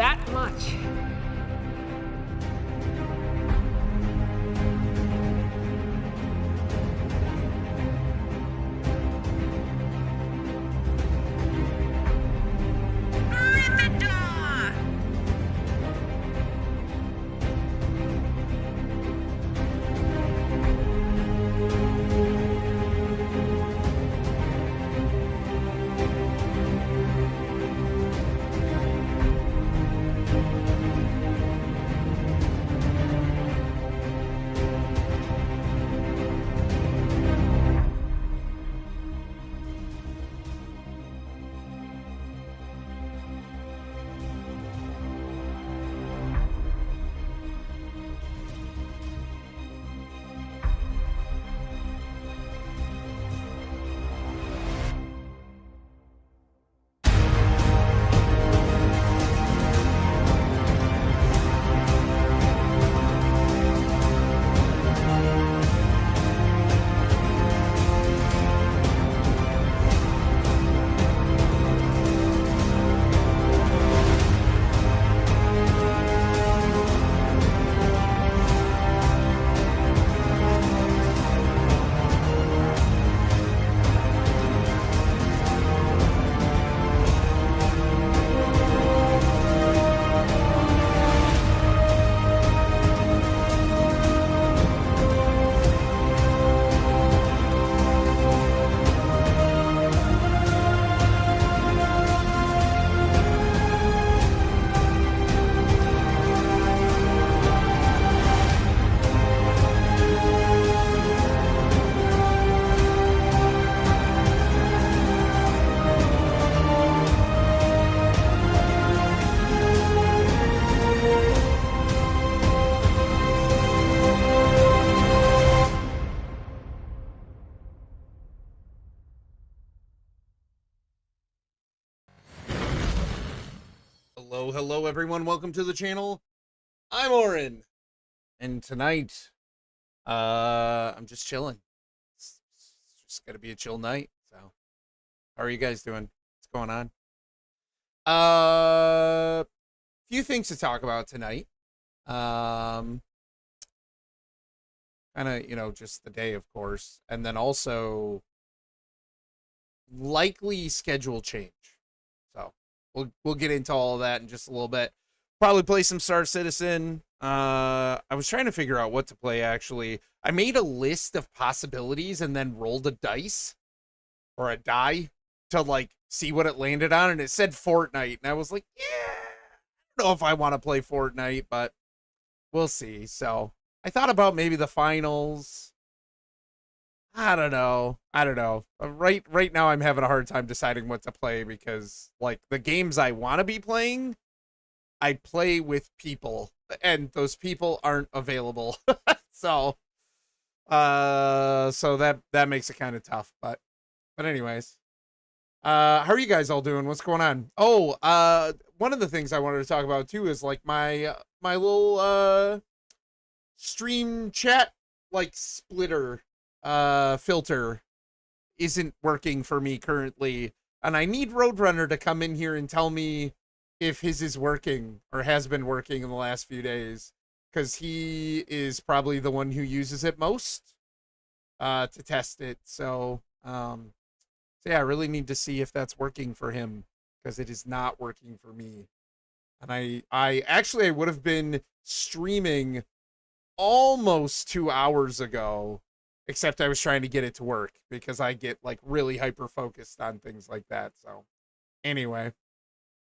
that much. Hello everyone, welcome to the channel. I'm Oren, and tonight I'm just chilling. It's just gonna be a chill night. So how are you guys doing? What's going on? Few things to talk about tonight. Kind of, just the day, of course, and then also likely schedule change. So we'll get into all of that in just a little bit. Probably play some Star Citizen. I was trying to figure out what to play, actually. I made a list of possibilities and then rolled a dice or a die to like see what it landed on, and it said Fortnite, and I was like, yeah, I don't know if I want to play Fortnite, but we'll see. So I thought about maybe the finals. I don't know. Right now I'm having a hard time deciding what to play because like the games I want to be playing, I play with people and those people aren't available. so so that makes it kind of tough, but anyways. How are you guys all doing? What's going on? Oh, one of the things I wanted to talk about too is like my little stream chat like splitter filter isn't working for me currently, and I need Roadrunner to come in here and tell me if his is working or has been working in the last few days, because he is probably the one who uses it most to test it. So yeah, I really need to see if that's working for him, because it is not working for me. And I actually I would have been streaming almost 2 hours ago, except I was trying to get it to work because I get like really hyper focused on things like that. So anyway,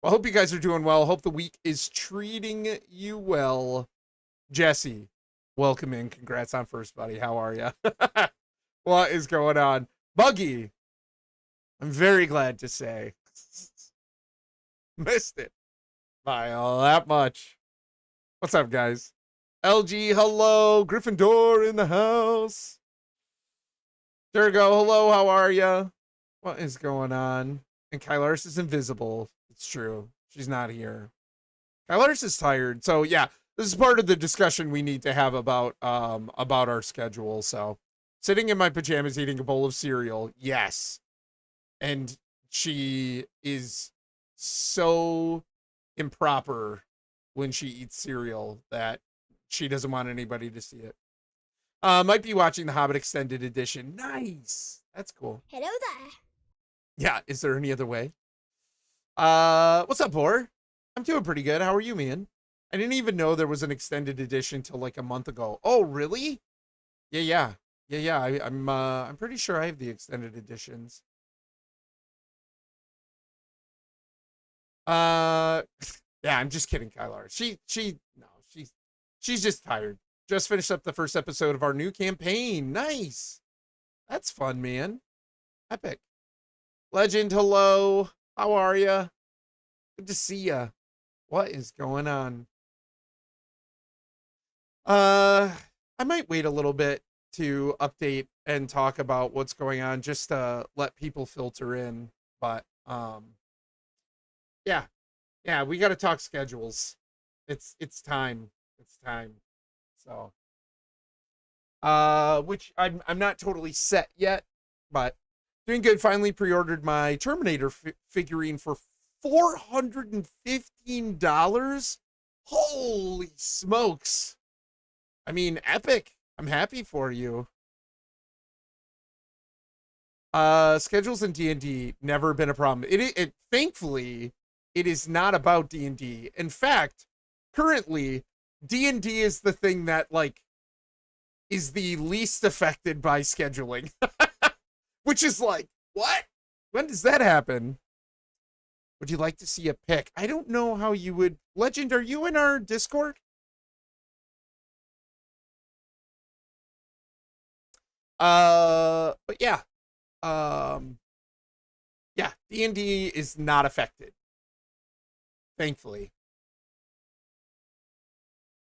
well, hope you guys are doing well. Hope the week is treating you well. Jesse, welcome in. Congrats on first, buddy. How are you? What is going on? Buggy, I'm very glad to say. Missed it by all that much. What's up, guys? LG, hello. Gryffindor in the house. Durgo, hello. How are ya? What is going on? And Kylars is invisible. It's true. She's not here. Kylars is tired. So yeah, this is part of the discussion we need to have about our schedule. So sitting in my pajamas eating a bowl of cereal. Yes. And she is so improper when she eats cereal that she doesn't want anybody to see it. Might be watching the Hobbit extended edition. Nice. That's cool. Hello there. Yeah. Is there any other way? What's up, Boar? I'm doing pretty good. How are you, man? I didn't even know there was an extended edition till like a month ago. Oh, really? Yeah. I'm pretty sure I have the extended editions. Yeah, I'm just kidding, Kylar. No, she's just tired. Just finished up the first episode of our new campaign. Nice. That's fun, man. Epic. Legend, hello. How are ya? Good to see ya. What is going on? I might wait a little bit to update and talk about what's going on just to let people filter in, but yeah. Yeah, we got to talk schedules. It's time. It's time. So which I'm not totally set yet, but doing good. Finally pre-ordered my Terminator figurine for $415. Holy smokes. I mean, epic. I'm happy for you. Schedules in D&D never been a problem. It thankfully it is not about D&D. In fact, currently D&D is the thing that like is the least affected by scheduling. Which is like, what? When does that happen? Would you like to see a pic? I don't know how you would. Legend, are you in our Discord? But yeah. Yeah, D&D is not affected. Thankfully.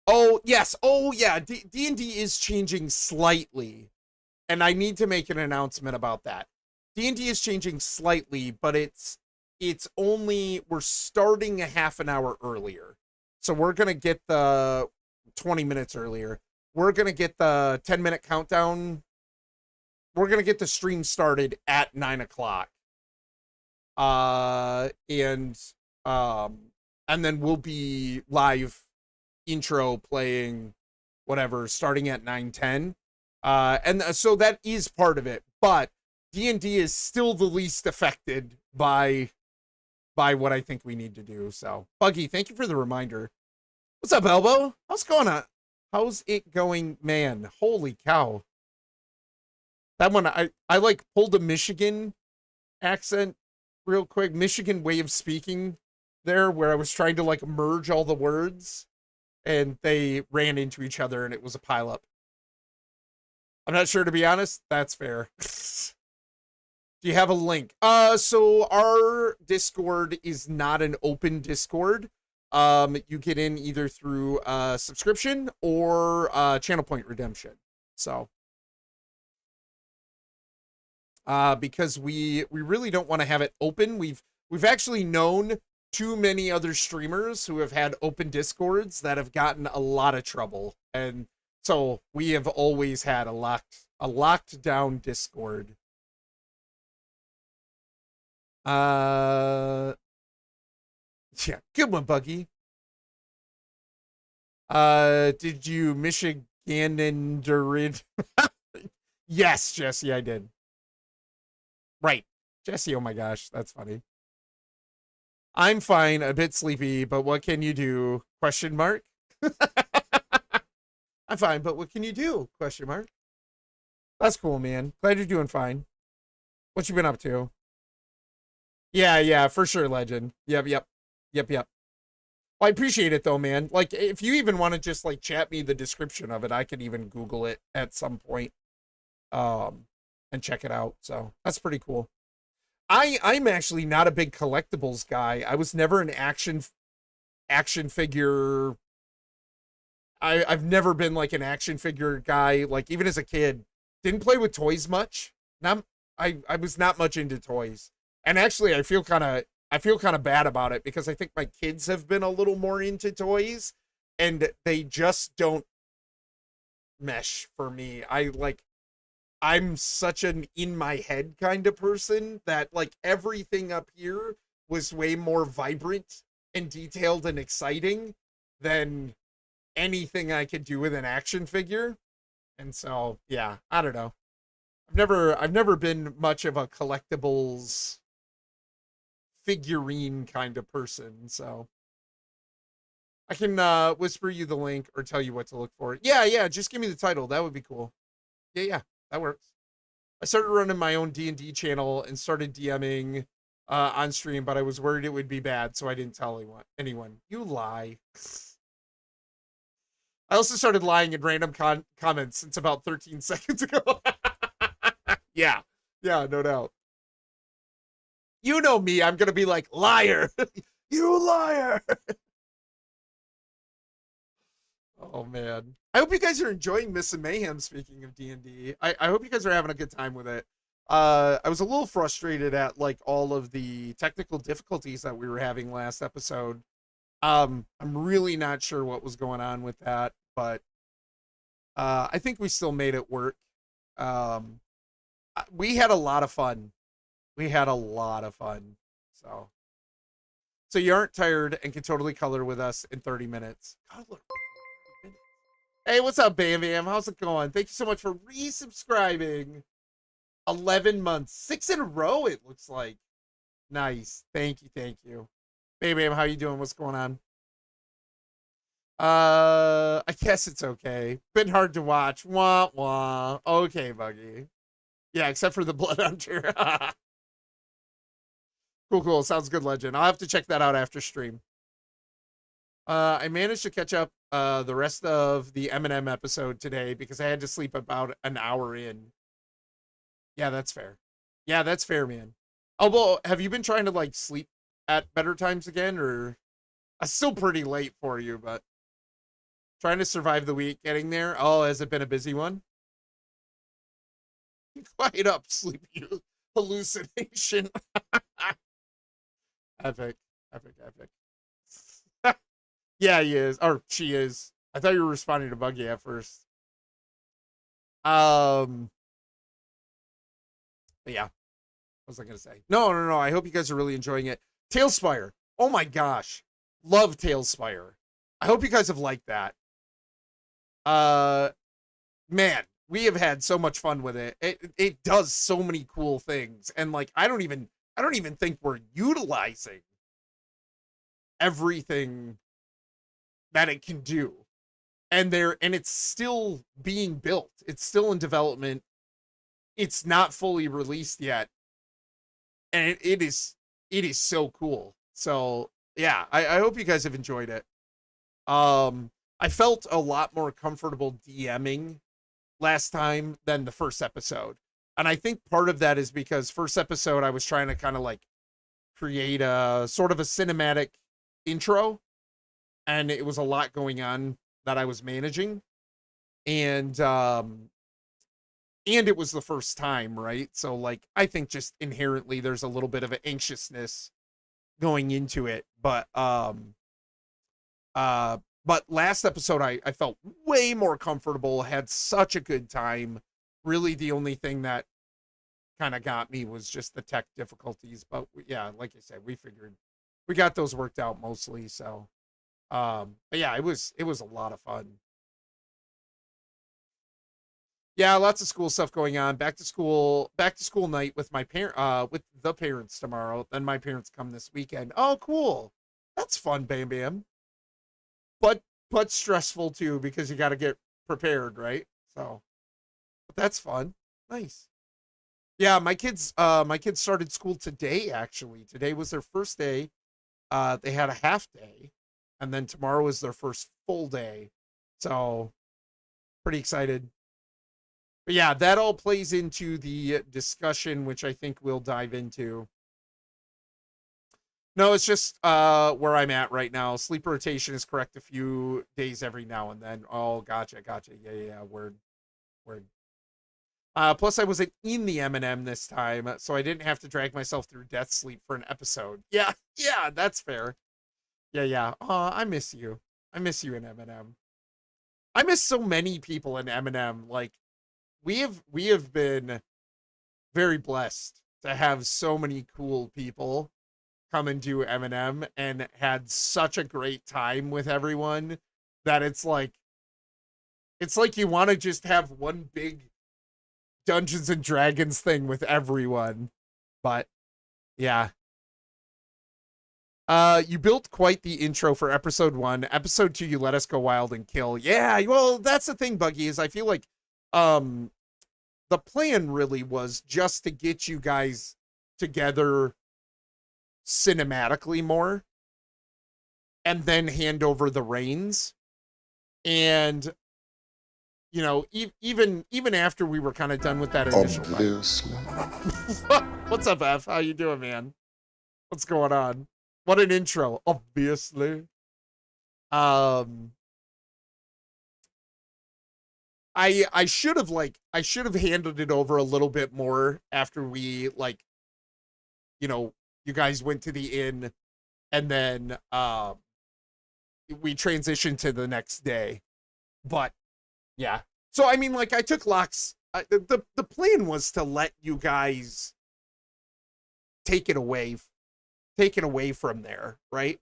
Oh, yes. Oh, yeah. D&D is changing slightly. And I need to make an announcement about that. D&D is changing slightly, but it's only, we're starting a half an hour earlier. So we're going to get the 20 minutes earlier. We're going to get the 10-minute countdown. We're going to get the stream started at 9 o'clock. And then we'll be live intro playing whatever starting at 9:10. And so that is part of it, but D&D is still the least affected by what I think we need to do. So Buggy, thank you for the reminder. What's up, Elbow? How's it going on? How's it going, man? Holy cow. That one, I like pulled a Michigan accent real quick, Michigan way of speaking there, where I was trying to like merge all the words and they ran into each other and it was a pileup. I'm not sure, to be honest. That's fair. Do you have a link? So our Discord is not an open Discord. You get in either through subscription or channel point redemption. So because we really don't want to have it open. We've actually known too many other streamers who have had open Discords that have gotten a lot of trouble, and so we have always had a locked down Discord. Yeah, good one, Buggy. Did you Michigan and Yes, Jesse, I did. Right. Jesse, oh my gosh, that's funny. I'm fine, a bit sleepy, but what can you do? Question mark. I'm fine, but what can you do? Question mark. That's cool, man. Glad you're doing fine. What you been up to? Yeah, for sure, Legend. Yep. Well, I appreciate it though, man. Like, if you even want to just like chat me the description of it, I could even Google it at some point, and check it out. So that's pretty cool. I'm actually not a big collectibles guy. I was never an action figure. I've never been like an action figure guy. Like even as a kid, didn't play with toys much. I was not much into toys. And actually, I feel kind of bad about it because I think my kids have been a little more into toys, and they just don't mesh for me. I'm such an in my head kind of person that like everything up here was way more vibrant and detailed and exciting than anything I could do with an action figure. And so, yeah, I don't know. I've never been much of a collectibles figurine kind of person, so I can whisper you the link or tell you what to look for. Yeah, yeah, just give me the title. That would be cool. Yeah, yeah, that works. I started running my own D&D channel and started DMing on stream, but I was worried it would be bad, so I didn't tell anyone. You lie. I also started lying in random comments since about 13 seconds ago. Yeah, yeah, no doubt. You know me, I'm gonna be like, liar. You liar. Oh man, I hope you guys are enjoying Miss and Mayhem. Speaking of D&D, I hope you guys are having a good time with it. I was a little frustrated at like all of the technical difficulties that we were having last episode. I'm really not sure what was going on with that, but I think we still made it work. Um, we had a lot of fun. We had a lot of fun. So you aren't tired and can totally color with us in 30 minutes. Color. Hey, what's up, Bam Bam? How's it going? Thank you so much for resubscribing. 11 months, 6 in a row. It looks like nice. Thank you, thank you. Bam Bam, how you doing? What's going on? I guess it's okay. Been hard to watch. Wah wah. Okay, Buggy. Yeah, except for the Blood Hunter. Cool, cool. Sounds good, Legend. I'll have to check that out after stream. I managed to catch up the rest of the Eminem episode today because I had to sleep about an hour in. Yeah, that's fair. Yeah, that's fair, man. Oh, well, have you been trying to like sleep at better times again, or still pretty late for you, but trying to survive the week getting there? Oh, has it been a busy one? Quiet up, sleepy hallucination. Epic, epic, epic. Yeah, he is, or she is. I thought you were responding to Buggy at first. But yeah, what was I gonna say? No, no, no. I hope you guys are really enjoying it. Tailspire. Oh my gosh, love Tailspire. I hope you guys have liked that. Uh, man, we have had so much fun with it. It does so many cool things, and like I don't even think we're utilizing everything that it can do. And it's still being built. It's still in development. It's not fully released yet. And it is so cool. So yeah, I hope you guys have enjoyed it. I felt a lot more comfortable DMing last time than the first episode. And I think part of that is because first episode I was trying to kind of like create a sort of a cinematic intro, and it was a lot going on that I was managing. And it was the first time, right? So like I think just inherently there's a little bit of an anxiousness going into it. But last episode I felt way more comfortable, had such a good time. Really the only thing that kind of got me was just the tech difficulties. But yeah, like I said, we figured we got those worked out mostly. So but yeah, it was a lot of fun. Yeah, lots of school stuff going on. Back to school night with my with the parents tomorrow. Then my parents come this weekend. Oh, cool. That's fun, Bam Bam. But stressful too because you got to get prepared, right? So, but that's fun. Nice. Yeah, my kids started school today actually. Today was their first day. They had a half day, and then tomorrow is their first full day. So, pretty excited. But yeah, that all plays into the discussion, which I think we'll dive into. No, it's just where I'm at right now. Sleep rotation is correct a few days every now and then. Oh, gotcha, gotcha. Yeah, yeah, yeah. Word, word. Plus, I wasn't in the M&M this time, so I didn't have to drag myself through death sleep for an episode. Yeah, yeah, that's fair. Yeah, yeah. I miss you. I miss you in M&M. I miss so many people in M&M. Like, we have been very blessed to have so many cool people come and do Eminem and had such a great time with everyone that it's like you want to just have one big Dungeons and Dragons thing with everyone. But yeah. You built quite the intro for episode 1. Episode 2, you let us go wild and kill. Yeah, well, that's the thing, Buggy, is I feel like um the plan really was just to get you guys together cinematically more and then hand over the reins. And you know, even after we were kind of done with that initial What's up, F? How you doing, man? What's going on? What an intro, obviously. I should have handed it over a little bit more after we you know, you guys went to the inn and then we transitioned to the next day. But yeah. So I mean, like, I took Locke's the plan was to let you guys take it away from there, right?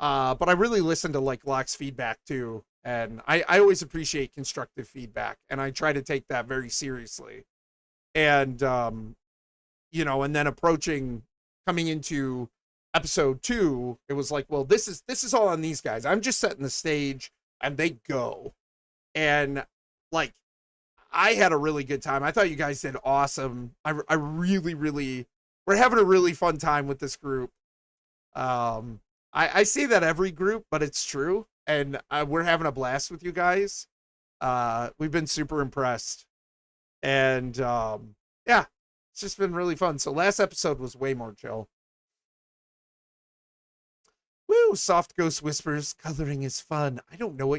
But I really listened to like Locke's feedback too. And I always appreciate constructive feedback, and I try to take that very seriously. And you know, and then coming into episode 2, it was like, well, this is all on these guys. I'm just setting the stage and they go. And like, I had a really good time. I thought you guys did awesome. I really, really, we're having a really fun time with this group. I say that every group, but it's true. And we're having a blast with you guys. We've been super impressed. And yeah, it's just been really fun. So last episode was way more chill. Woo, soft ghost whispers, coloring is fun. I don't know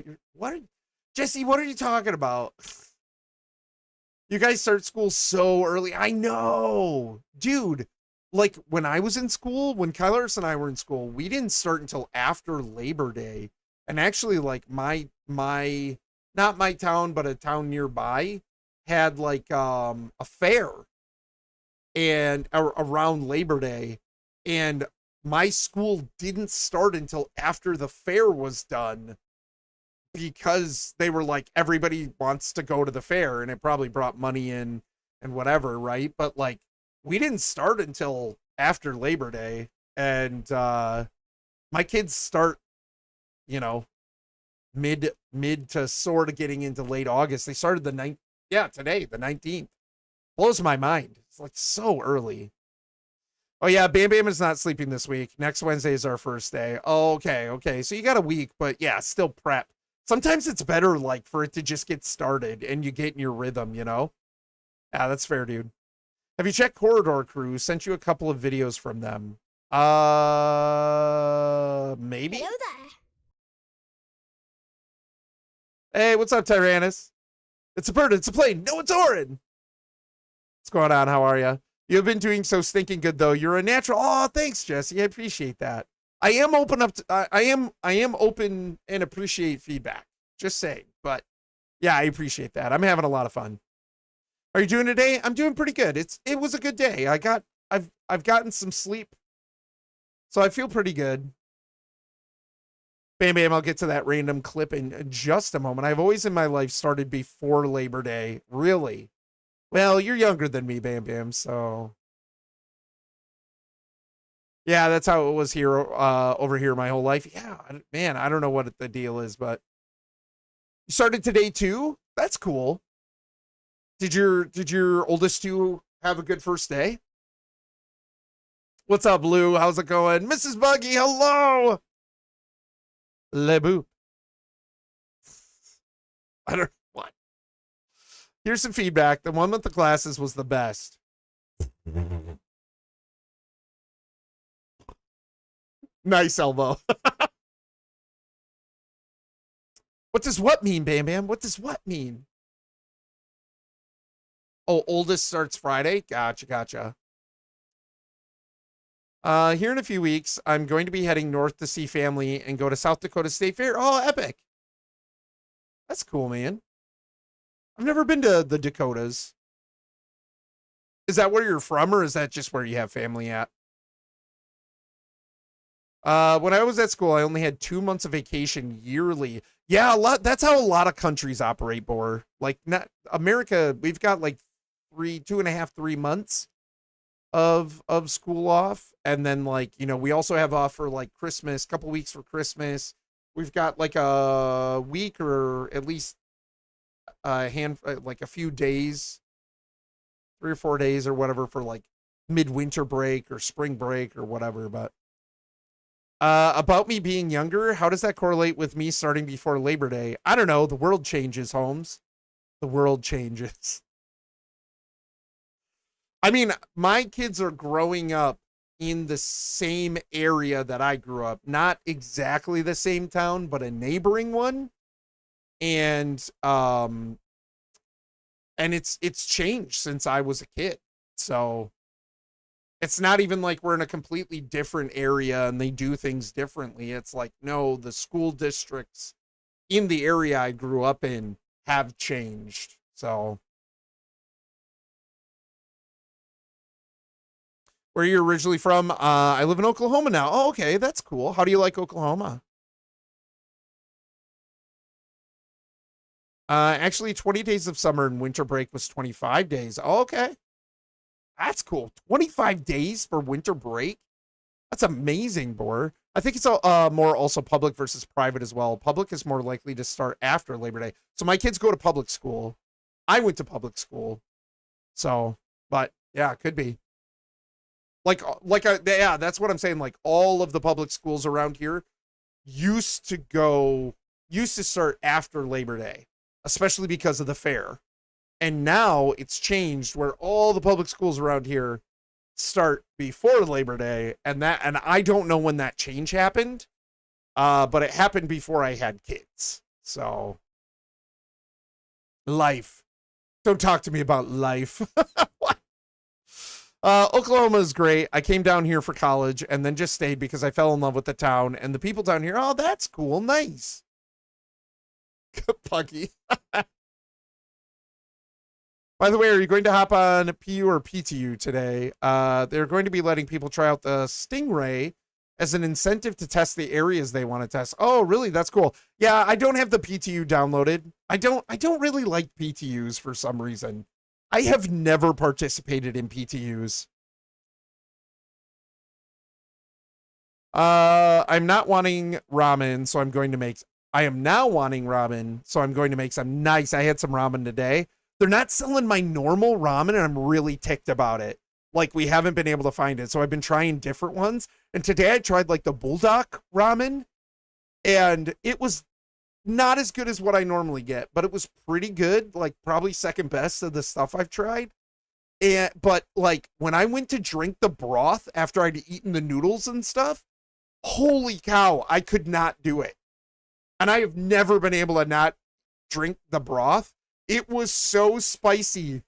Jesse, what are you talking about? You guys start school so early. I know, dude. Like, when I was in school, when Kylaris and I were in school, we didn't start until after Labor Day. And actually, like, my not my town, but a town nearby had like a fair and around Labor Day, and my school didn't start until after the fair was done, because they were like, everybody wants to go to the fair, and it probably brought money in and whatever, right? But like, we didn't start until after Labor Day. And my kids start, you know, mid to sort of getting into late August. They started today, the 19th. Blows my mind. It's like so early. Oh yeah, Bam Bam is not sleeping this week. Next Wednesday is our first day. Oh, okay. So you got a week, but yeah, still prep. Sometimes it's better like for it to just get started and you get in your rhythm, you know? Yeah, that's fair, dude. Have you checked Corridor Crew? Sent you a couple of videos from them. Maybe? Hello there. Hey, what's up, Tyrannus? It's a bird, it's a plane. No, it's Orin. What's going on? How are you? You've been doing so stinking good, though. You're a natural. Oh, thanks, Jesse. I appreciate that. I am open I am open and appreciate feedback. Just saying. But yeah, I appreciate that. I'm having a lot of fun. Are you doing today? I'm doing pretty good. It was a good day. I've gotten some sleep, so I feel pretty good. Bam Bam, I'll get to that random clip in just a moment. I've always in my life started before Labor Day. Really? Well, you're younger than me, Bam Bam, so yeah, that's how it was here over here my whole life. Yeah, man, I don't know what the deal is, but you started today too? That's cool. Did your oldest two have a good first day? What's up, Lou? How's it going? Mrs. Buggy, hello. Le boop. I don't what. Here's some feedback. The one with the glasses was the best. Nice elbow. What does what mean, Bam Bam? What does what mean? Oh, oldest starts Friday? Gotcha. Here in a few weeks, I'm going to be heading north to see family and go to South Dakota State Fair. Oh, epic. That's cool, man. I've never been to the Dakotas. Is that where you're from, or is that just where you have family at? When I was at school, I only had 2 months of vacation yearly. Yeah, a lot. That's how a lot of countries operate, Bor. Like, not America. We've got like 2.5, 3 months of school off, and then like we also have off for like Christmas, couple weeks for Christmas. We've got like a week or at least like a few days, 3 or 4 days or whatever for like midwinter break or spring break or whatever. But about me being younger, how does that correlate with me starting before Labor Day? I don't know. The world changes, Holmes. The world changes. I mean, my kids are growing up in the same area that I grew up, not exactly the same town, but a neighboring one. And it's changed since I was a kid. So it's not even like we're in a completely different area and they do things differently. It's like, no, the school districts in the area I grew up in have changed. So where you're originally from? I live in Oklahoma now. Oh, okay, that's cool. How do you like Oklahoma? Actually, 20 days of summer and winter break was 25 days. Oh, okay, that's cool. 25 days for winter break. That's amazing, Bor. I think it's more also public versus private as well. Public is more likely to start after Labor Day. So my kids go to public school. I went to public school. So, but yeah, it could be. Yeah, that's what I'm saying. Like all of the public schools around here used to start after Labor Day, especially because of the fair. And now it's changed where all the public schools around here start before Labor Day, and I don't know when that change happened. But it happened before I had kids. So life. Don't talk to me about life. What? Oklahoma is great. I came down here for college and then just stayed because I fell in love with the town and the people down here. Oh, that's cool. Nice. Puggy. By the way, are you going to hop on PU or PTU today? They're going to be letting people try out the Stingray as an incentive to test the areas they want to test. Oh, really? That's cool. Yeah, I don't have the PTU downloaded. I don't really like PTUs for some reason. I have never participated in PTUs. I'm not wanting ramen, so I'm going to make I am now wanting ramen, so I'm going to make some nice. I had some ramen today. They're not selling my normal ramen, and I'm really ticked about it. Like, we haven't been able to find it, so I've been trying different ones. And today I tried, like, the bulldog ramen, and it was not as good as what I normally get, but it was pretty good, like, probably second best of the stuff I've tried. But, like, when I went to drink the broth after I'd eaten the noodles and stuff, holy cow, I could not do it. And I have never been able to not drink the broth. It was so spicy.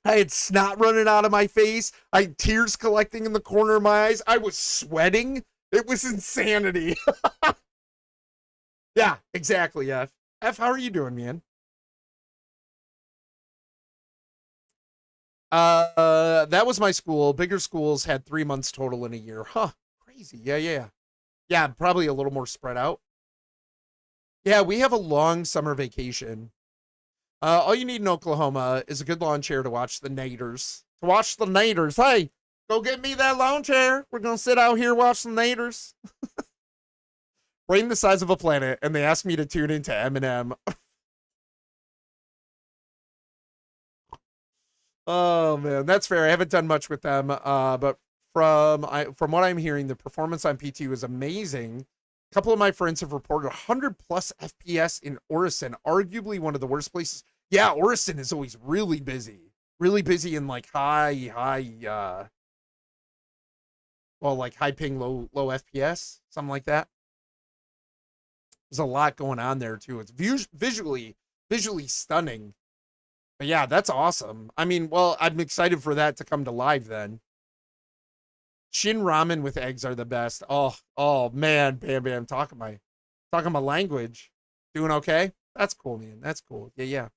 I had snot running out of my face. I had tears collecting in the corner of my eyes. I was sweating. It was insanity. Yeah, exactly, F. F, how are you doing, man? That was my school. Bigger schools had 3 months total in a year. Huh. Crazy. Yeah, yeah. Yeah, probably a little more spread out. Yeah, we have a long summer vacation. All you need in Oklahoma is a good lawn chair to watch the Naders. To watch the Naders. Hey, go get me that lawn chair. We're gonna sit out here watch the Naders. Brain the size of a planet, and they asked me to tune into Eminem. Oh man, that's fair. I haven't done much with them, but from what I'm hearing, the performance on PT was amazing. A couple of my friends have reported 100 plus FPS in Orison, arguably one of the worst places. Yeah, Orison is always really busy in like like high ping, low FPS, something like that. There's a lot going on there too. It's visually stunning. But yeah, that's awesome. I mean, well, I'm excited for that to come to live then. Shin ramen with eggs are the best. Oh man, Bam Bam, talking my language. Doing okay? That's cool, man. That's cool. Yeah, yeah.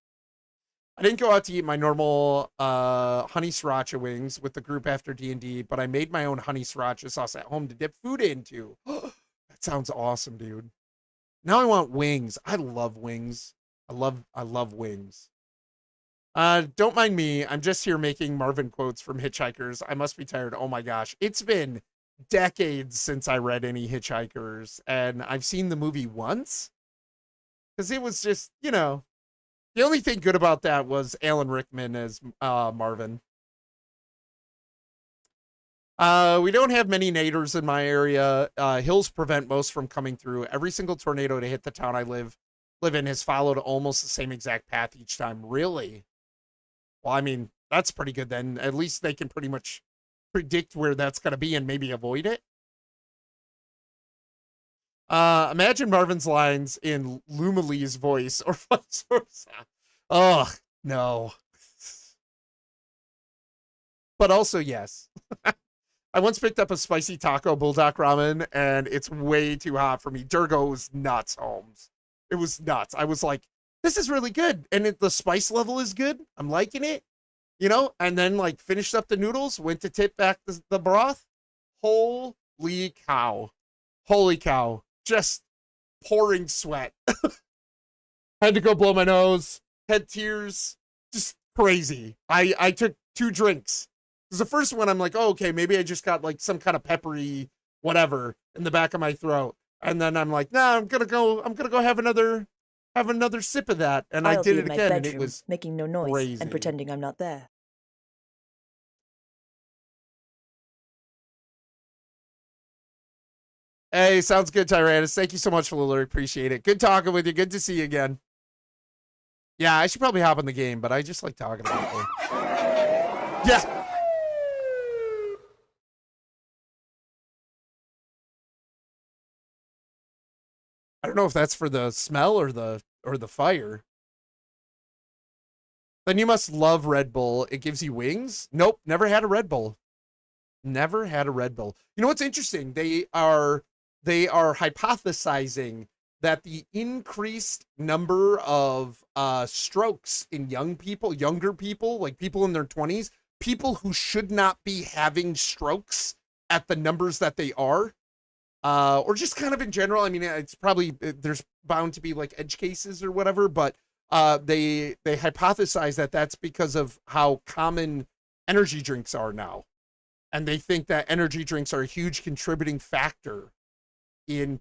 I didn't go out to eat my normal honey sriracha wings with the group after D&D, but I made my own honey sriracha sauce at home to dip food into. That sounds awesome, dude. Now I want wings. I love wings. I love wings. Don't mind me. I'm just here making Marvin quotes from Hitchhikers. I must be tired. Oh my gosh. It's been decades since I read any Hitchhikers, and I've seen the movie once because it was just, the only thing good about that was Alan Rickman as Marvin. We don't have many naders in my area. Hills prevent most from coming through. Every single tornado to hit the town I live in has followed almost the same exact path each time. Really? Well, I mean, that's pretty good then. At least they can pretty much predict where that's going to be and maybe avoid it. Imagine Marvin's lines in Lumalee's voice or vice versa. Oh, no. But also, yes. I once picked up a spicy taco bulldog ramen, and it's way too hot for me. Durgo was nuts, Holmes. It was nuts. I was like, this is really good. And the spice level is good. I'm liking it, and then like finished up the noodles, went to tip back the broth. Holy cow. Holy cow. Just pouring sweat. Had to go blow my nose. Had tears. Just crazy. I took 2 drinks. Because the first one I'm like, oh, okay, maybe I just got like some kind of peppery whatever in the back of my throat. And then I'm like, nah, I'm gonna go have another sip of that. And I did it again, and it was making no noise crazy. And pretending I'm not there. Hey, sounds good, Tyrannus. Thank you so much for the alert. Appreciate it. Good talking with you. Good to see you again. Yeah, I should probably hop in the game, but I just like talking about it. Yeah. I don't know if that's for the smell or the fire. Then you must love Red Bull. It gives you wings? Nope, never had a Red Bull. Never had a Red Bull. You know what's interesting? They are hypothesizing that the increased number of strokes in younger people, like people in their 20s, people who should not be having strokes at the numbers that they are, or just kind of in general. I mean, it's probably, there's bound to be like edge cases or whatever, but they hypothesize that that's because of how common energy drinks are now. And they think that energy drinks are a huge contributing factor in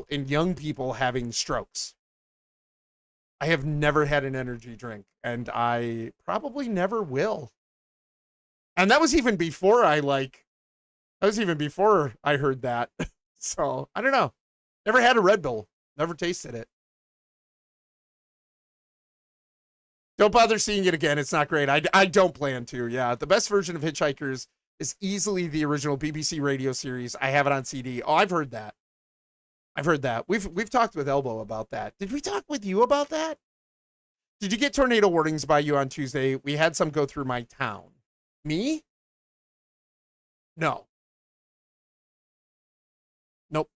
young people having strokes. I have never had an energy drink, and I probably never will. And that was even before I heard that. So I don't know. Never had a Red Bull. Never tasted it. Don't bother seeing it again. It's not great. I don't plan to. Yeah, the best version of Hitchhikers is easily the original BBC radio series. I have it on CD. Oh, I've heard that. We've talked with Elbow about that. Did we talk with you about that? Did you get tornado warnings by you on Tuesday? We had some go through my town. Me? No. Nope.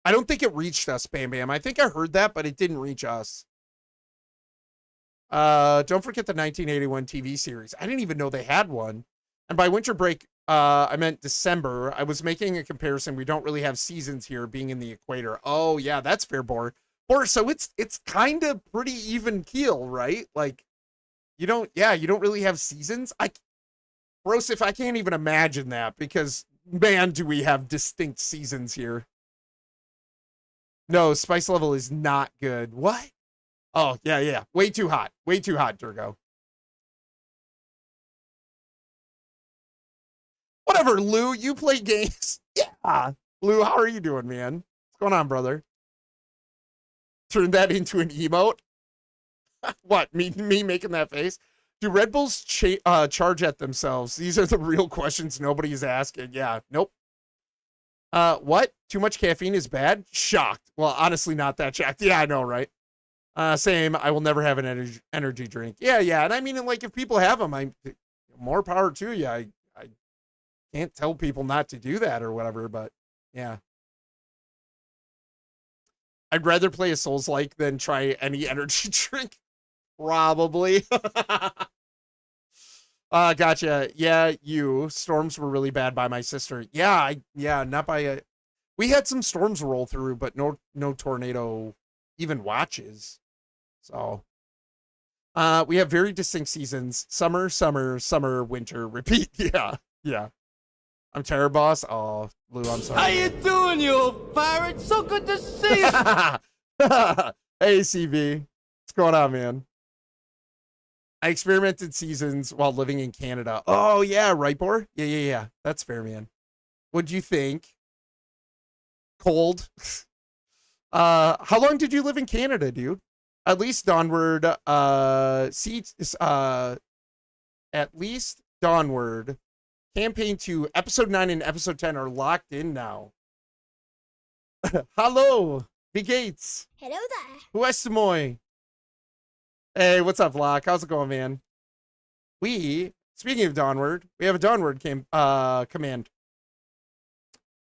I don't think it reached us, Bam Bam. I think I heard that, but it didn't reach us. Don't forget the 1981 TV series. I didn't even know they had one. And by winter break, I meant December. I was making a comparison. We don't really have seasons here, being in the equator. Oh yeah, that's fair, Bor. So it's kind of pretty even keel, right? Like you don't really have seasons. Brosif, I can't even imagine that, because man, do we have distinct seasons here. No, spice level is not good. What? Oh, yeah. Way too hot, Durgo. Whatever, Lou, you play games. Yeah. Lou, how are you doing, man? What's going on, brother? Turn that into an emote? What, me making that face? Do Red Bulls charge at themselves? These are the real questions nobody's asking. Yeah, nope. What? Too much caffeine is bad? Shocked. Well, honestly, not that shocked. Yeah, I know, right? Same. I will never have an energy drink. Yeah. And I mean, like, if people have them, more power to you. I can't tell people not to do that or whatever, but yeah. I'd rather play a Souls-like than try any energy drink. Probably. Gotcha. Yeah, storms were really bad by my sister. Yeah, not by we had some storms roll through, but no tornado even watches. So we have very distinct seasons. Summer, summer, summer, winter, repeat. Yeah. Yeah. I'm Terror Boss. Oh, Lou, I'm sorry. How you doing, you old pirate? So good to see you. Hey, CV. What's going on, man? I experimented seasons while living in Canada. Oh, yeah, right, Bor? Yeah. That's fair, man. What'd you think? Cold. How long did you live in Canada, dude? At least Dawnward, at least Dawnward, Campaign 2, Episode 9 and Episode 10 are locked in now. Hello, B. Gates. Hello there. West Des Moines. Hey, what's up, Locke? How's it going, man? Speaking of Dawnward, we have a Dawnward command.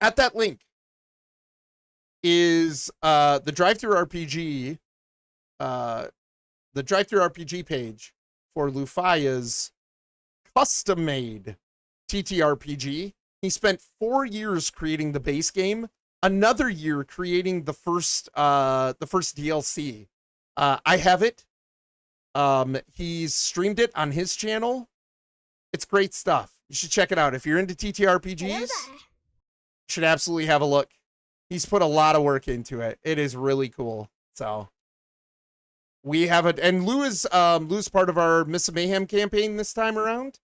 At that link is the drive-through RPG, page for Lufia's custom-made TTRPG. He spent 4 years creating the base game, another year creating the first DLC. I have it. He's streamed it on his channel. It's great stuff. You should check it out. If you're into TTRPGs, you should absolutely have a look. He's put a lot of work into it. It is really cool. So we have it, and Lou's part of our Miss Mayhem campaign this time around.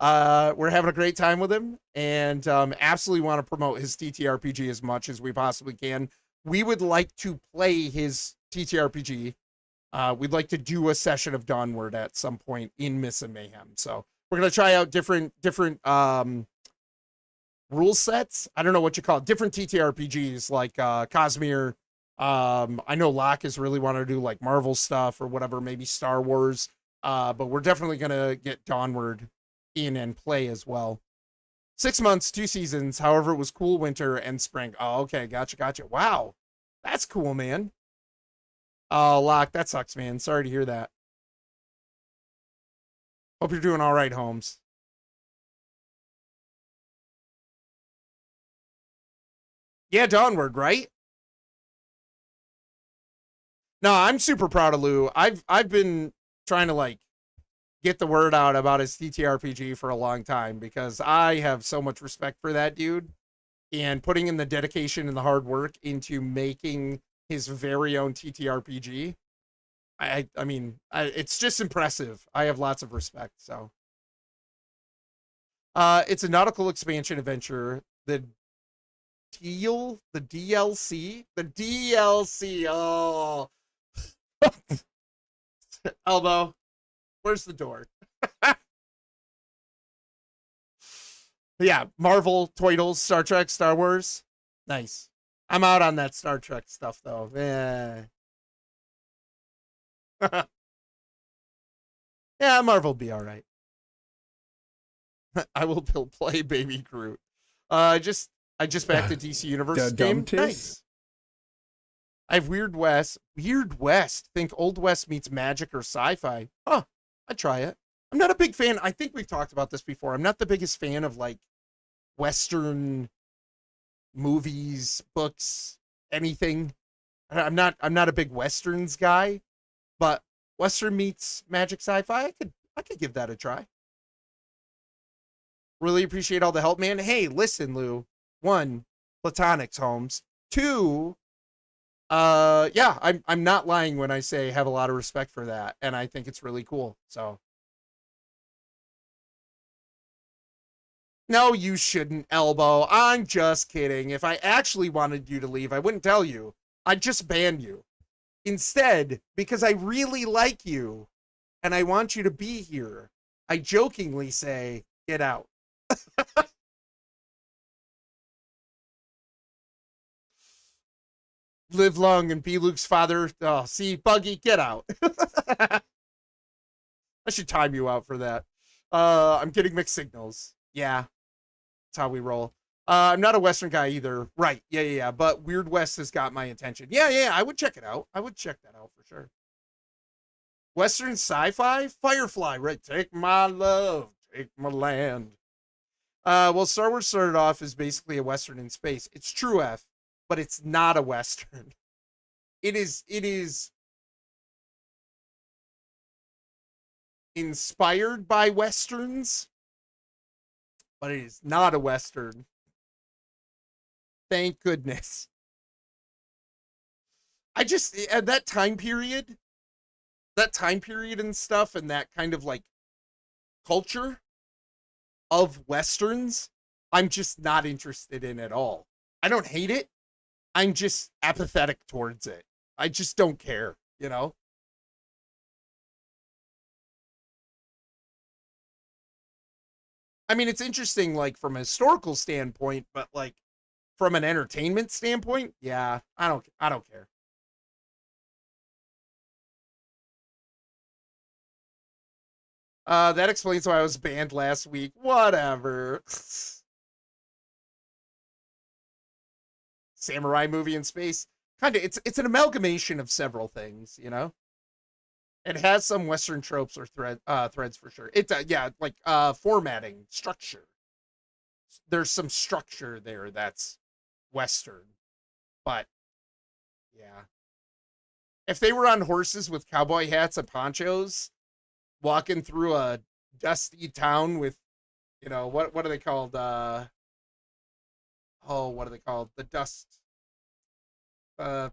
We're having a great time with him, and absolutely want to promote his TTRPG as much as we possibly can. We would like to play his TTRPG. We'd like to do a session of Dawnward at some point in Miss Mayhem. So we're gonna try out different rule sets. I don't know what you call it. Different TTRPGs like Cosmere. I know Locke is really want to do like Marvel stuff or whatever, maybe Star Wars. But we're definitely gonna get Dawnward in and play as well. 6 months, 2 seasons. However, it was cool winter and spring. Oh, okay, gotcha. Wow, that's cool, man. Oh, Locke, that sucks, man. Sorry to hear that. Hope you're doing all right, Holmes. Yeah, Dawnward, right? No, I'm super proud of Lou. I've been trying to like get the word out about his TTRPG for a long time because I have so much respect for that dude and putting in the dedication and the hard work into making his very own TTRPG. I mean, it's just impressive. I have lots of respect. So, it's a nautical expansion adventure. The DLC. Oh, Elbow. Where's the door? Yeah, Marvel, Toidles, Star Trek, Star Wars. Nice. I'm out on that Star Trek stuff, though. Yeah, Marvel be all right. I will play Baby Groot. I just backed the DC Universe game. Nice. I have Weird West. Weird West. Think Old West meets magic or sci-fi. Huh. I'd try it. I'm not a big fan. I think we've talked about this before. I'm not the biggest fan of like Western movies, books, anything. I'm not a big Westerns guy, but Western meets magic sci-fi. I could give that a try. Really appreciate all the help, man. Hey, listen, Lou. 1, platonics, Holmes. 2, yeah, I'm not lying when I say have a lot of respect for that, and I think it's really cool. So no, you shouldn't, Elbow. I'm just kidding. If I actually wanted you to leave, I wouldn't tell you. I'd just ban you. Instead, because I really like you and I want you to be here, I jokingly say, get out. Live long and be Luke's father. Oh, see, Buggy, get out. I should time you out for that. I'm getting mixed signals. Yeah, that's how we roll. I'm not a Western guy either. Right. Yeah. But Weird West has got my attention. Yeah. I would check it out. I would check that out for sure. Western sci-fi? Firefly, right? Take my love, take my land. Well, Star Wars started off as basically a Western in space. It's true, F, but it's not a Western. It is inspired by Westerns, but it is not a Western. Thank goodness. I just at that time period and stuff, and that kind of like culture of Westerns, I'm just not interested in at all. I don't hate it. I'm just apathetic towards it. I just don't care, you know? I mean, it's interesting, like, from a historical standpoint, but like from an entertainment standpoint, yeah, I don't care. That explains why I was banned last week. Whatever. Samurai movie in space. Kind of, it's an amalgamation of several things, you know? It has some Western tropes or threads for sure. It's yeah, like formatting, structure. There's some structure there that's Western, but yeah. If they were on horses with cowboy hats and ponchos, walking through a dusty town with, what are they called? Oh, what are they called? The dust. Uh,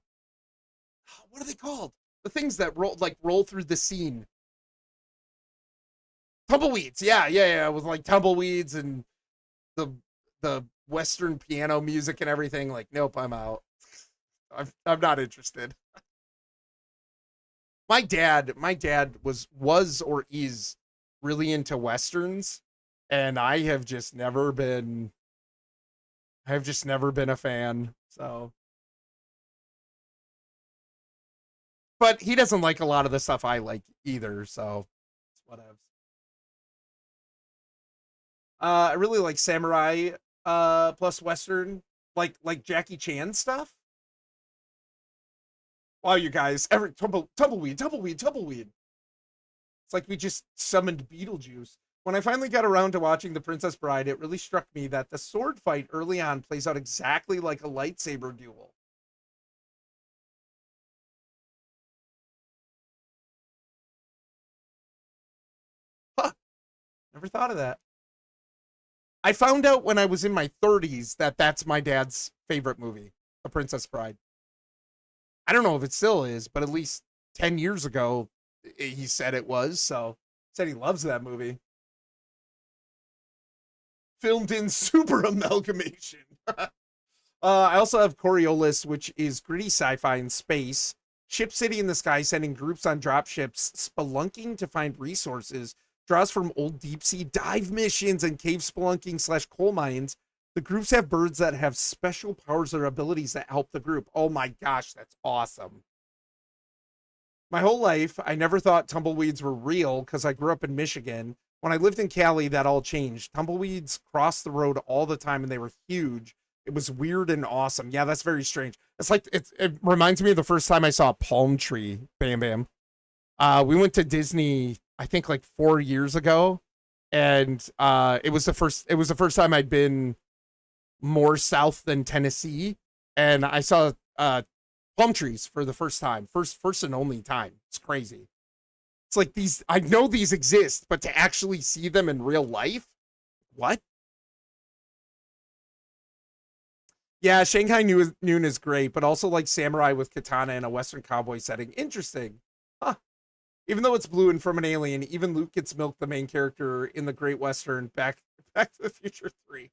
what are they called? The things that roll through the scene. Tumbleweeds. Yeah, yeah, yeah. With like tumbleweeds and the the Western piano music and everything. Like, nope, I'm out. I'm not interested. My dad was or is really into westerns, and I have just never been a fan. So, but he doesn't like a lot of the stuff I like either. So, it's whatever. I really like samurai plus western, like Jackie Chan stuff. Wow, you guys, every tumbleweed. It's like we just summoned Beetlejuice. When I finally got around to watching The Princess Bride, it really struck me that the sword fight early on plays out exactly like a lightsaber duel. Huh, never thought of that. I found out when I was in my 30s that that's my dad's favorite movie, The Princess Bride. I don't know if it still is, but at least 10 years ago, he said it was. So, said he loves that movie. Filmed in super amalgamation. I also have Coriolis, which is gritty sci-fi in space. Ship City in the sky, sending groups on dropships, spelunking to find resources. Draws from old deep sea dive missions and cave spelunking slash coal mines. The groups have birds that have special powers or abilities that help the group. Oh my gosh, that's awesome. My whole life, I never thought tumbleweeds were real because I grew up in Michigan. When I lived in Cali, that all changed. Tumbleweeds crossed the road all the time and they were huge. It was weird and awesome. Yeah, that's very strange. It's like it reminds me of the first time I saw a palm tree. Bam bam. We went to Disney, I think like 4 years ago, and it was the first time I'd been more south than Tennessee, and I saw palm trees for the first time, first and only time. It's crazy. It's like these. I know these exist, but to actually see them in real life, what? Yeah, Shanghai Noon is great, but also like samurai with katana in a Western cowboy setting. Interesting. Huh. Even though it's blue and from an alien, even Luke gets milked the main character in the Great Western Back to the Future 3.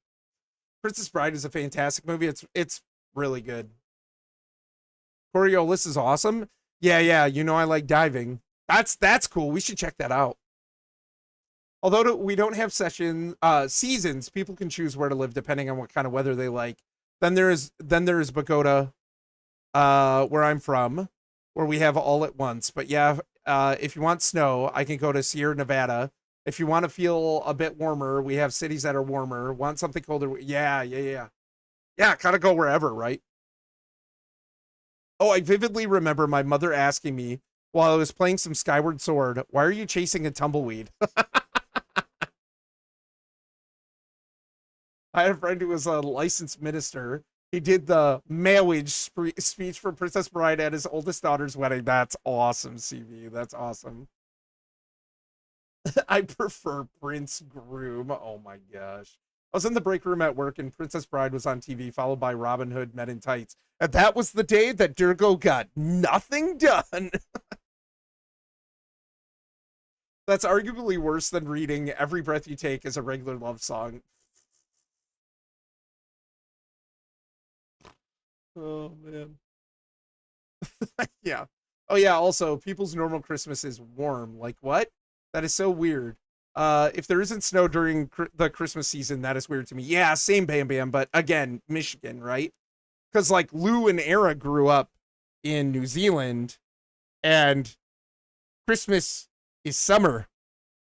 Princess Bride is a fantastic movie. It's really good. Coriolis is awesome. Yeah, yeah, I like diving. That's cool. We should check that out. Although we don't have seasons, people can choose where to live depending on what kind of weather they like. Then there is Bogota, where I'm from, where we have all at once. But yeah, if you want snow, I can go to Sierra Nevada. If you want to feel a bit warmer, we have cities that are warmer. Want something colder? Yeah, yeah, yeah. Yeah, kind of go wherever, right? Oh, I vividly remember my mother asking me while I was playing some Skyward Sword. Why are you chasing a tumbleweed? I had a friend who was a licensed minister. He did the marriage speech for Princess Bride at his oldest daughter's wedding. That's awesome, CV. That's awesome. I prefer Prince Groom. Oh my gosh. I was in the break room at work and Princess Bride was on TV, followed by Robin Hood Men in Tights. And that was the day that Durgo got nothing done. That's arguably worse than reading Every Breath You Take as a regular love song. Oh, man. Yeah. Oh, yeah. Also, people's normal Christmas is warm. Like, what? That is so weird. If there isn't snow during the Christmas season, that is weird to me. Yeah, same Bam Bam, but again, Michigan, right? Because like Lou and Era grew up in New Zealand, and Christmas is summer,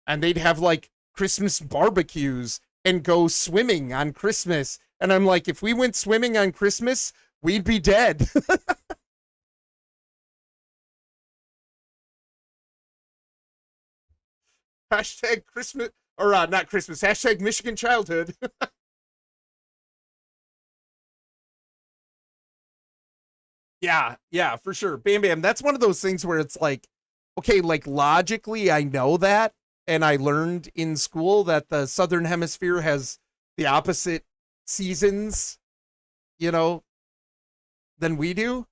and they'd have like Christmas barbecues and go swimming on Christmas. And I'm like, if we went swimming on Christmas, we'd be dead. Hashtag Christmas, or not Christmas, hashtag Michigan childhood. Yeah, yeah, for sure. Bam Bam. That's one of those things where it's like, okay, like logically, I know that. And I learned in school that the Southern Hemisphere has the opposite seasons, you know, than we do.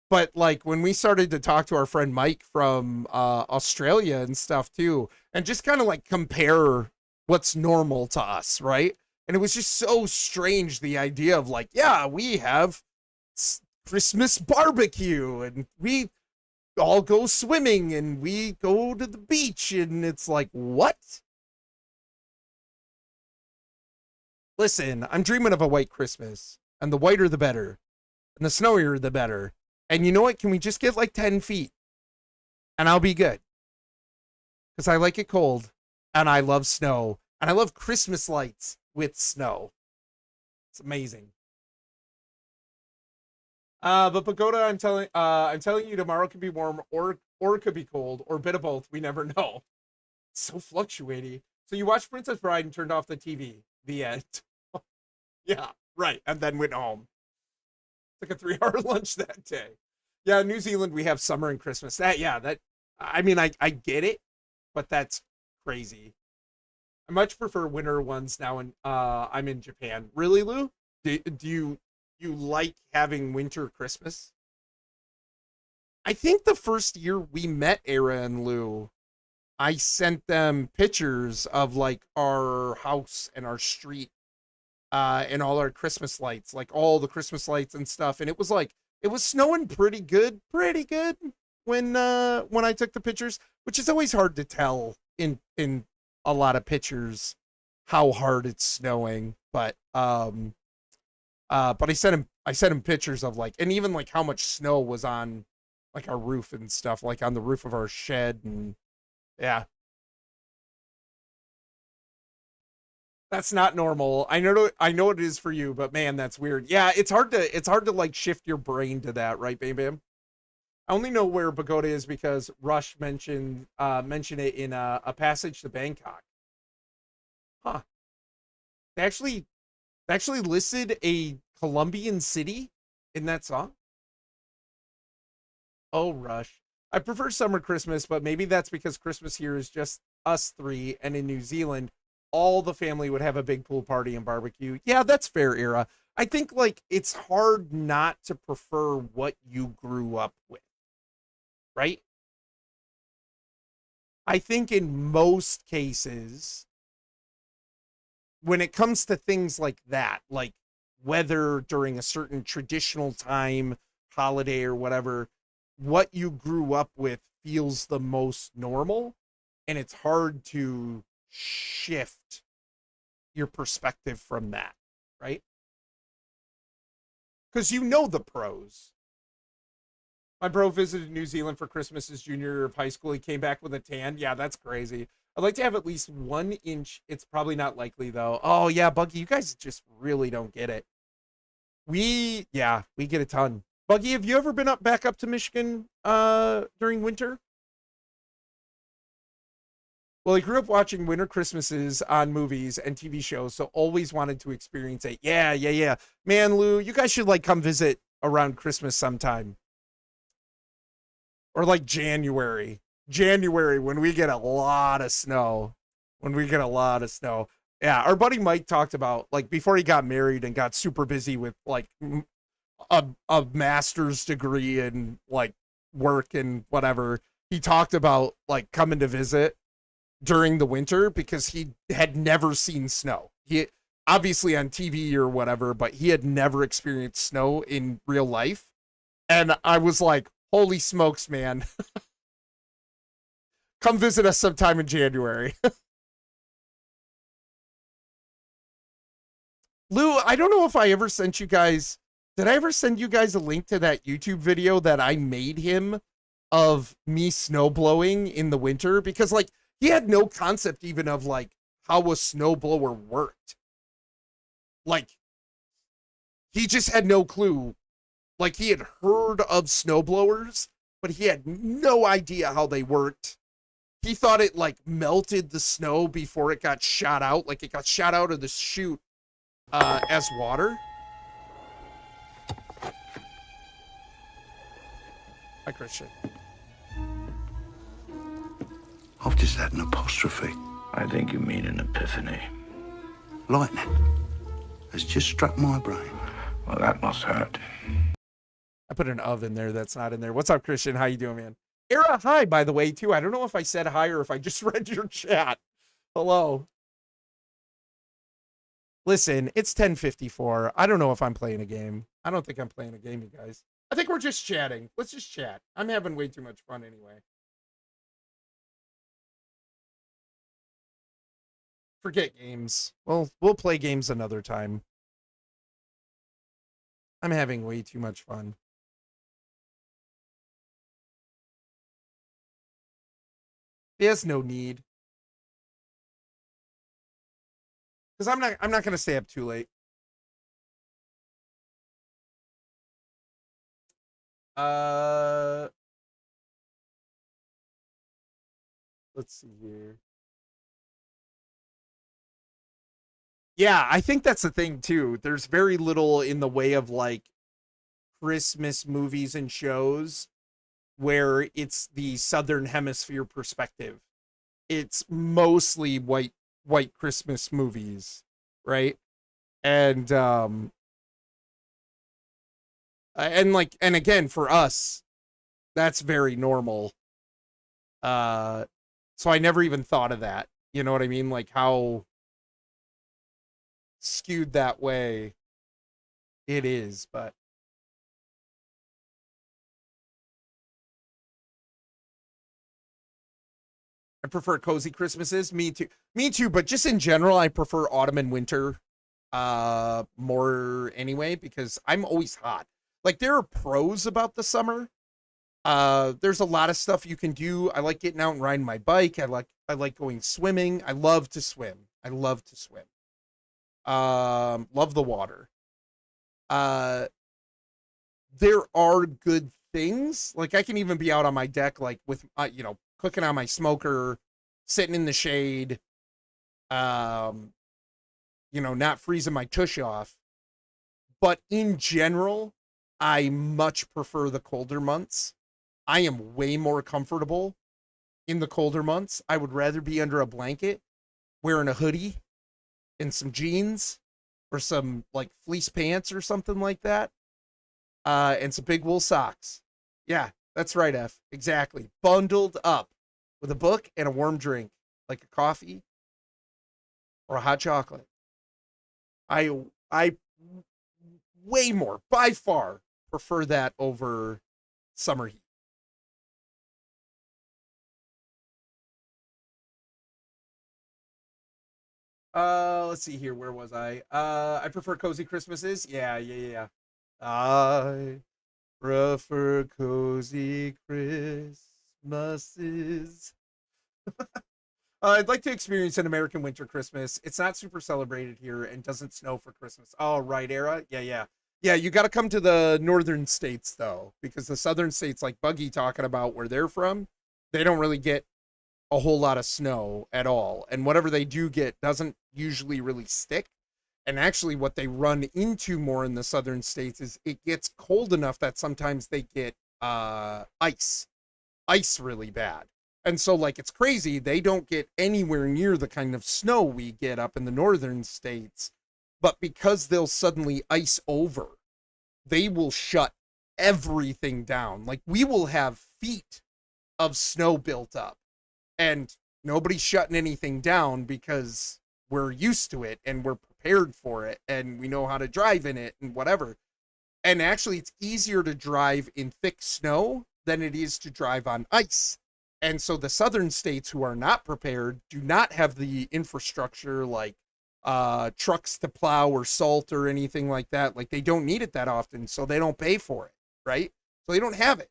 But like when we started to talk to our friend Mike from Australia and stuff too, and just kind of like compare what's normal to us, right? And it was just so strange the idea of like, yeah, we have Christmas barbecue and we all go swimming and we go to the beach, and it's like, what? Listen, I'm dreaming of a white Christmas, and the whiter the better, and the snowier the better. And you know what? Can we just get like 10 feet and I'll be good? Because I like it cold and I love snow and I love Christmas lights with snow. It's amazing. But Pagoda, I'm telling you, tomorrow could be warm or it could be cold or a bit of both. We never know. It's so fluctuating. So you watched Princess Bride and turned off the TV. The end. Yeah, right. And then went home. Took a 3-hour lunch that day. Yeah, New Zealand, we have summer and Christmas. I mean, I get it, but that's crazy. I much prefer winter ones now, and I'm in Japan. Really, Lou? Do you like having winter Christmas? I think the first year we met Era and Lou, I sent them pictures of like our house and our street and all our Christmas lights, like all the Christmas lights and stuff. And it was like it was snowing pretty good when I took the pictures, which is always hard to tell in a lot of pictures how hard it's snowing. But I sent him pictures of like, and even like how much snow was on like our roof and stuff, like on the roof of our shed. And yeah, that's not normal. I know it is for you, but man, that's weird. Yeah, it's hard to like shift your brain to that, right, Bam Bam? I only know where Pagoda is because Rush mentioned it in a passage to Bangkok. Huh. They actually listed a Colombian city in that song. Oh, Rush. I prefer summer Christmas, but maybe that's because Christmas here is just us three, and in New Zealand, all the family would have a big pool party and barbecue. Yeah, that's fair, Era. I think like it's hard not to prefer what you grew up with, right? I think in most cases, when it comes to things like that, like whether during a certain traditional time, holiday, or whatever, what you grew up with feels the most normal. And it's hard to shift your perspective from that, right? Because you know the pros. My bro visited New Zealand for Christmas his junior year of high school. He came back with a tan. Yeah, that's crazy. I'd like to have at least 1 inch. It's probably not likely though. Oh yeah, Buggy, you guys just really don't get it. We get a ton. Buggy, have you ever been back up to Michigan during winter? Well, I grew up watching winter Christmases on movies and TV shows, so always wanted to experience it. Yeah, yeah, yeah. Man, Lou, you guys should like come visit around Christmas sometime. Or like January. January when we get a lot of snow. When we get a lot of snow. Yeah, our buddy Mike talked about like before he got married and got super busy with like a master's degree and like work and whatever. He talked about like coming to visit during the winter because he had never seen snow. He obviously on TV or whatever, but he had never experienced snow in real life. And I was like, holy smokes, man. Come visit us sometime in January. Lou, I don't know if I ever sent you guys. Did I ever send you guys a link to that YouTube video that I made him of me snow blowing in the winter? Because like he had no concept even of like how a snowblower worked. Like he just had no clue. Like he had heard of snowblowers, but he had no idea how they worked. He thought it like melted the snow before it got shot out. Like it got shot out of the chute as water. Hi, Christian. I've just had an apostrophe. I think you mean an epiphany. Lightning has just struck my brain. Well, that must hurt. I put an of in there that's not in there. What's up, Christian? How you doing, man? Era, hi, by the way, too. I don't know if I said hi or if I just read your chat. Hello. Listen, it's 10:54. I don't know if I'm playing a game. I don't think I'm playing a game, you guys. I think we're just chatting. Let's just chat. I'm having way too much fun anyway. Forget games. Well, we'll play games another time. I'm having way too much fun. There's no need. Because I'm not gonna stay up too late. Let's see here. Yeah, I think that's the thing too. There's very little in the way of like Christmas movies and shows where it's the Southern Hemisphere perspective. It's mostly white Christmas movies, right? And and again for us, that's very normal. So I never even thought of that. You know what I mean? Like how skewed that way it is, but I prefer cozy Christmases. Me too. Me too, but just in general, I prefer autumn and winter more anyway because I'm always hot. Like there are pros about the summer. There's a lot of stuff you can do. I like getting out and riding my bike. I like going swimming. I love to swim. I love to swim. Love the water. There are good things. Like I can even be out on my deck, like with cooking on my smoker, sitting in the shade, not freezing my tush off. But in general, I much prefer the colder months. I am way more comfortable in the colder months. I would rather be under a blanket, wearing a hoodie and some jeans or some like fleece pants or something like that. And some big wool socks. Yeah, that's right, F. Exactly. Bundled up with a book and a warm drink, like a coffee or a hot chocolate. I way more, by far, prefer that over summer heat. Let's see here. Where was I? I prefer cozy Christmases. Yeah. I prefer cozy Christmases. I'd like to experience an American winter Christmas. It's not super celebrated here and doesn't snow for Christmas. Oh, right, Era. Yeah. Yeah, you got to come to the northern states though, because the southern states, like Buggy talking about where they're from, they don't really get a whole lot of snow at all. And whatever they do get doesn't usually really stick. And actually, what they run into more in the southern states is it gets cold enough that sometimes they get ice really bad. And so, like, it's crazy. They don't get anywhere near the kind of snow we get up in the northern states. But because they'll suddenly ice over, they will shut everything down. Like, we will have feet of snow built up, and nobody's shutting anything down because we're used to it and we're prepared for it and we know how to drive in it and whatever. And actually, it's easier to drive in thick snow than it is to drive on ice. And so the southern states who are not prepared do not have the infrastructure like trucks to plow or salt or anything like that. Like, they don't need it that often, so they don't pay for it, right? So they don't have it.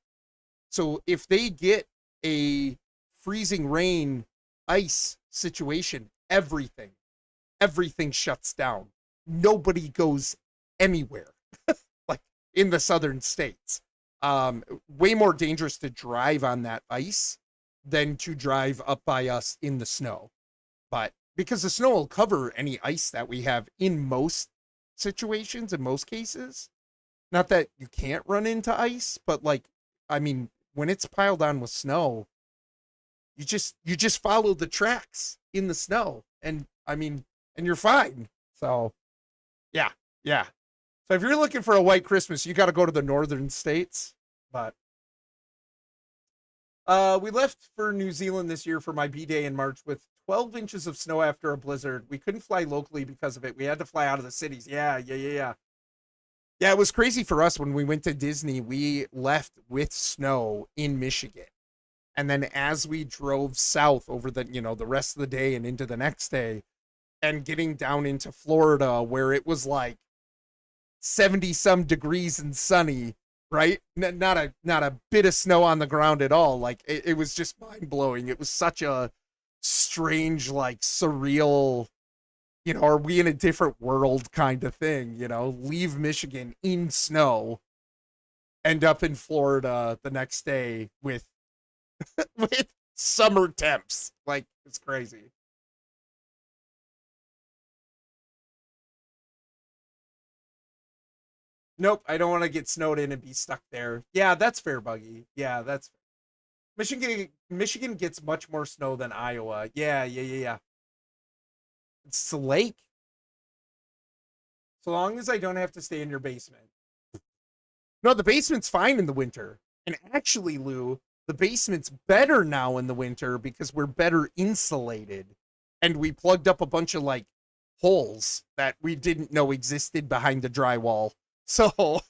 So if they get a freezing rain ice situation, everything shuts down. Nobody goes anywhere. Like, in the southern states, way more dangerous to drive on that ice than to drive up by us in the snow. But because the snow will cover any ice that we have in most situations, in most cases. Not that you can't run into ice, but like, I mean, when it's piled on with snow, you just follow the tracks in the snow, and I mean, and you're fine. So yeah, yeah. So if you're looking for a white Christmas, you got to go to the northern states. But we left for New Zealand this year for my B-Day in March with 12 inches of snow after a blizzard. We couldn't fly locally because of it. We had to fly out of the cities. Yeah. Yeah, it was crazy for us when we went to Disney. We left with snow in Michigan. And then as we drove south over the rest of the day and into the next day and getting down into Florida where it was like 70 some degrees and sunny, right? Not a bit of snow on the ground at all. Like, it was just mind blowing. It was such a strange, like, surreal, are we in a different world kind of thing, leave Michigan in snow, end up in Florida the next day with with summer temps. Like, it's crazy. Nope, I don't want to get snowed in and be stuck there. Yeah, that's fair, Buggy. Yeah, that's Michigan gets much more snow than Iowa. Yeah. It's a lake. So long as I don't have to stay in your basement. No, the basement's fine in the winter. And actually, Lou, the basement's better now in the winter because we're better insulated. And we plugged up a bunch of like holes that we didn't know existed behind the drywall. So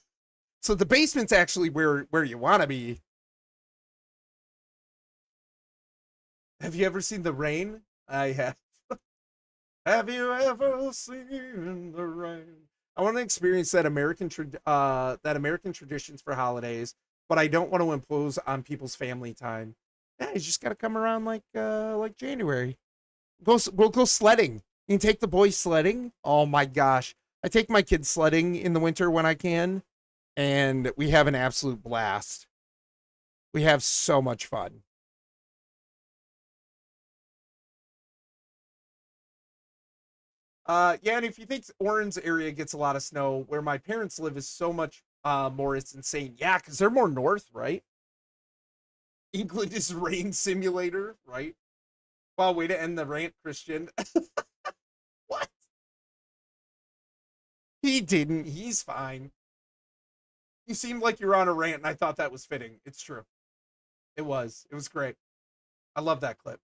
the basement's actually where you want to be. Have you ever seen the rain? I have. Have you ever seen the rain? I want to experience that American traditions for holidays, but I don't want to impose on people's family time. Yeah, you just got to come around like January. We'll go sledding. You can take the boys sledding. Oh my gosh. I take my kids sledding in the winter when I can, and we have an absolute blast. We have so much fun. Yeah, and if you think Orange area gets a lot of snow, where my parents live is so much more, it's insane. Yeah, because they're more north, right? England is rain simulator, right? Well, way to end the rant, Christian. What? He didn't. He's fine. You seemed like you were on a rant, and I thought that was fitting. It's true. It was. It was great. I love that clip.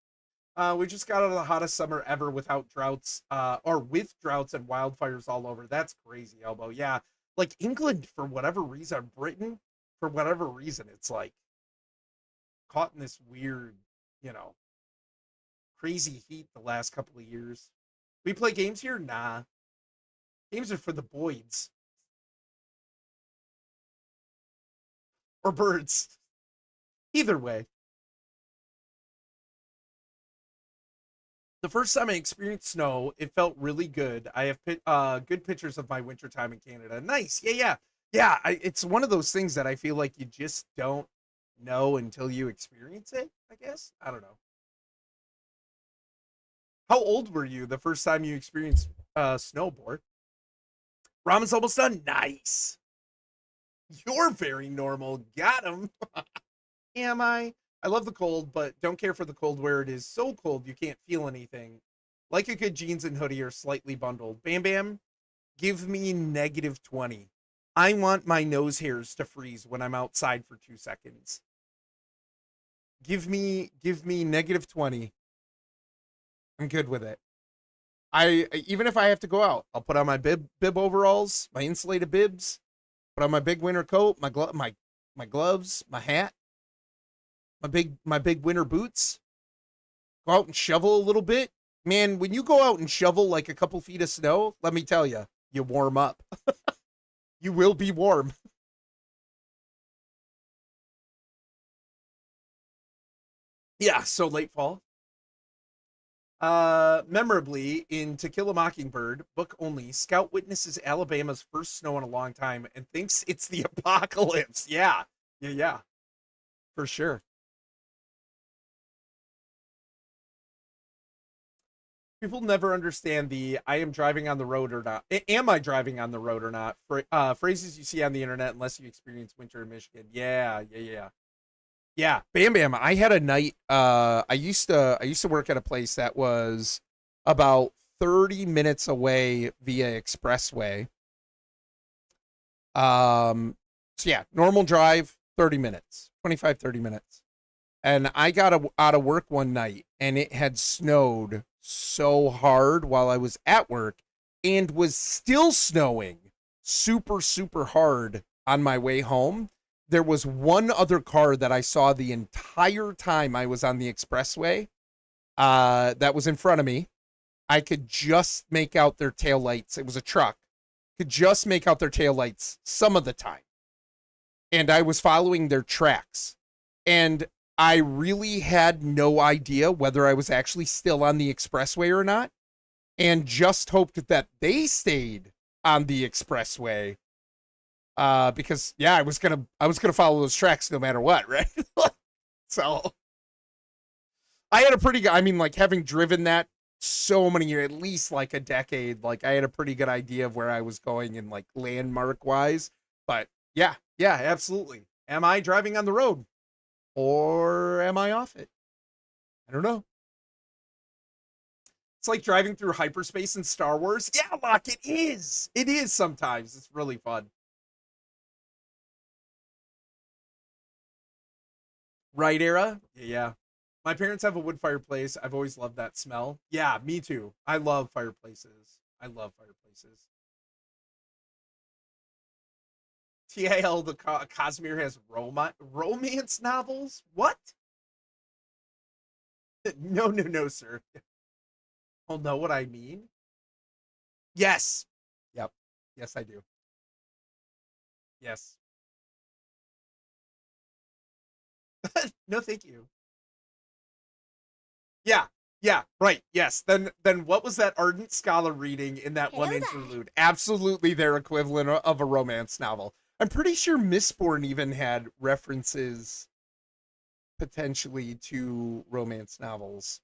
We just got out of the hottest summer ever without droughts, or with droughts and wildfires all over. That's crazy, Elbow. Yeah. Like England, for whatever reason, Britain, for whatever reason, it's like caught in this weird, you know, crazy heat the last couple of years. We play games here? Nah. Games are for the boys. Or birds. Either way. The first time I experienced snow, it felt really good. I have good pictures of my winter time in Canada. Nice. Yeah, yeah. Yeah, it's one of those things that I feel like you just don't know until you experience it, I guess. I don't know. How old were you the first time you experienced snowboard? Ramen's almost done. Nice. You're very normal. Got him. Am I? I love the cold, but don't care for the cold where it is so cold you can't feel anything. Like a good jeans and hoodie or slightly bundled. Bam Bam, give me -20. I want my nose hairs to freeze when I'm outside for 2 seconds. Give me -20. I'm good with it. I even if I have to go out, I'll put on my bib overalls, my insulated bibs, put on my big winter coat, my gloves, my hat, my big winter boots. Go out and shovel a little bit. Man, when you go out and shovel like a couple feet of snow, let me tell you, you warm up. You will be warm. Yeah, so late fall. Memorably in To Kill a Mockingbird, book only, Scout witnesses Alabama's first snow in a long time and thinks it's the apocalypse. Yeah. Yeah, yeah. For sure. People never understand the I am driving on the road or not. Am I driving on the road or not? Phrases you see on the internet unless you experience winter in Michigan. Yeah, yeah, yeah. Yeah, Bam Bam. I had a night I used to work at a place that was about 30 minutes away via expressway. So yeah, normal drive 30 minutes, 25 30 minutes. And I got out of work one night and it had snowed so hard while I was at work and was still snowing super, super hard on my way home. There was one other car that I saw the entire time I was on the expressway that was in front of me. I could just make out their taillights. It was a truck. Could just make out their taillights some of the time. And I was following their tracks. And I really had no idea whether I was actually still on the expressway or not, and just hoped that they stayed on the expressway. Because yeah, I was gonna follow those tracks no matter what, right? So I had a pretty good, I mean, like having driven that so many years, at least like a decade, like I had a pretty good idea of where I was going in like landmark wise. But yeah, yeah, absolutely. Am I driving on the road? Or am I off it? I don't know. It's like driving through hyperspace in Star Wars. Yeah, Locke, it is. It is sometimes. It's really fun. Right era? Yeah. My parents have a wood fireplace. I've always loved that smell. Yeah, me too. I love fireplaces. I love fireplaces. TIL, the Cosmere has romance novels? What? No, no, no, sir. Oh, know what I mean? Yes. Yep. Yes, I do. Yes. No, thank you. Yeah. Yeah, right. Yes. Then what was that Ardent Scholar reading in that one interlude? Absolutely their equivalent of a romance novel. I'm pretty sure Mistborn even had references potentially to romance novels.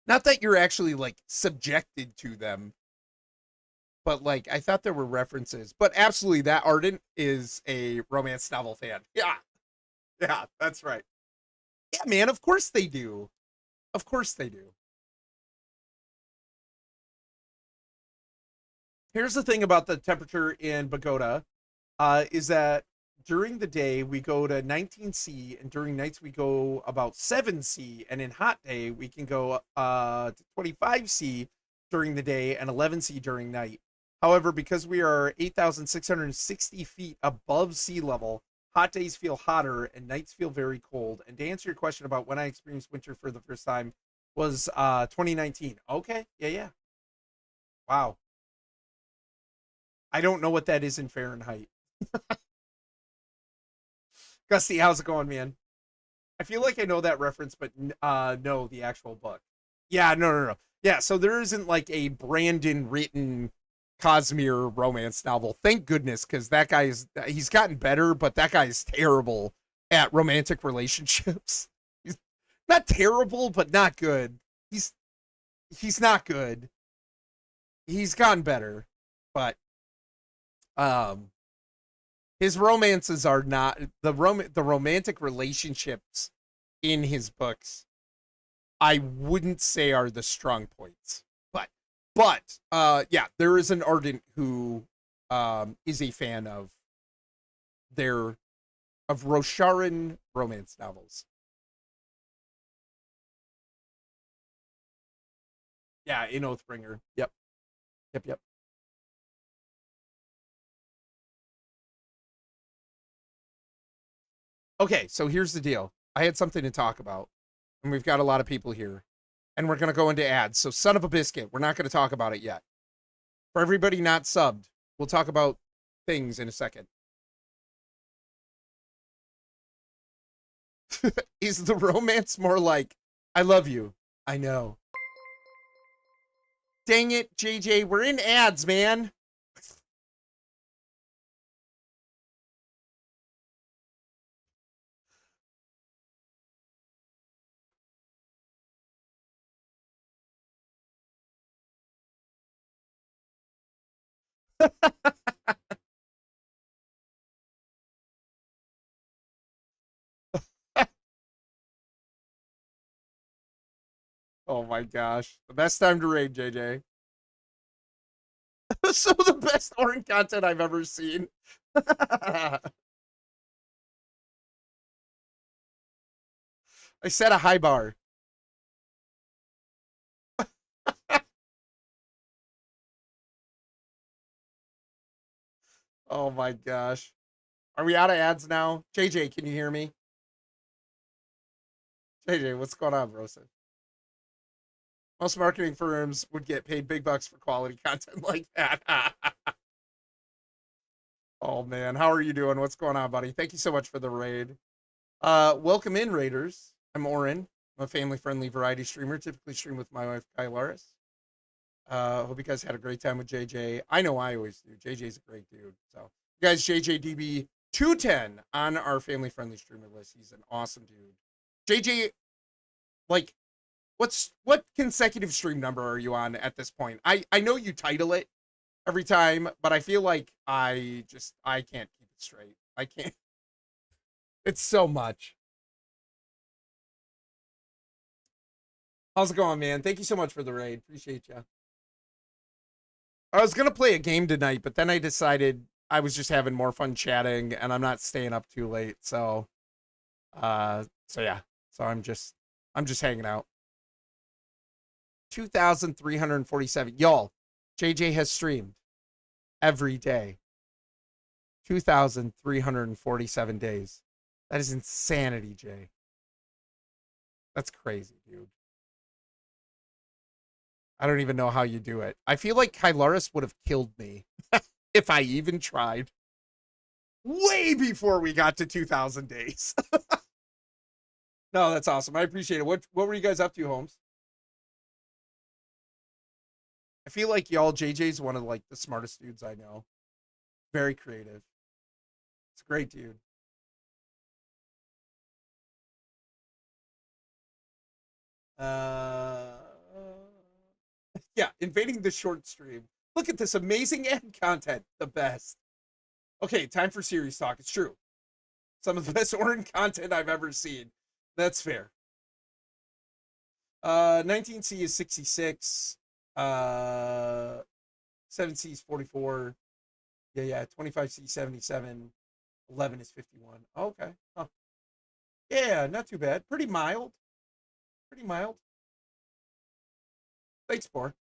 Not that you're actually like subjected to them, but like I thought there were references. But absolutely, that Ardent is a romance novel fan. Yeah, yeah, that's right. Yeah, man. Of course they do. Of course they do. Here's the thing about the temperature in Bogota, is that during the day we go to 19°C, and during nights we go about 7°C, and in hot day we can go to 25°C during the day and 11°C during night. However, because we are 8,660 feet above sea level, hot days feel hotter and nights feel very cold. And to answer your question about when I experienced winter for the first time was 2019. Okay, yeah, yeah. Wow. I don't know what that is in Fahrenheit. Gusty, how's it going, man? I feel like I know that reference, but no, the actual book. Yeah, no. Yeah, so there isn't like a Brandon written Cosmere romance novel. Thank goodness, because he's gotten better, but that guy is terrible at romantic relationships. He's not terrible, but not good. He's he's not good. He's gotten better, but um his romances are not the romantic relationships in his books I wouldn't say are the strong points. But yeah, there is an ardent who is a fan of their of Rosharan romance novels. Yeah, in Oathbringer. Yep. Yep. Okay, so here's the deal. I had something to talk about, and we've got a lot of people here, and we're gonna go into ads. So son of a biscuit, we're not gonna talk about it yet. For everybody not subbed, we'll talk about things in a second. Is the romance more like, I love you? I know. Dang it, JJ, we're in ads, man. Oh my gosh. The best time to raid, JJ. So the best orange content I've ever seen. I set a high bar. Oh my gosh. Are we out of ads now? JJ, can you hear me? JJ, what's going on, Brosen? Most marketing firms would get paid big bucks for quality content like that. Oh man, how are you doing? What's going on, buddy? Thank you so much for the raid. Welcome in, raiders. I'm Oren. I'm a family-friendly variety streamer. Typically stream with my wife, Kylaris. Hope you guys had a great time with JJ. I know I always do. JJ's a great dude. So, you guys, JJDB 210 on our family-friendly streamer list. He's an awesome dude. JJ, like, what consecutive stream number are you on at this point? I know you title it every time, but I feel like I can't keep it straight. I can't. It's so much. How's it going, man? Thank you so much for the raid. Appreciate you. I was gonna play a game tonight, but then I decided I was just having more fun chatting, and I'm not staying up too late. So yeah. So I'm just hanging out. 2,347. Y'all, JJ has streamed every day. 2,347 days. That is insanity, Jay. That's crazy, dude. I don't even know how you do it. I feel like Kylaris would have killed me if I even tried. Way before we got to 2,000 days. No, that's awesome. I appreciate it. What were you guys up to, Holmes? I feel like y'all, JJ's one of like the smartest dudes I know. Very creative. It's a great dude. Uh, yeah, invading the short stream. Look at this amazing ad content. The best. Okay, time for serious talk. It's true. Some of the best orange content I've ever seen. That's fair. 19C is 66. 7C is 44. Yeah. 25C 77. 11 is 51. Okay. Huh. Yeah, not too bad. Pretty mild. Pretty mild. Thanks, Poor.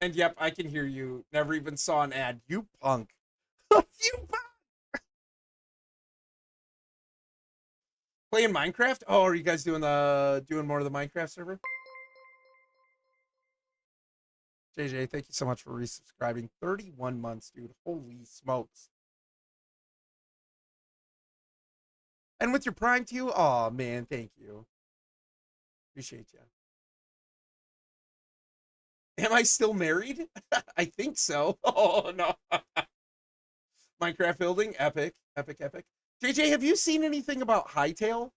And yep, I can hear you. Never even saw an ad. You punk. You punk. Playing Minecraft? Oh, are you guys doing more of the Minecraft server? JJ, thank you so much for resubscribing. 31 months, dude. Holy smokes. And with your Prime too? Oh man, thank you. Appreciate you. Am I still married? I think so. Oh no. Minecraft building, epic, epic, epic. JJ, have you seen anything about Hightail?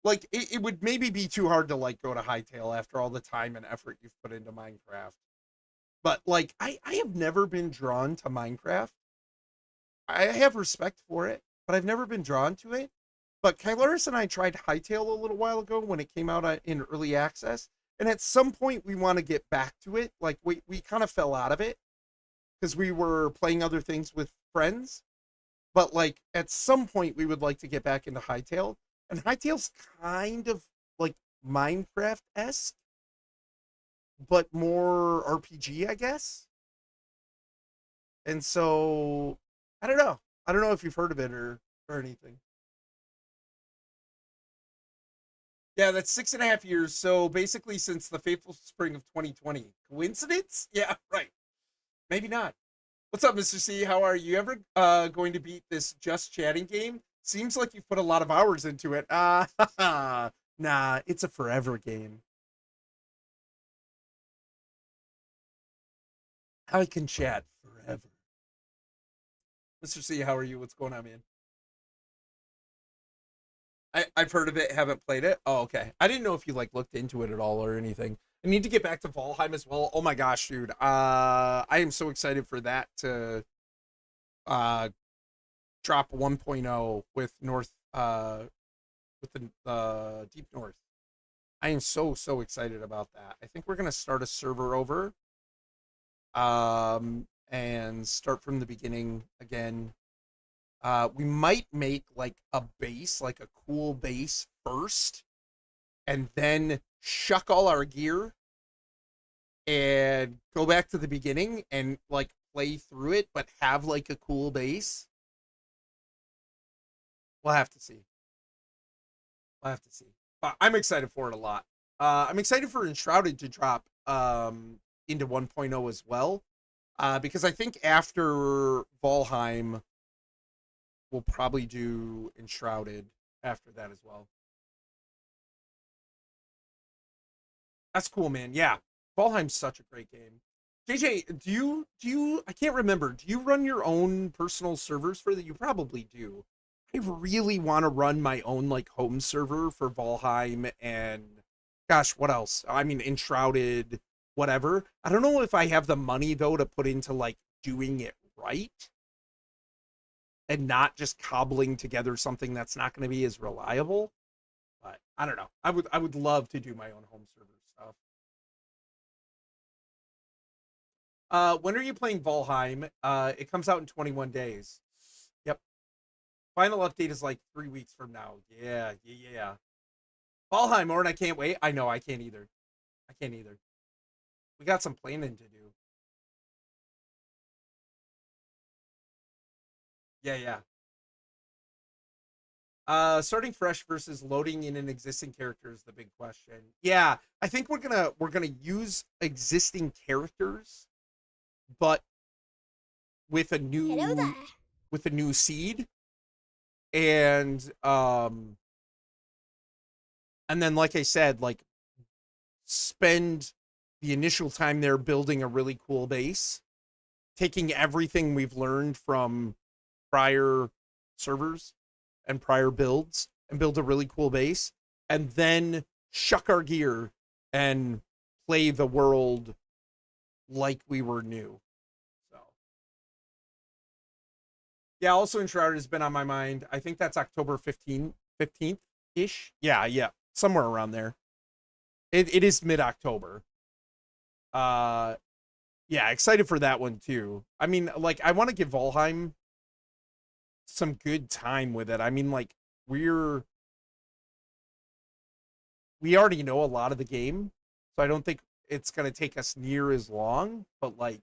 Like, it would maybe be too hard to like go to Hightail after all the time and effort you've put into Minecraft. But like, I have never been drawn to Minecraft. I have respect for it, but I've never been drawn to it. But Kylaris and I tried Hightail a little while ago when it came out in early access. And at some point we want to get back to it. Like we kind of fell out of it because we were playing other things with friends. But like at some point we would like to get back into Hightail. And Hightail's kind of like Minecraft-esque, but more RPG, I guess. And so I don't know. I don't know if you've heard of it or anything. Yeah, that's 6.5 years. So basically since the fateful spring of 2020. Coincidence? Yeah, right. Maybe not. What's up, Mr. C? How are you? Ever going to beat this Just Chatting game? Seems like you've put a lot of hours into it. Nah, it's a forever game. I can chat forever. Mr. C, how are you? What's going on, man? I've heard of it, haven't played it. Oh, okay. I didn't know if you like looked into it at all or anything. I need to get back to Valheim as well. Oh my gosh, dude. I am so excited for that to drop 1.0 with the Deep North. I am so excited about that. I think we're gonna start a server over and start from the beginning again. We might make like a base, like a cool base first, and then shuck all our gear and go back to the beginning and like play through it, but have like a cool base. We'll have to see. We'll have to see. I'm excited for it a lot. I'm excited for Enshrouded to drop into 1.0 as well, because I think after Valheim, we'll probably do Enshrouded after that as well. That's cool, man. Yeah, Valheim's such a great game. JJ, do you? I can't remember. Do you run your own personal servers for that? You probably do. I really want to run my own like home server for Valheim and gosh, what else? I mean, Enshrouded, whatever. I don't know if I have the money though to put into like doing it right and not just cobbling together something that's not going to be as reliable. But I don't know. I would love to do my own home server stuff. When are you playing Valheim? It comes out in 21 days. Yep. Final update is like 3 weeks from now. Yeah. Valheim, Orin, I can't wait. I know, I can't either. We got some planning to do. Yeah. Starting fresh versus loading in an existing character is the big question. Yeah, I think we're gonna use existing characters, but with a new seed, and then like I said, like spend the initial time there building a really cool base, taking everything we've learned from prior servers and prior builds and build a really cool base, and then shuck our gear and play the world like we were new. So yeah, also Enshrouded has been on my mind. I think that's October 15th ish. Yeah, somewhere around there. It is mid-October. Yeah, excited for that one too. I mean, like, I want to give Valheim some good time with it. I mean, like, we already know a lot of the game, so I don't think it's gonna take us near as long. But like,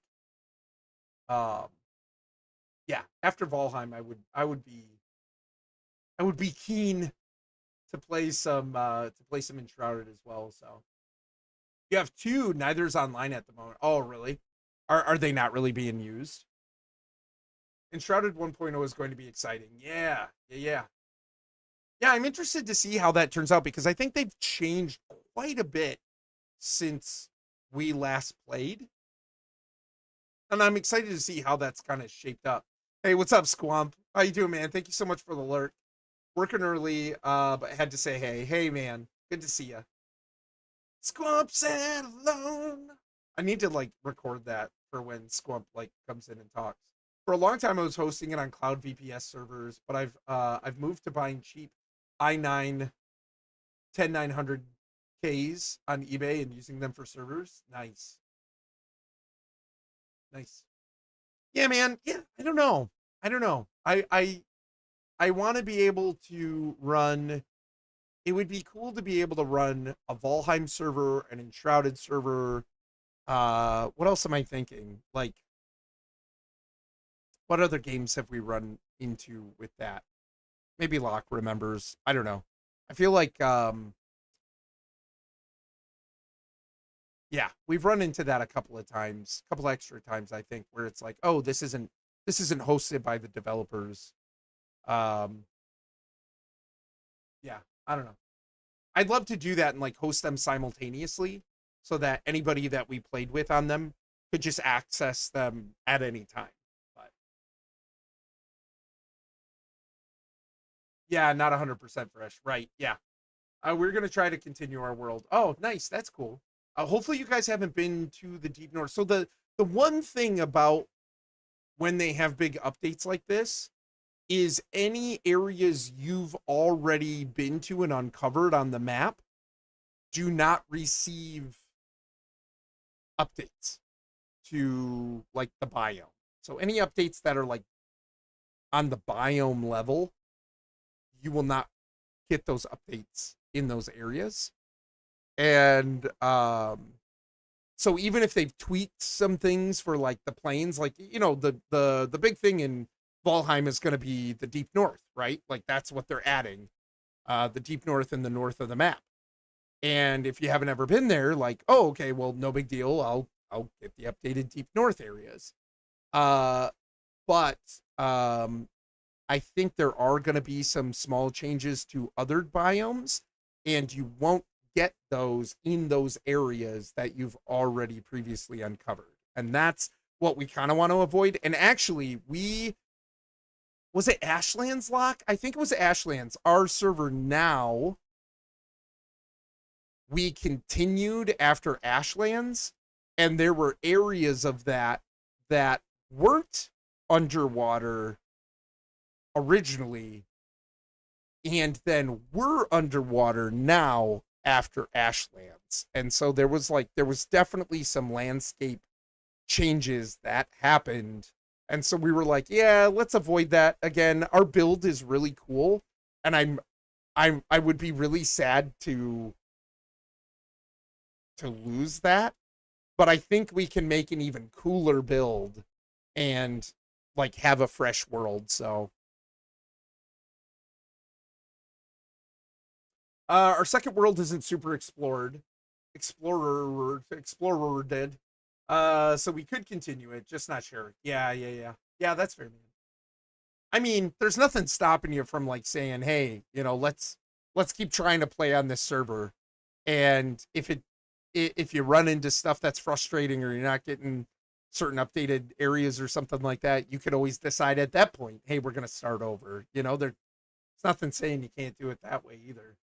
yeah, after Valheim, I would be keen to play some Enshrouded as well. So you have two, neither's online at the moment. Oh, really? Are they not really being used? Enshrouded 1.0 is going to be exciting. Yeah, I'm interested to see how that turns out because I think they've changed quite a bit since we last played. And I'm excited to see how that's kind of shaped up. Hey, what's up, Squamp? How you doing, man? Thank you so much for the alert. Working early, but had to say hey. Hey, man. Good to see you. Squamp sat alone. I need to like record that for when Squamp like comes in and talks. For a long time, I was hosting it on Cloud VPS servers, but I've moved to buying cheap i9 10900Ks on eBay and using them for servers. Nice. Nice. Yeah, man. Yeah, I don't know. I want to be able to run. It would be cool to be able to run a Valheim server, an Enshrouded server. What else am I thinking? Like, what other games have we run into with that? Maybe Locke remembers. I don't know. I feel like yeah, we've run into that a couple of times, a couple extra times, I think, where it's like, oh, this isn't hosted by the developers. Yeah, I don't know. I'd love to do that and like host them simultaneously so that anybody that we played with on them could just access them at any time. But yeah, not 100% fresh. Right. Yeah. We're going to try to continue our world. Oh, nice. That's cool. Hopefully you guys haven't been to the Deep North. So the one thing about when they have big updates like this is any areas you've already been to and uncovered on the map do not receive updates to like the biome. So any updates that are like on the biome level, you will not get those updates in those areas. And so even if they've tweaked some things for like the plains, like, you know, the big thing in Valheim is going to be the Deep North, right? Like that's what they're adding, the Deep North and the north of the map. And if you haven't ever been there, like, oh, okay, well, no big deal. I'll get the updated Deep North areas. But I think there are going to be some small changes to other biomes, and you won't get those in those areas that you've already previously uncovered. And that's what we kind of want to avoid. And actually, was it Ashlands, Lock? I think it was Ashlands. Our server now, we continued after Ashlands, and there were areas of that weren't underwater originally, and then were underwater now after Ashlands. And so there was definitely some landscape changes that happened. And so we were like, yeah, let's avoid that. Again, our build is really cool, and I would be really sad to lose that. But I think we can make an even cooler build and like have a fresh world. So our second world isn't super explored. Explorer did. So we could continue it, just not sure. Yeah, that's fair, man. I mean, there's nothing stopping you from like saying, hey, you know, let's keep trying to play on this server. And if you run into stuff that's frustrating or you're not getting certain updated areas or something like that, you could always decide at that point, hey, we're going to start over. You know, there's nothing saying you can't do it that way either.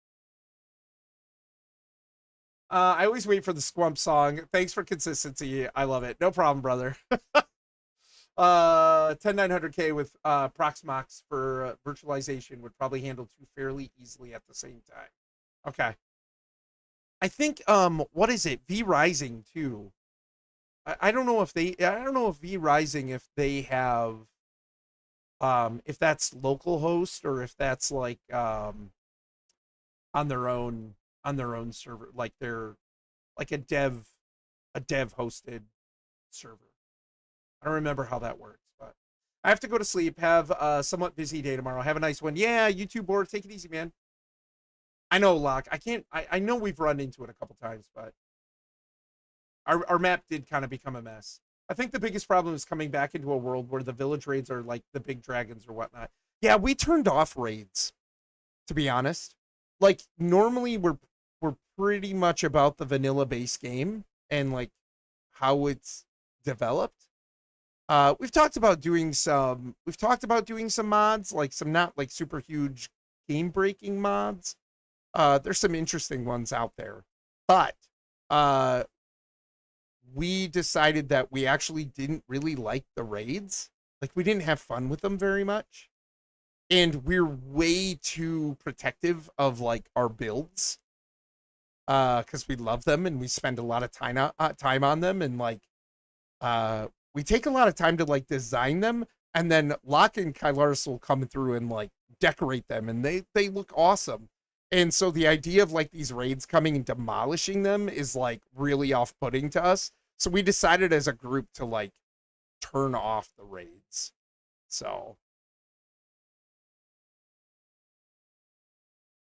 I always wait for the Squump song. Thanks for consistency. I love it. No problem, brother. 10900K with Proxmox for virtualization would probably handle two fairly easily at the same time. Okay. I think what is it? V Rising too. I don't know if V Rising, if they have if that's local host or if that's like on their own server, like they're like a dev hosted server. I don't remember how that works, but I have to go to sleep. Have a somewhat busy day tomorrow. Have a nice one. Yeah, you too, Board. Take it easy, man. I know, Locke. I know we've run into it a couple times, but our map did kind of become a mess. I think the biggest problem is coming back into a world where the village raids are like the big dragons or whatnot. Yeah, we turned off raids, to be honest. Like normally we're pretty much about the vanilla base game and like how it's developed. We've talked about doing some mods, like some not like super huge game breaking mods. There's some interesting ones out there, but we decided that we actually didn't really like the raids. Like we didn't have fun with them very much. And we're way too protective of like our builds. Because we love them and we spend a lot of time on them, and like we take a lot of time to like design them, and then Locke and Kylaris will come through and like decorate them, and they look awesome. And so the idea of like these raids coming and demolishing them is like really off-putting to us. So we decided as a group to like turn off the raids. So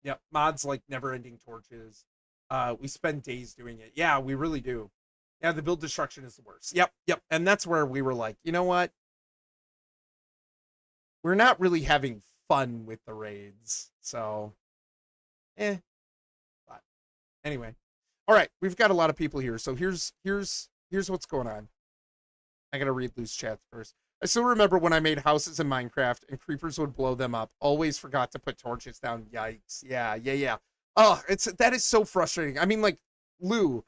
yep, mods like never-ending torches. We spend days doing it. Yeah, we really do. Yeah, the build destruction is the worst. Yep. And that's where we were like, you know what? We're not really having fun with the raids. So, But anyway. All right, we've got a lot of people here. So here's what's going on. I gotta read loose chats first. I still remember when I made houses in Minecraft and creepers would blow them up. Always forgot to put torches down. Yikes. Yeah. Oh, that is so frustrating. I mean, like, Lou,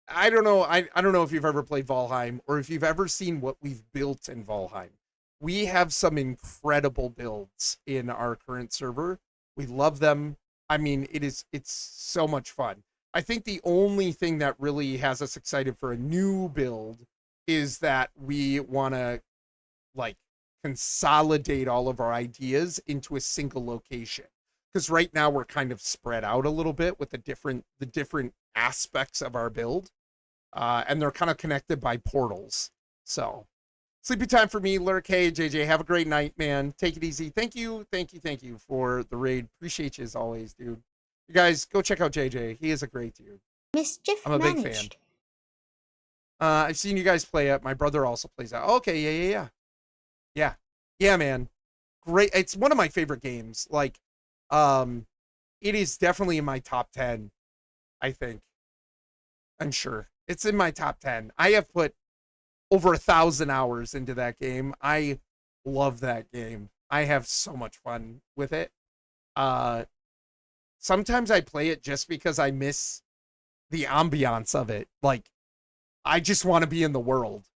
I don't know. I don't know if you've ever played Valheim or if you've ever seen what we've built in Valheim. We have some incredible builds in our current server. We love them. I mean, it's so much fun. I think the only thing that really has us excited for a new build is that we want to like consolidate all of our ideas into a single location. Because right now we're kind of spread out a little bit with the different aspects of our build. And they're kind of connected by portals. So sleepy time for me, Lurk. Hey, JJ, have a great night, man. Take it easy. Thank you for the raid. Appreciate you as always, dude. You guys go check out JJ. He is a great dude. Mischief I'm a big fan. managed. I've seen you guys play it. My brother also plays it. Okay, yeah, man. Great. It's one of my favorite games. Like, it is definitely in my top 10, I think. I'm sure it's in my top 10. I have put over 1,000 hours into that game. I love that game. I have so much fun with it. Sometimes I play it just because I miss the ambiance of it. Like, I just want to be in the world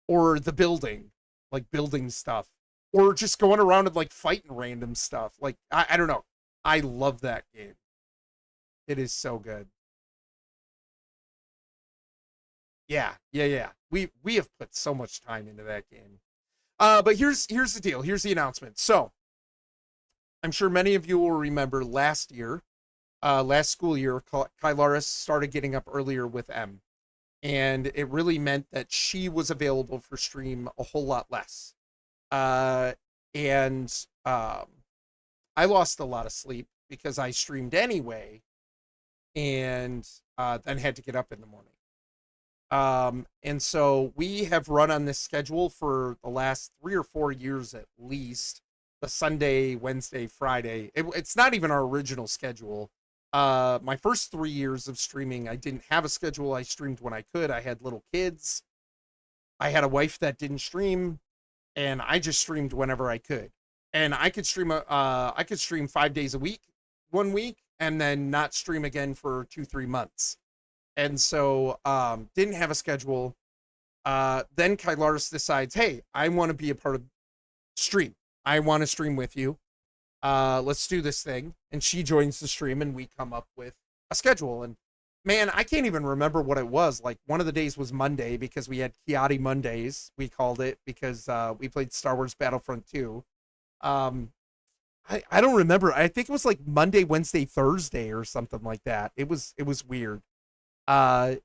or the building, like building stuff, or just going around and like fighting random stuff. Like, I don't know. I love that game. It is so good. Yeah. We have put so much time into that game. But here's the deal. Here's the announcement. So I'm sure many of you will remember last school year, Kylaris started getting up earlier with M. And it really meant that she was available for stream a whole lot less. I lost a lot of sleep because I streamed anyway and then had to get up in the morning. And so we have run on this schedule for the last 3 or 4 years at least. The Sunday, Wednesday, Friday. It's not even our original schedule. My first 3 years of streaming, I didn't have a schedule. I streamed when I could. I had little kids. I had a wife that didn't stream, and I just streamed whenever I could. And I could stream 5 days a week, 1 week, and then not stream again for 2-3 months. And so didn't have a schedule. Then Kylaris decides, hey, I want to be a part of stream. I want to stream with you. Let's do this thing. And she joins the stream and we come up with a schedule. And man, I can't even remember what it was. Like, one of the days was Monday because we had Kiati Mondays, we called it, because we played Star Wars Battlefront 2. I don't remember. I think it was like Monday, Wednesday, Thursday or something like that. It was weird. And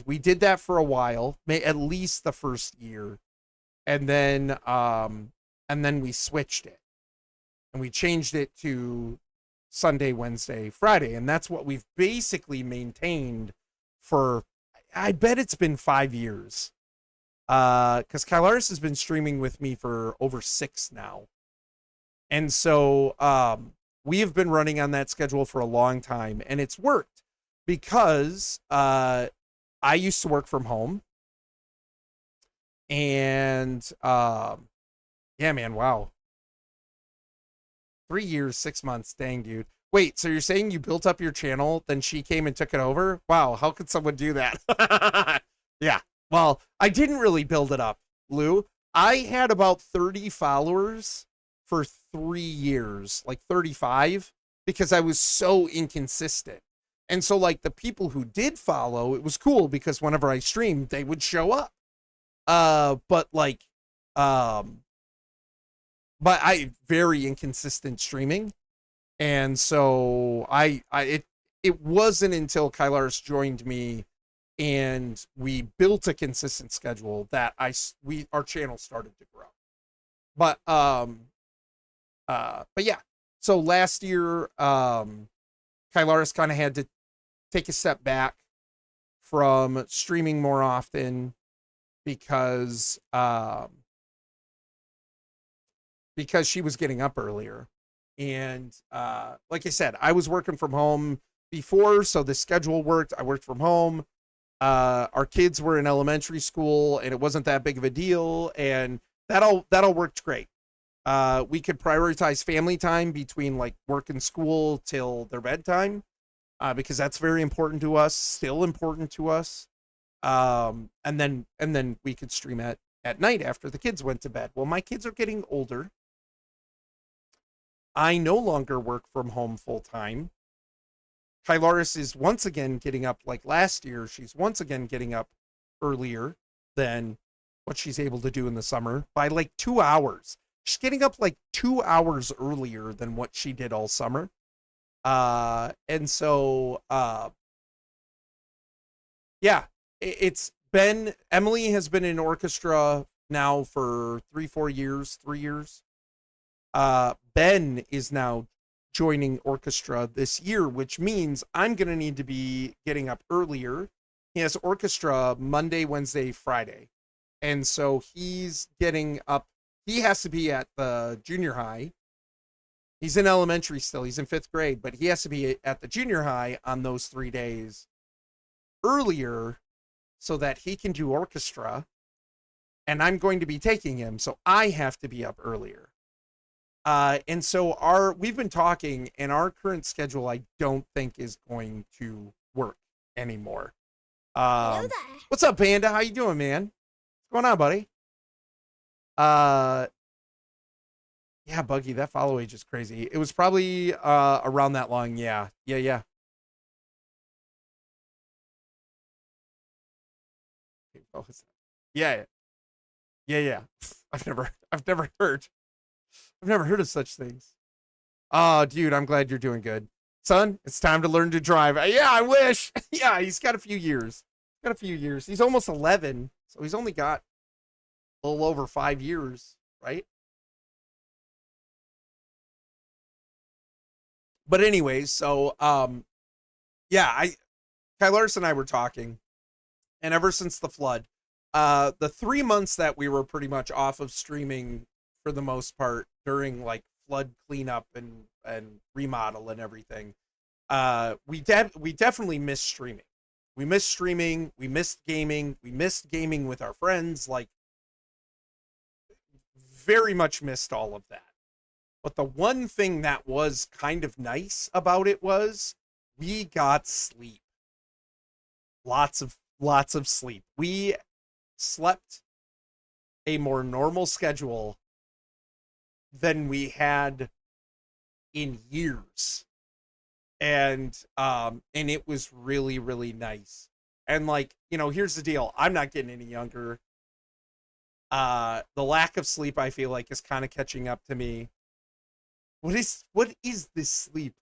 we did that for a while, at least the first year. And then we switched it. And we changed it to Sunday, Wednesday, Friday. And that's what we've basically maintained for, I bet it's been 5 years. Because Kylaris has been streaming with me for over 6 now. And so we have been running on that schedule for a long time, and it's worked. because I used to work from home, and yeah, man, wow. 3 years, 6 months, dang, dude. Wait, so you're saying you built up your channel, then she came and took it over? Wow, how could someone do that? Yeah, well, I didn't really build it up, Lou. I had about 30 followers for 3 years, like 35, because I was so inconsistent. And so, like, the people who did follow, it was cool because whenever I streamed, they would show up. But like, but I very inconsistent streaming. And so it wasn't until Kylaris joined me and we built a consistent schedule that our channel started to grow. But yeah. So last year, Kylaris kind of had to take a step back from streaming more often because she was getting up earlier. And like I said, I was working from home before, so the schedule worked. I worked from home. Our kids were in elementary school, and it wasn't that big of a deal, and that all worked great. We could prioritize family time between like work and school till their bedtime, because that's very important to us, still important to us. And then we could stream at night after the kids went to bed. Well, my kids are getting older. I no longer work from home full time. Kylaris is once again getting up like last year. She's once again getting up earlier than what she's able to do in the summer by like 2 hours. She's getting up like 2 hours earlier than what she did all summer. And so, yeah, Emily has been in orchestra now for 3 years. Ben is now joining orchestra this year, which means I'm going to need to be getting up earlier. He has orchestra Monday, Wednesday, Friday. And so he's getting up. He has to be at the junior high. He's in elementary still. He's in 5th grade, but he has to be at the junior high on those 3 days earlier so that he can do orchestra. And I'm going to be taking him, so I have to be up earlier. And so we've been talking, and our current schedule I don't think is going to work anymore. Hello there. What's up, Panda? How you doing, man? What's going on, buddy? Yeah, Buggy, that follow age is crazy. It was probably around that long. Yeah. Yeah. I've never heard of such things. Oh, dude, I'm glad you're doing good. Son, it's time to learn to drive. Yeah, I wish. Yeah, he's got a few years. He's almost 11, so he's only got a little over 5 years, right? But anyways, so yeah, Kylaris and I were talking, and ever since the flood, the 3 months that we were pretty much off of streaming for the most part during like flood cleanup and remodel and everything, we definitely missed streaming. We missed streaming. We missed gaming. We missed gaming with our friends. Like, very much missed all of that. But the one thing that was kind of nice about it was we got sleep. Lots of sleep. We slept a more normal schedule than we had in years. And it was really, really nice. And like, here's the deal. I'm not getting any younger. The lack of sleep, I feel like, is kind of catching up to me. What is this sleep?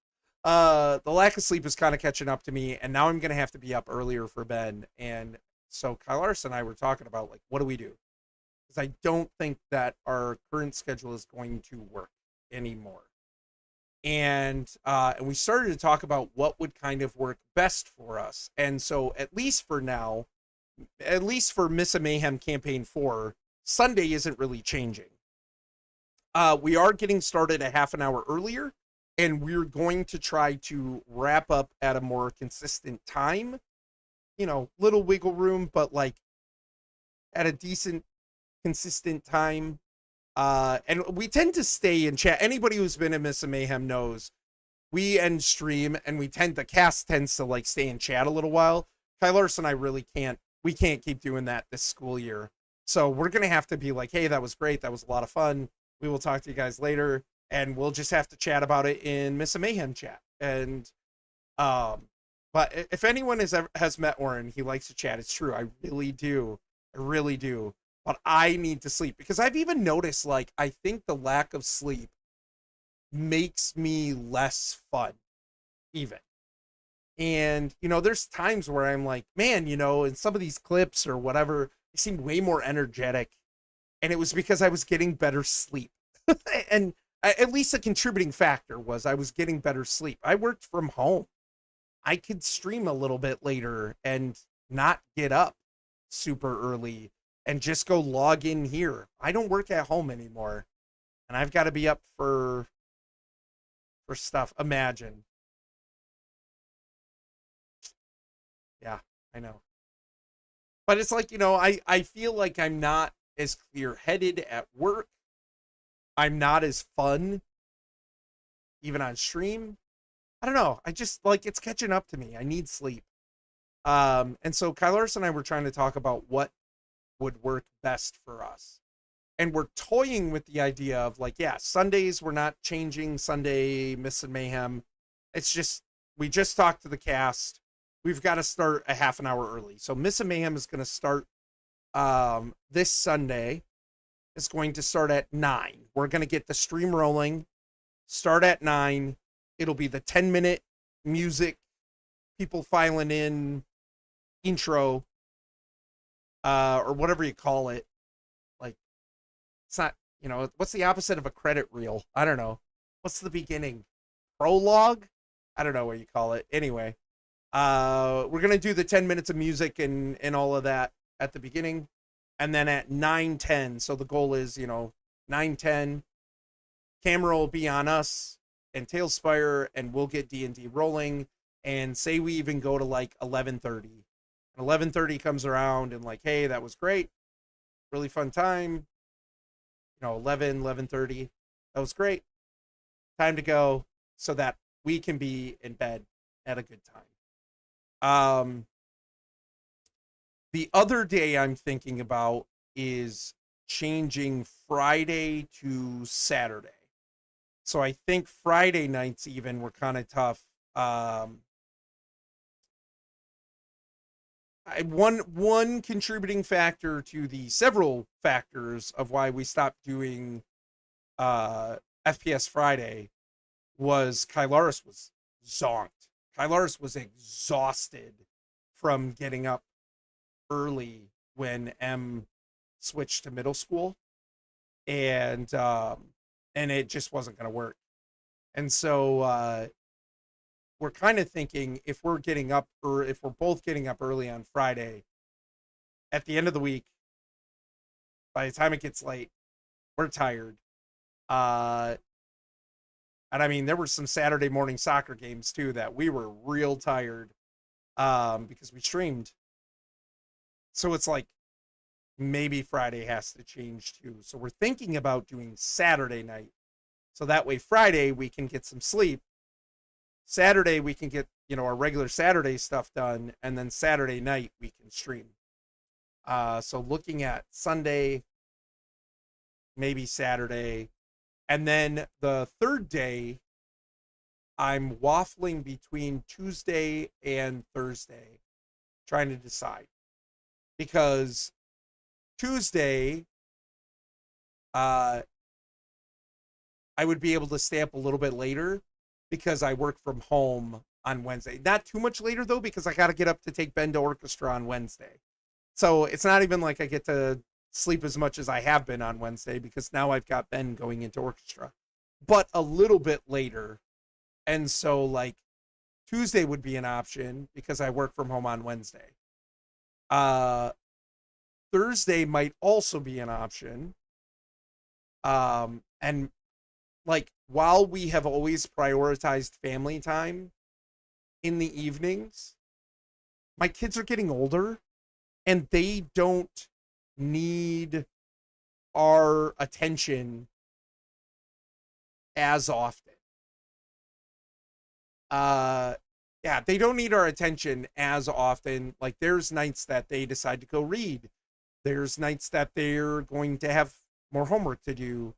The lack of sleep is kind of catching up to me, and now I'm gonna have to be up earlier for Ben. And so Kylaris and I were talking about, like, what do we do? Because I don't think that our current schedule is going to work anymore. And we started to talk about what would kind of work best for us. And so at least for now, at least for Miss Mayhem Campaign 4, Sunday isn't really changing. We are getting started a half an hour earlier, and we're going to try to wrap up at a more consistent time. You know, little wiggle room, but like at a decent, consistent time. And we tend to stay in chat. Anybody who's been in Miss Mayhem knows we end stream and the cast tends to like stay in chat a little while. Kylarus and I really we can't keep doing that this school year. So we're going to have to be like, hey, that was great. That was a lot of fun. We will talk to you guys later. And we'll just have to chat about it in Miss Mayhem chat. And, but if anyone has met Oren, he likes to chat. It's true. I really do. I really do. But I need to sleep because I've even noticed, like, I think the lack of sleep makes me less fun, even. And, you know, there's times where I'm like, man, you know, in some of these clips or whatever, they seemed way more energetic. And it was because I was getting better sleep. And at least a contributing factor was I was getting better sleep. I worked from home. I could stream a little bit later and not get up super early and just go log in here. I don't work at home anymore. And I've got to be up for stuff. Imagine. Yeah, I know. But it's like, you know, I feel like I'm not as clear-headed at work. I'm not as fun, even on stream. I don't know. I just, like, it's catching up to me. I need sleep. And so Kylarus and I were trying to talk about what would work best for us. And we're toying with the idea of, like, yeah, Sundays, we're not changing Sunday Miss and Mayhem. It's just, we just talked to the cast. We've got to start a half an hour early. So Miss and Mayhem is going to start this Sunday. It's going to start at 9. We're going to get the stream rolling, start at 9. It'll be the 10-minute music, people filing in, intro, or whatever you call it. Like, it's not, you know, what's the opposite of a credit reel? I don't know. What's the beginning? Prologue? I don't know what you call it. Anyway, we're going to do the 10 minutes of music and all of that at the beginning. And then at 9:10, so the goal is, you know, 9:10, camera will be on us and Tailspire, and we'll get D&D rolling. And say we even go to like 11:30. And 11:30 comes around and like, hey, that was great. Really fun time. You know, 11:30. That was great. Time to go so that we can be in bed at a good time. The other day I'm thinking about is changing Friday to Saturday. So I think Friday nights even were kind of tough. One contributing factor to the several factors of why we stopped doing FPS Friday was Kylarus was zonked. Kylarus was exhausted from getting up early when M switched to middle school, and it just wasn't going to work. And so we're kind of thinking if we're getting up, or if we're both getting up early on Friday, at the end of the week, by the time it gets late, we're tired. And I mean, there were some Saturday morning soccer games too that we were real tired because we streamed. So it's like maybe Friday has to change too. So we're thinking about doing Saturday night. So that way Friday we can get some sleep. Saturday we can get, you know, our regular Saturday stuff done, and then Saturday night we can stream. So looking at Sunday, maybe Saturday, and then the third day I'm waffling between Tuesday and Thursday, trying to decide. Because Tuesday, I would be able to stay up a little bit later because I work from home on Wednesday. Not too much later, though, because I got to get up to take Ben to orchestra on Wednesday. So it's not even like I get to sleep as much as I have been on Wednesday because now I've got Ben going into orchestra. But a little bit later. And so, like, Tuesday would be an option because I work from home on Wednesday. Thursday might also be an option. And like while we have always prioritized family time in the evenings, my kids are getting older and they don't need our attention as often. Yeah, they don't need our attention as often. Like there's nights that they decide to go read. There's nights that they're going to have more homework to do,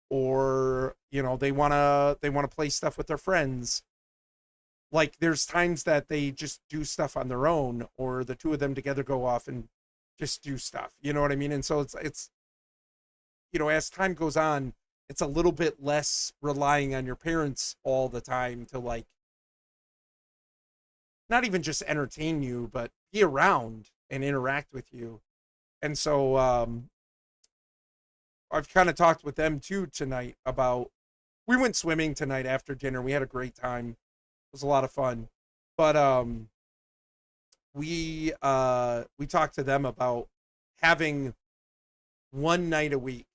or they wanna play stuff with their friends. Like there's times that they just do stuff on their own, or the two of them together go off and just do stuff. You know what I mean? And so it's as time goes on, it's a little bit less relying on your parents all the time to like not even just entertain you, but be around and interact with you. And so I've kind of talked with them too tonight about, we went swimming tonight after dinner. We had a great time. It was a lot of fun. But we talked to them about having one night a week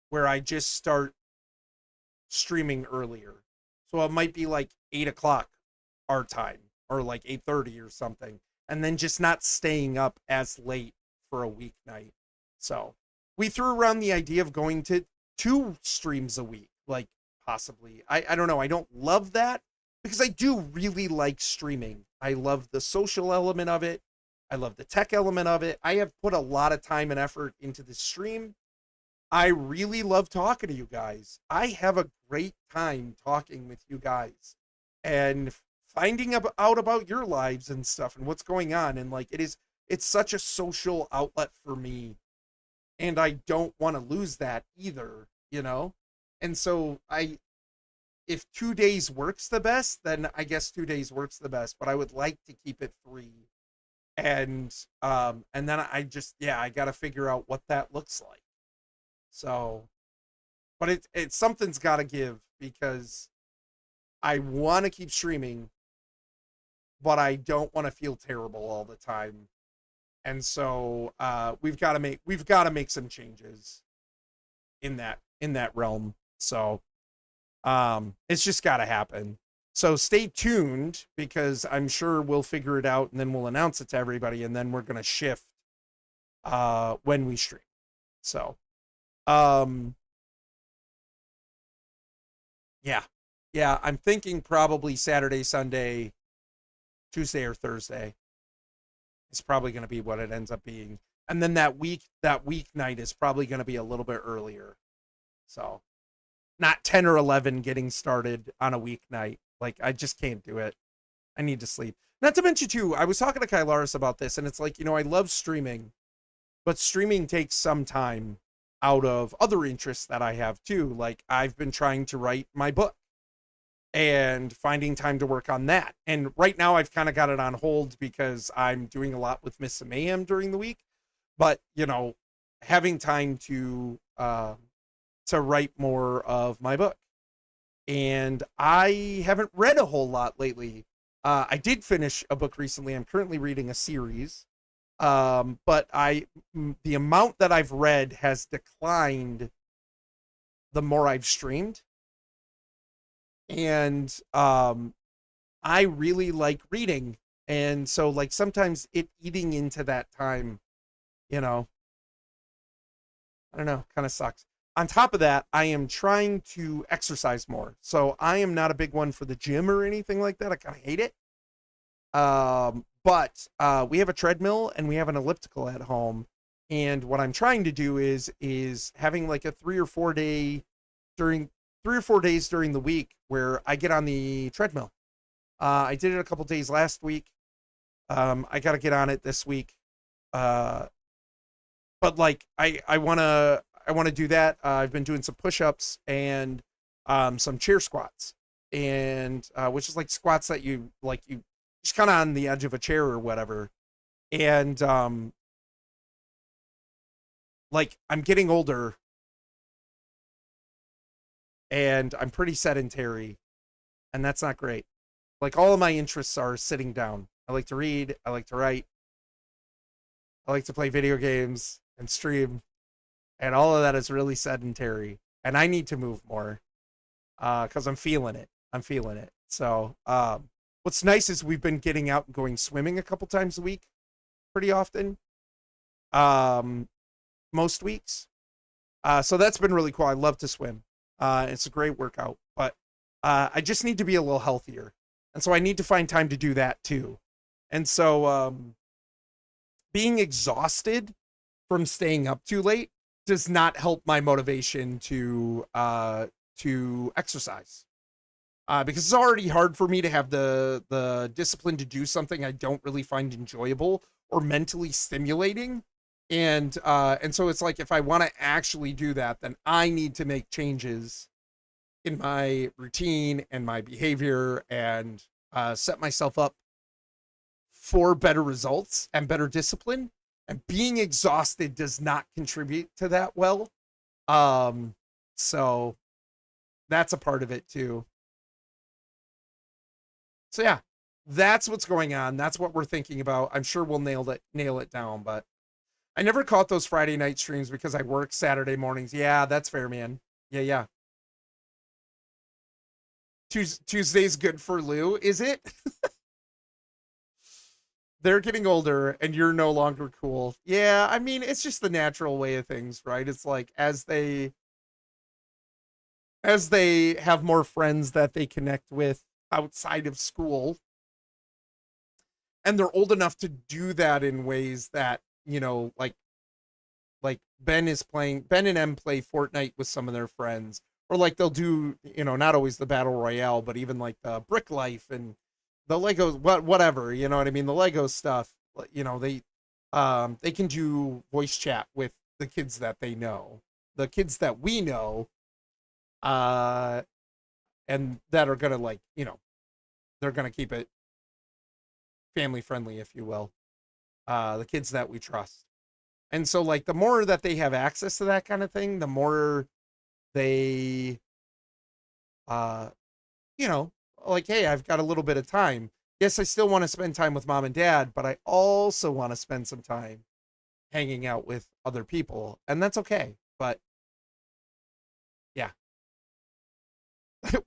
where I just start streaming earlier. So it might be like 8 o'clock our time, or like 8:30 or something, and then just not staying up as late for a weeknight. So we threw around the idea of going to 2 streams a week, like possibly. I don't know. I don't love that because I do really like streaming. I love the social element of it. I love the tech element of it. I have put a lot of time and effort into the stream. I really love talking to you guys. I have a great time talking with you guys and finding out about your lives and stuff and what's going on. And like, it's such a social outlet for me. And I don't want to lose that either, And so if 2 days works the best, then I guess 2 days works the best, but I would like to keep it 3. And then I got to figure out what that looks like. So, but it's something's got to give, because I want to keep streaming, but I don't want to feel terrible all the time. And so we've got to make some changes in that realm. So it's just got to happen. So stay tuned, because I'm sure we'll figure it out, and then we'll announce it to everybody, and then we're going to shift when we stream. So yeah, I'm thinking probably Saturday, Sunday, Tuesday or Thursday is probably going to be what it ends up being. And then that weeknight is probably going to be a little bit earlier. So not 10 or 11 getting started on a weeknight. Like, I just can't do it. I need to sleep. Not to mention too, I was talking to Kylaris about this, and it's like, I love streaming, but streaming takes some time out of other interests that I have too. Like, I've been trying to write my book and finding time to work on that. And right now I've kind of got it on hold because I'm doing a lot with Miss Mayhem during the week. But, having time to write more of my book. And I haven't read a whole lot lately. I did finish a book recently. I'm currently reading a series. But the amount that I've read has declined the more I've streamed. And I really like reading. And so like sometimes eating into that time, I don't know, kind of sucks. On top of that, I am trying to exercise more. So I am not a big one for the gym or anything like that. I kind of hate it. But we have a treadmill and we have an elliptical at home. And what I'm trying to do is having like a 3 or 4 days during the week where I get on the treadmill. I did it a couple days last week. I got to get on it this week. But like I want to do that. I've been doing some push-ups and some chair squats, and which is like squats that you just kind of on the edge of a chair or whatever. And like I'm getting older and I'm pretty sedentary, and that's not great. Like all of my interests are sitting down. I like to read, I like to write, I like to play video games and stream, and all of that is really sedentary, and I need to move more. because I'm feeling it. I'm feeling it. So, what's nice is we've been getting out and going swimming a couple times a week, pretty often. Most weeks. So that's been really cool. I love to swim. It's a great workout, but I just need to be a little healthier, and so I need to find time to do that too. And so, being exhausted from staying up too late does not help my motivation to exercise. Because it's already hard for me to have the discipline to do something I don't really find enjoyable or mentally stimulating. And so it's like, if I want to actually do that, then I need to make changes in my routine and my behavior, and set myself up for better results and better discipline. And being exhausted does not contribute to that well. So that's a part of it too. So yeah, that's what's going on. That's what we're thinking about. I'm sure we'll nail it down, but I never caught those Friday night streams because I work Saturday mornings. Yeah, that's fair, man. Yeah. Tuesday's good for Lou, is it? They're getting older and you're no longer cool. Yeah, I mean, it's just the natural way of things, right? It's like as they have more friends that they connect with outside of school, and they're old enough to do that in ways that, like Ben and Em play Fortnite with some of their friends, or like they'll do, not always the battle royale, but even like the brick life and the Lego, whatever, you know what I mean? The Lego stuff, they can do voice chat with the kids that they know, the kids that we know, and that are gonna they're gonna keep it family friendly, if you will. The kids that we trust. And so like the more that they have access to that kind of thing, the more they like, hey, I've got a little bit of time. Yes, I still want to spend time with mom and dad, but I also want to spend some time hanging out with other people, and that's okay. But yeah.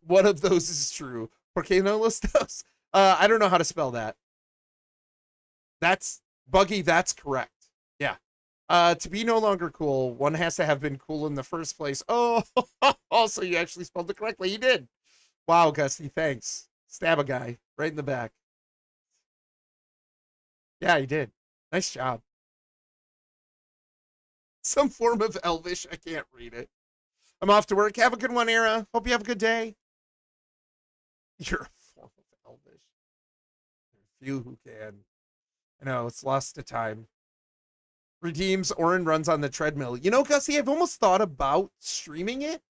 One of those is true. Porque no los dos. I don't know how to spell that. That's Buggy, that's correct. Yeah. To be no longer cool, one has to have been cool in the first place. Oh, also you actually spelled it correctly. You did. Wow, Gusty, thanks. Stab a guy right in the back. Yeah, he did. Nice job. Some form of Elvish. I can't read it. I'm off to work. Have a good one, Era. Hope you have a good day. You're a form of Elvish. There are few who can. I know, it's lost to time. Redeems Orin runs on the treadmill. Gussie, I've almost thought about streaming it,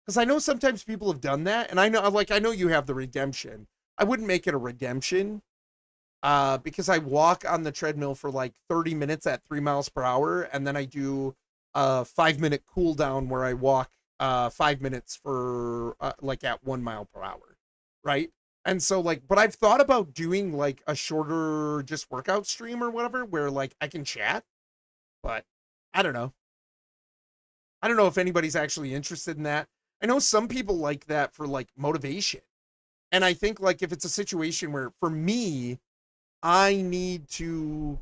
because I know sometimes people have done that, and I know you have the redemption. I wouldn't make it a redemption, because I walk on the treadmill for like 30 minutes at 3 miles per hour, and then I do a 5-minute cool down where I walk 5 minutes for like at 1 mile per hour, right? And so like, but I've thought about doing like a shorter just workout stream or whatever, where like I can chat, but I don't know. I don't know if anybody's actually interested in that. I know some people like that for like motivation. And I think like if it's a situation where for me, I need to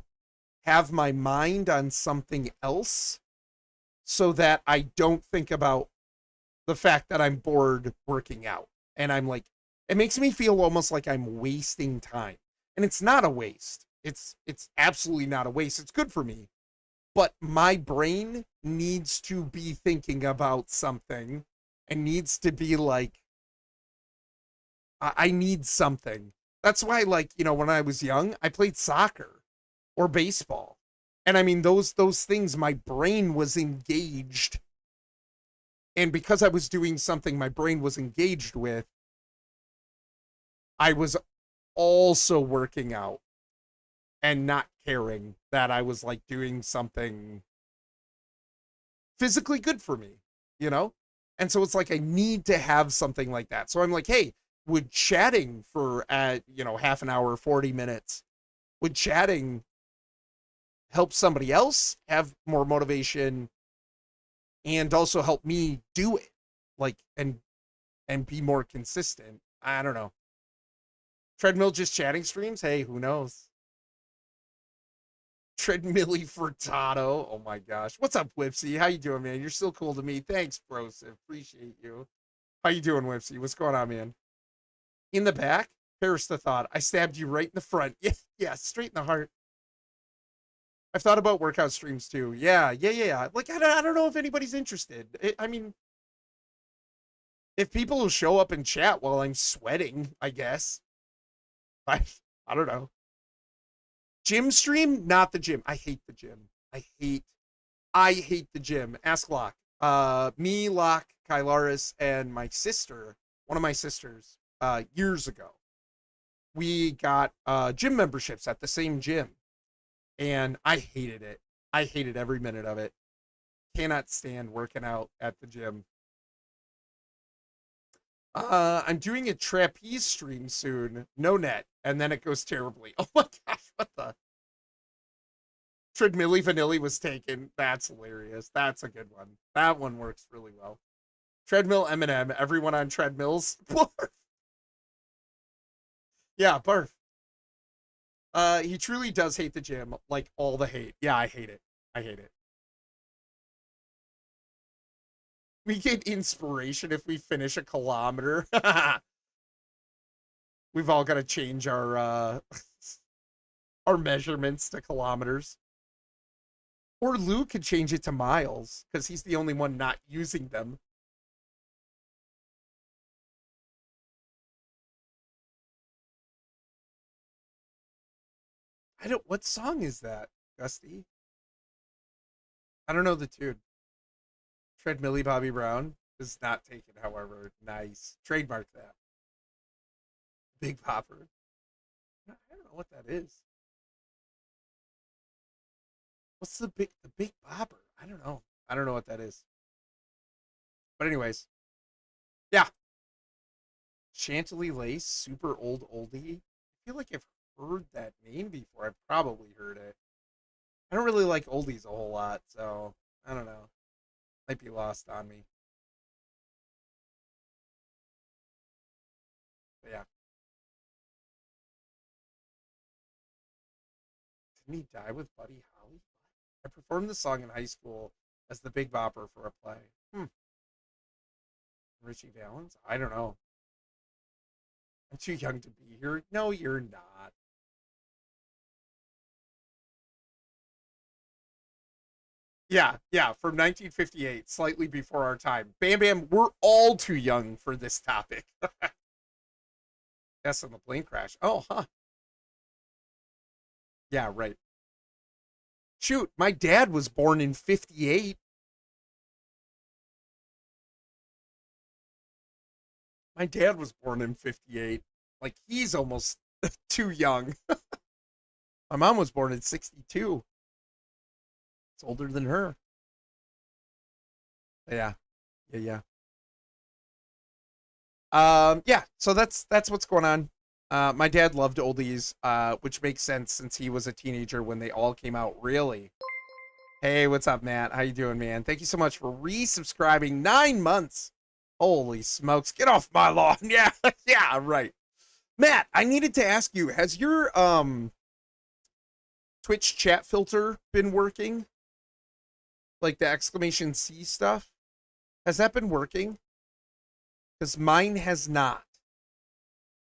have my mind on something else so that I don't think about the fact that I'm bored working out. And I'm like, it makes me feel almost like I'm wasting time. And it's not a waste. It's absolutely not a waste. It's good for me. But my brain needs to be thinking about something and needs to be like, I need something. That's why, like, when I was young, I played soccer or baseball. And I mean, those things, my brain was engaged. And because I was doing something my brain was engaged with, I was also working out and not caring that I was like doing something physically good for me, And so it's like, I need to have something like that. So I'm like, hey, would chatting for, half an hour, 40 minutes, would chatting help somebody else have more motivation and also help me do it? Like, and and be more consistent. I don't know. Treadmill just chatting streams? Hey, who knows? Treadmilly Furtado. Oh my gosh. What's up, Whipsy? How you doing, man? You're still cool to me. Thanks, bros. Appreciate you. How you doing, Whipsy? What's going on, man? In the back? Perish the thought. I stabbed you right in the front. Yeah, straight in the heart. I've thought about workout streams too. Yeah. Like, I don't know if anybody's interested. I mean, if people will show up and chat while I'm sweating, I guess. I don't know. Gym stream? Not the gym. I hate the gym. I hate the gym. Ask Locke. Me, Locke, Kylaris, and my sister, one of my sisters, years ago, we got gym memberships at the same gym. And I hated it. I hated every minute of it. Cannot stand working out at the gym. I'm doing a trapeze stream soon. No net. And then it goes terribly. Oh my gosh, what the? Treadmilly Vanilli was taken. That's hilarious. That's a good one. That one works really well. Treadmill Eminem. Everyone on treadmills. Barf. Yeah, barf. He truly does hate the gym. Like, all the hate. Yeah, I hate it. I hate it. We get inspiration if we finish a kilometer. We've all got to change our measurements to kilometers. Or Lou could change it to miles, because he's the only one not using them. What song is that, Gusty? I don't know the tune. Treadmilly Bobby Brown is not taken, however. Nice. Trademark that. Big Popper. I don't know what that is. What's the big bopper? I don't know. I don't know what that is. But anyways. Yeah. Chantilly Lace, super old oldie. I feel like I've heard that name before. I've probably heard it. I don't really like oldies a whole lot, so I don't know. Might be lost on me. But yeah. Didn't he die with Buddy Holly? I performed the song in high school as the Big Bopper for a play. Richie Valens? I don't know. I'm too young to be here. No, you're not. Yeah, from 1958, slightly before our time. Bam Bam, we're all too young for this topic. Yes, on the plane crash. Oh, huh. Yeah, right. Shoot, my dad was born in 58. My dad was born in 58. Like, he's almost too young. My mom was born in 62. It's older than her. Yeah. Yeah, so that's what's going on. My dad loved oldies, which makes sense since he was a teenager when they all came out. Really? Hey, what's up, Matt? How you doing, man? Thank you so much for resubscribing. 9 months. Holy smokes. Get off my lawn. Yeah, yeah, right. Matt, I needed to ask you, has your Twitch chat filter been working? Like the exclamation C stuff? Has that been working? Because mine has not.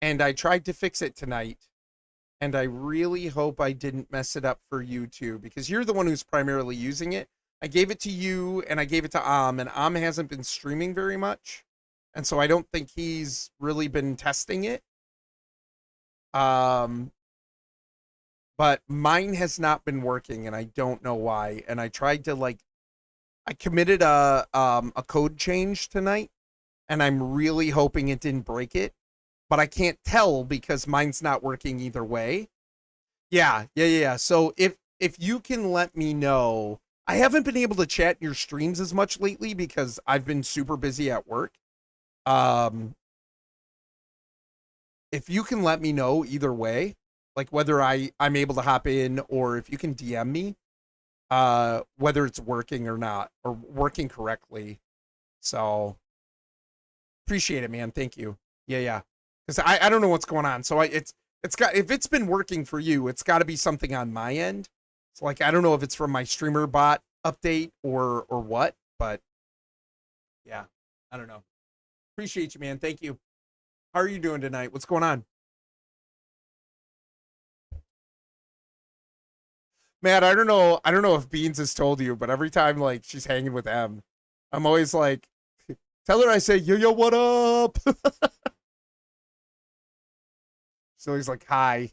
And I tried to fix it tonight. And I really hope I didn't mess it up for you too, because you're the one who's primarily using it. I gave it to you and I gave it to and hasn't been streaming very much. And so I don't think he's really been testing it. But mine has not been working and I don't know why. And I tried to I committed a code change tonight and I'm really hoping it didn't break it. But I can't tell because mine's not working either way. Yeah. So if you can let me know, I haven't been able to chat in your streams as much lately because I've been super busy at work. If you can let me know either way, like whether I'm able to hop in or if you can DM me, whether it's working or not or working correctly. So Appreciate it, man. Thank you. Yeah, yeah. Because I don't know what's going on. So it's got, if it's been working for you, it's got to be something on my end. So like I don't know if it's from my streamer bot update or what, but yeah, I don't know. Appreciate you, man. Thank you. How are you doing tonight? What's going on? Matt, I don't know. I don't know if Beans has told you, but every time like she's hanging with M, I'm always like, tell her I say, yo, what up? So he's like, hi.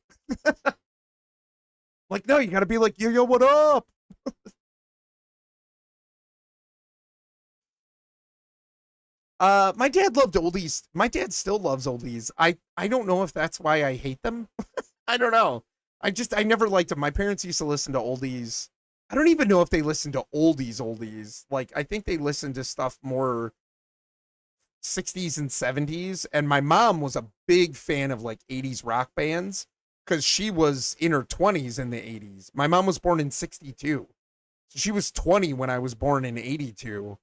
Like, no, you gotta be like, yo, what up? My dad loved oldies. My dad still loves oldies. I don't know if that's why I hate them. I don't know. I never liked them. My parents used to listen to oldies. I don't even know if they listened to oldies. Like, I think they listened to stuff more 60s and 70s. And my mom was a big fan of like 80s rock bands because she was in her 20s in the 80s. My mom was born in 62. So she was 20 when I was born in 82.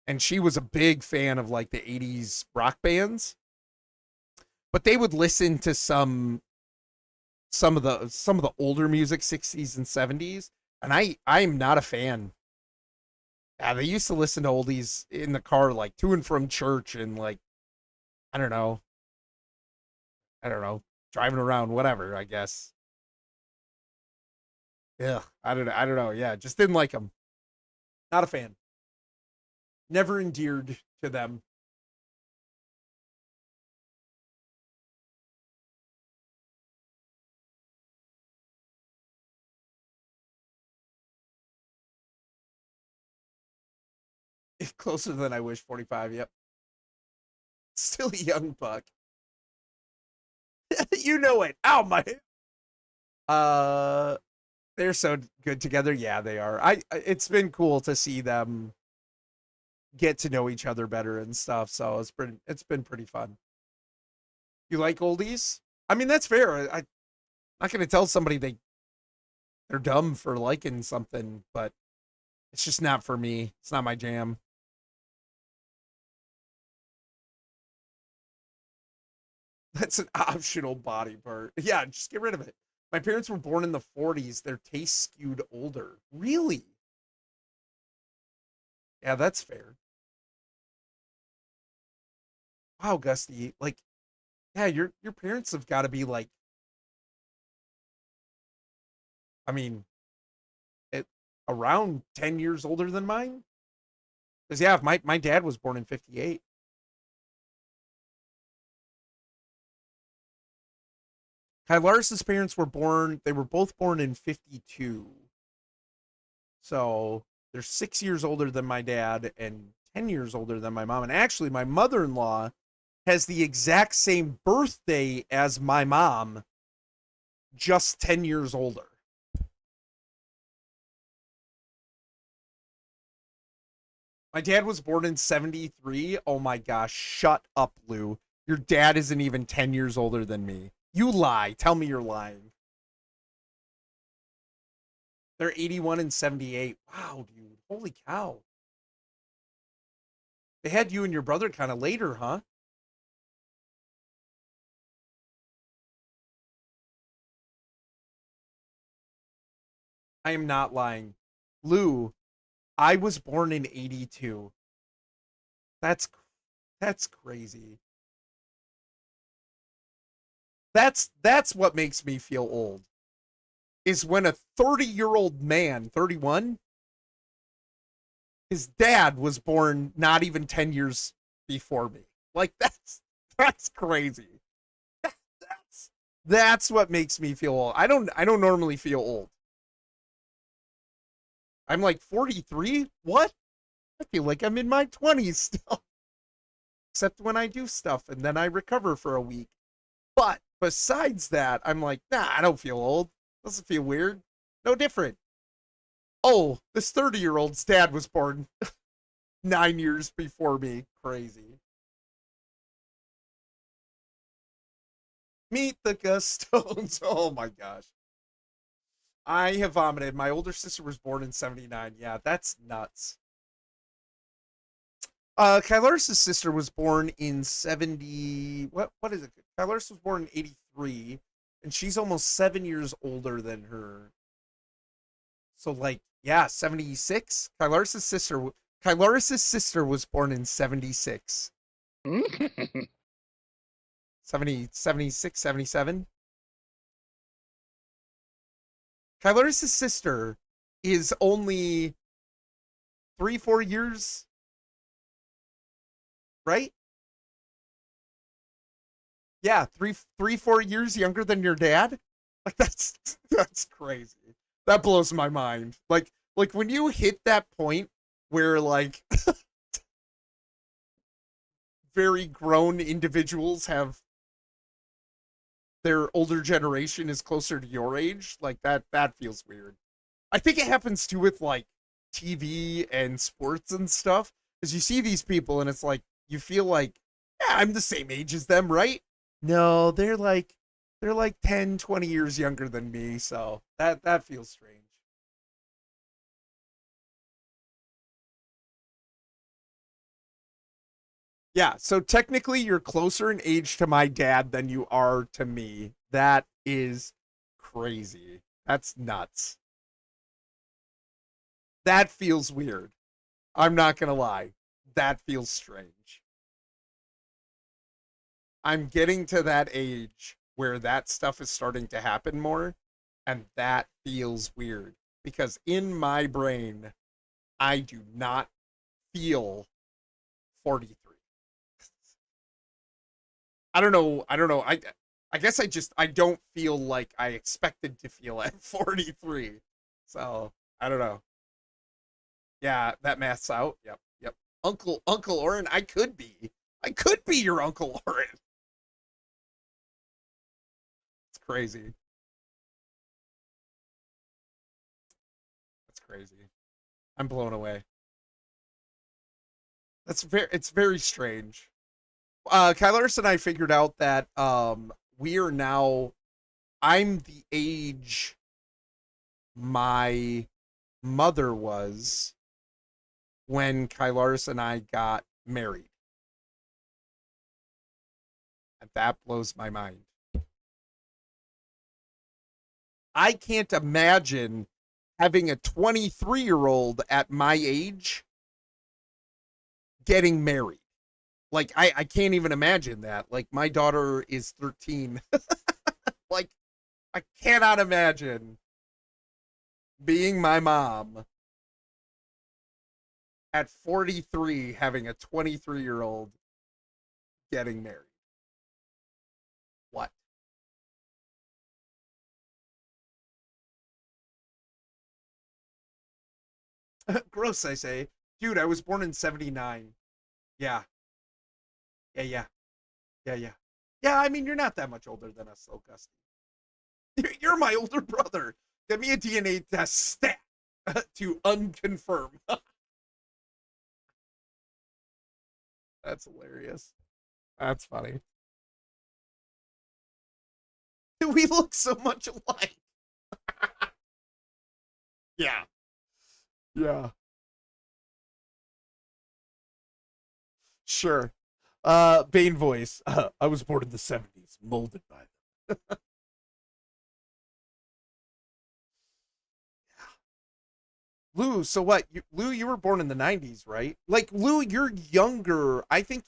And she was a big fan of like the 80s rock bands. But they would listen to some of the older music, 60s and 70s, and I'm not a fan. Yeah, they used to listen to oldies in the car, like to and from church, and like I don't know, driving around, whatever. I guess. Yeah, I don't know. Yeah, just didn't like them. Not a fan. Never endeared to them. Closer than I wish. 45. Yep. Still a young buck. You know it. Ow, my. They're so good together. Yeah, they are. It's been cool to see them get to know each other better and stuff. So it's been pretty fun. You like oldies? I mean, that's fair. I'm not going to tell somebody they're dumb for liking something, but it's just not for me. It's not my jam. That's an optional body part. Yeah, just get rid of it. My parents were born in the 40s. Their taste skewed older. Really? Yeah, that's fair. Wow, Gusty. Like, yeah, your parents have got to be like, I mean, it around 10 years older than mine. Because yeah, if my dad was born in 58. Kylaris's parents they were both born in 52. So they're 6 years older than my dad and 10 years older than my mom. And actually, my mother-in-law has the exact same birthday as my mom, just 10 years older. My dad was born in 73. Oh my gosh, shut up, Lou. Your dad isn't even 10 years older than me. You lie. Tell me you're lying. They're 81 and 78. Wow, dude. Holy cow. They had you and your brother kind of later, huh? I am not lying. Lou, I was born in 82. That's crazy. That's what makes me feel old. Is when a 30-year-old man, 31, his dad was born not even 10 years before me. Like that's crazy. That's what makes me feel old. I don't normally feel old. I'm like 43? What? I feel like I'm in my 20s still. Except when I do stuff and then I recover for a week. But besides that, I'm like, nah, I don't feel old. Doesn't feel weird. No different. Oh, this 30-year-old's dad was born 9 years before me. Crazy. Meet the Gustones. Oh my gosh. I have vomited. My older sister was born in 79. Yeah, that's nuts. Kylaris' sister was born in 70. What is it? Kylaris was born in 83, and she's almost 7 years older than her. So like, yeah, 76. Kylaris' sister was born in 76. 70, 76, 77. Kylaris' sister is only 3, 4 years, right? Yeah, 4 years younger than your dad. Like that's crazy. That blows my mind. Like when you hit that point where like very grown individuals have their older generation is closer to your age, like that feels weird. I think it happens too with like TV and sports and stuff. Because you see these people and it's like you feel like, yeah, I'm the same age as them, right? No, they're like 10, 20 years younger than me, so that feels strange. Yeah, so technically you're closer in age to my dad than you are to me. That is crazy. That's nuts. That feels weird. I'm not gonna lie. That feels strange. I'm getting to that age where that stuff is starting to happen more, and that feels weird because in my brain, I do not feel 43. I don't know. I don't know. I guess I don't feel like I expected to feel at 43. So I don't know. Yeah, that math's out. Yep. Yep. Uncle Oren, I could be. I could be your Uncle Oren. It's crazy. That's crazy. I'm blown away. It's very strange. Kylaris and I figured out that we are now I'm the age my mother was when Kylaris and I got married. And that blows my mind. I can't imagine having a 23-year-old at my age getting married. Like, I can't even imagine that. Like, my daughter is 13. Like, I cannot imagine being my mom at 43 having a 23-year-old getting married. What? Gross, I say. Dude, I was born in 79. Yeah. Yeah, yeah. Yeah, yeah. Yeah, I mean, you're not that much older than us, though, Gusty. You're my older brother. Get me a DNA test stat to unconfirm. That's hilarious. That's funny. We look so much alike. Yeah. Yeah. Sure. Bane voice. I was born in the 70s, molded by them. Lou, so what? Lou, you were born in the 90s, right? Like, Lou, you're younger. I think,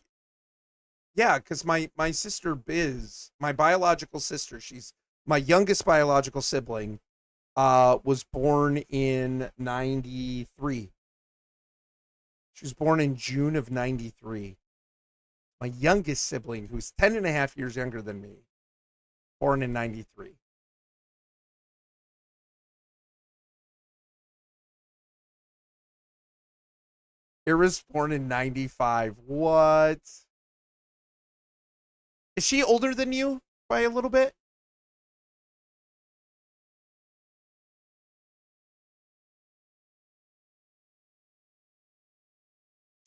yeah, because my sister Biz, my biological sister, she's my youngest biological sibling, was born in 93. She was born in June of 93. My youngest sibling, who's 10 and a half years younger than me, born in 93. Ira's born in 95. What? Is she older than you by a little bit?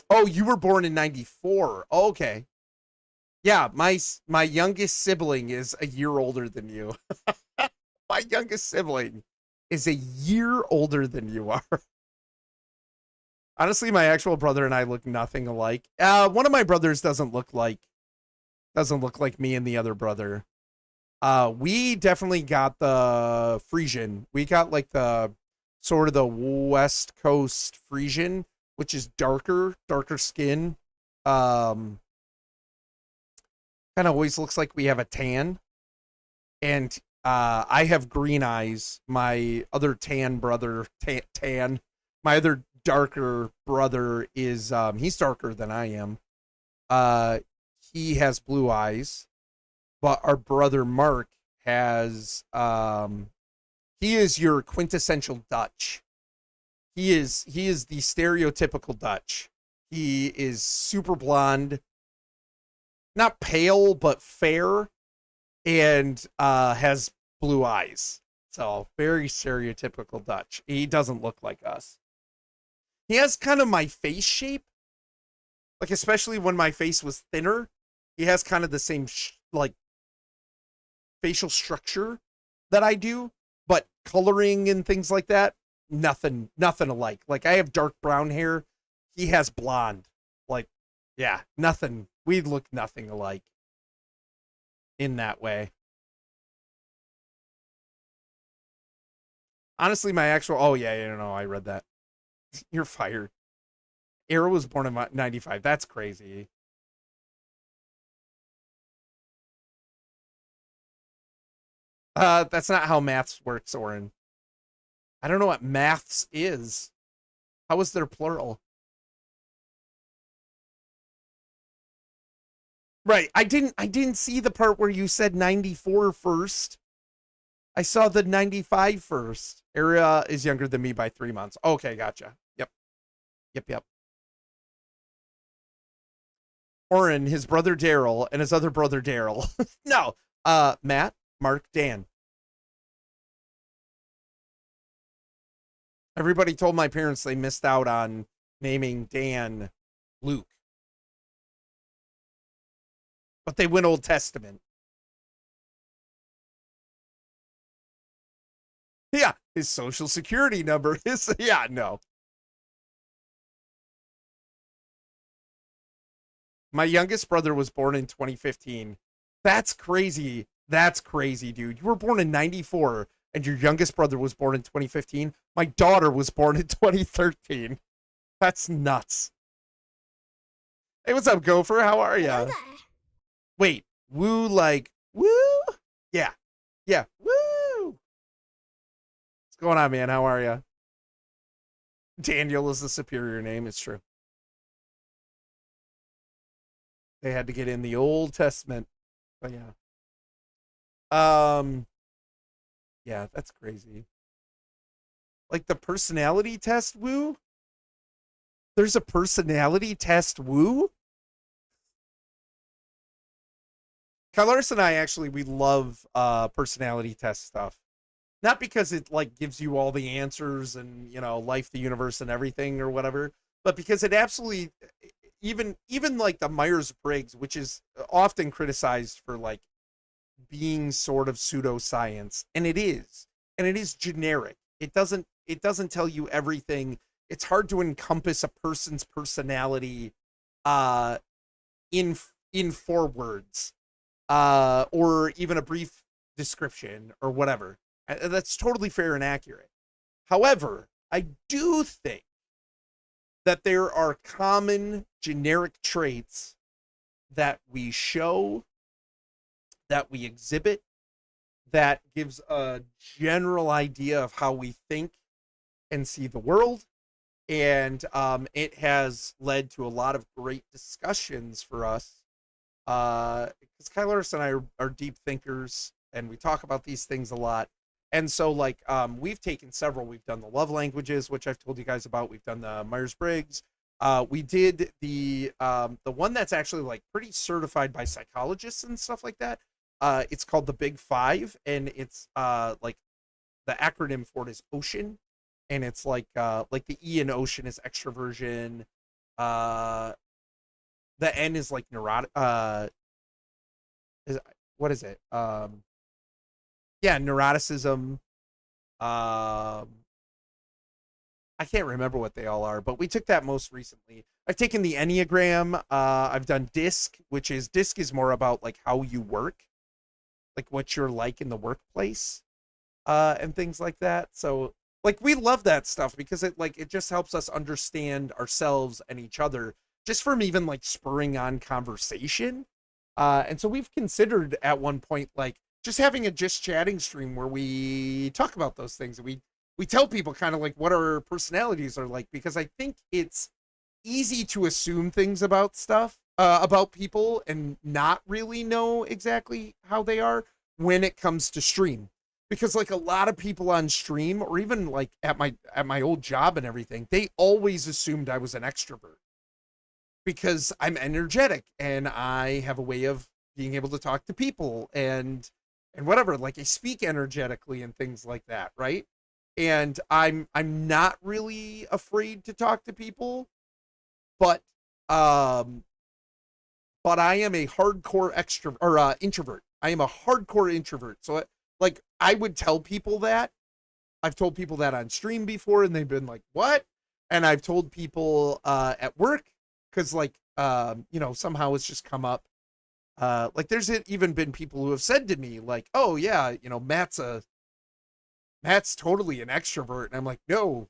Oh, you were born in 94. Oh, okay. Yeah, my youngest sibling is a year older than you. My youngest sibling is a year older than you are. Honestly, my actual brother and I look nothing alike. One of my brothers doesn't look like me and the other brother. We definitely got the Frisian. We got like the sort of the West Coast Frisian, which is darker skin. Kind of always looks like we have a tan. And I have green eyes. My other tan brother, tan. My other darker brother is he's darker than I am. He has blue eyes, but our brother Mark has he is your quintessential Dutch. He is the stereotypical Dutch. He is super blonde, not pale but fair, and has blue eyes. So very stereotypical Dutch. He doesn't look like us. He has kind of my face shape, like especially when my face was thinner. He has kind of the same like facial structure that I do, but coloring and things like that, nothing alike. Like I have dark brown hair, he has blonde. Like, yeah, nothing. We look nothing alike in that way. Honestly, my actual I read that. You're fired. Arrow was born in 95. That's crazy. That's not how maths works, Oren. I don't know what maths is. How is there plural? Right. I didn't see the part where you said 94 first. I saw the 95 first. Era is younger than me by 3 months. Okay, gotcha. Yep. Oren, his brother Daryl, and his other brother Daryl. No. Matt, Mark, Dan. Everybody told my parents they missed out on naming Dan Luke. But they went Old Testament. Yeah, his social security number is, no. My youngest brother was born in 2015. That's crazy. That's crazy, dude. You were born in 94 and your youngest brother was born in 2015. My daughter was born in 2013. That's nuts. Hey, what's up, Gopher? How are ya? Wait, woo like woo? Yeah. Woo. What's going on, man? How are ya? Daniel is the superior name. It's true. They had to get in the Old Testament. But yeah. Yeah, that's crazy. Like the personality test, woo? There's a personality test, woo? Kylaris and I actually, we love personality test stuff. Not because it like gives you all the answers and, life, the universe and everything or whatever, but because it absolutely even like the Myers-Briggs, which is often criticized for like being sort of pseudoscience, and it is generic. It doesn't tell you everything. It's hard to encompass a person's personality in 4 words or even a brief description or whatever. That's totally fair and accurate. However, I do think that there are common generic traits that we show, that we exhibit, that gives a general idea of how we think and see the world. And it has led to a lot of great discussions for us. Because Kylaris and I are deep thinkers and we talk about these things a lot. And so like we've taken several. We've done the love languages, which I've told you guys about. We've done the Myers-Briggs. We did the one that's actually like pretty certified by psychologists and stuff like that. It's called the Big Five, and it's like the acronym for it is OCEAN, and it's like the E in ocean is extroversion. The N is like neurotic. What is it? Yeah, neuroticism. I can't remember what they all are, but we took that most recently. I've taken the Enneagram. I've done DISC is more about like how you work, like what you're like in the workplace, and things like that. So like we love that stuff because it just helps us understand ourselves and each other just from even like spurring on conversation. And so we've considered at one point like just having a just chatting stream where we talk about those things and we tell people kind of like what our personalities are like, because I think it's easy to assume things about stuff, about people, and not really know exactly how they are when it comes to stream. Because like a lot of people on stream, or even like at my old job and everything, they always assumed I was an extrovert because I'm energetic and I have a way of being able to talk to people and whatever, like I speak energetically and things like that, right? And I'm not really afraid to talk to people, but I am a hardcore extrovert or introvert. I am a hardcore introvert. So like I would tell people that. I've told people that on stream before and they've been like, "What?" And I've told people at work cuz like you know, somehow it's just come up. Like there's even been people who have said to me like, "Oh yeah, you know, Matt's totally an extrovert." And I'm like, no,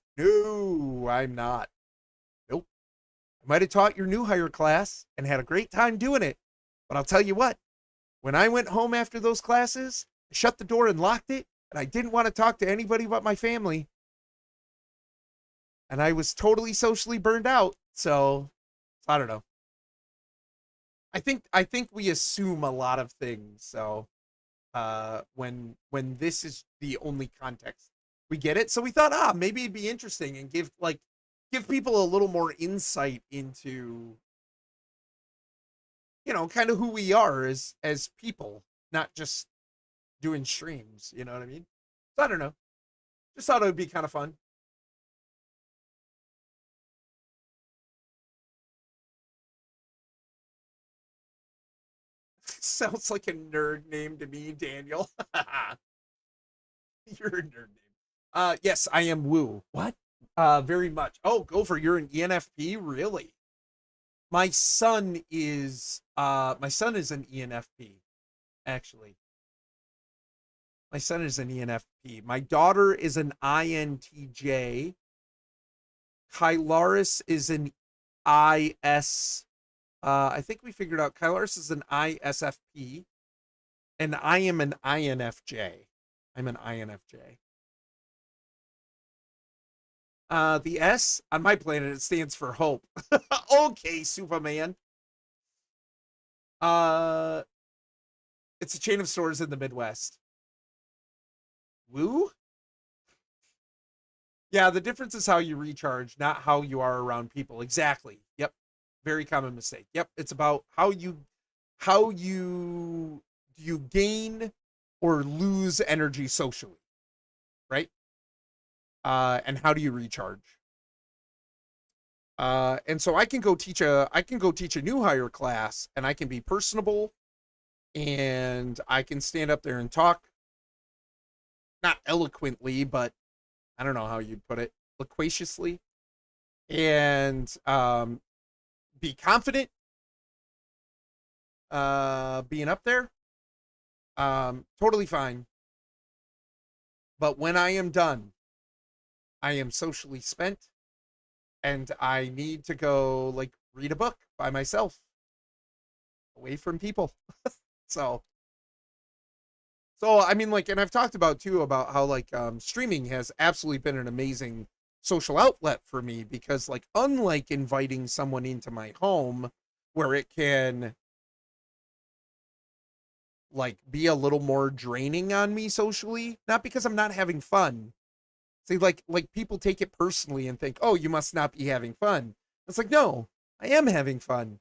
I'm not. Nope. I might have taught your new hire class and had a great time doing it. But I'll tell you what, when I went home after those classes, I shut the door and locked it, and I didn't want to talk to anybody but my family. And I was totally socially burned out. So I don't know. I think we assume a lot of things. So when this is the only context we get it, so we thought maybe it'd be interesting and give people a little more insight into, you know, kind of who we are as people, not just doing streams, you know what I mean? So I don't know, just thought it would be kind of fun. Sounds like a nerd name to me, Daniel. You're a nerd name. Yes, I am Woo. What? Very much. Oh, Gopher, you're an ENFP? Really? My son is an ENFP, actually. My son is an ENFP. My daughter is an INTJ. Kylaris is an IS. I think we figured out Kylaris is an ISFP, and I am an INFJ. I'm an INFJ. The S on my planet, it stands for hope. Okay, Superman. It's a chain of stores in the Midwest. Woo? Yeah, the difference is how you recharge, not how you are around people. Exactly. Yep. Very common mistake. Yep. It's about how you gain or lose energy socially, right? And how do you recharge? And so I can go teach a new hire class, and I can be personable, and I can stand up there and talk, not eloquently, but I don't know how you'd put it, loquaciously, and be confident, being up there, totally fine. But when I am done, I am socially spent, and I need to go like read a book by myself, away from people. so I mean, like, and I've talked about too about how like streaming has absolutely been an amazing social outlet for me, because like unlike inviting someone into my home where it can like be a little more draining on me socially, not because I'm not having fun. See, like people take it personally and think, "Oh, you must not be having fun." It's like, "No, I am having fun."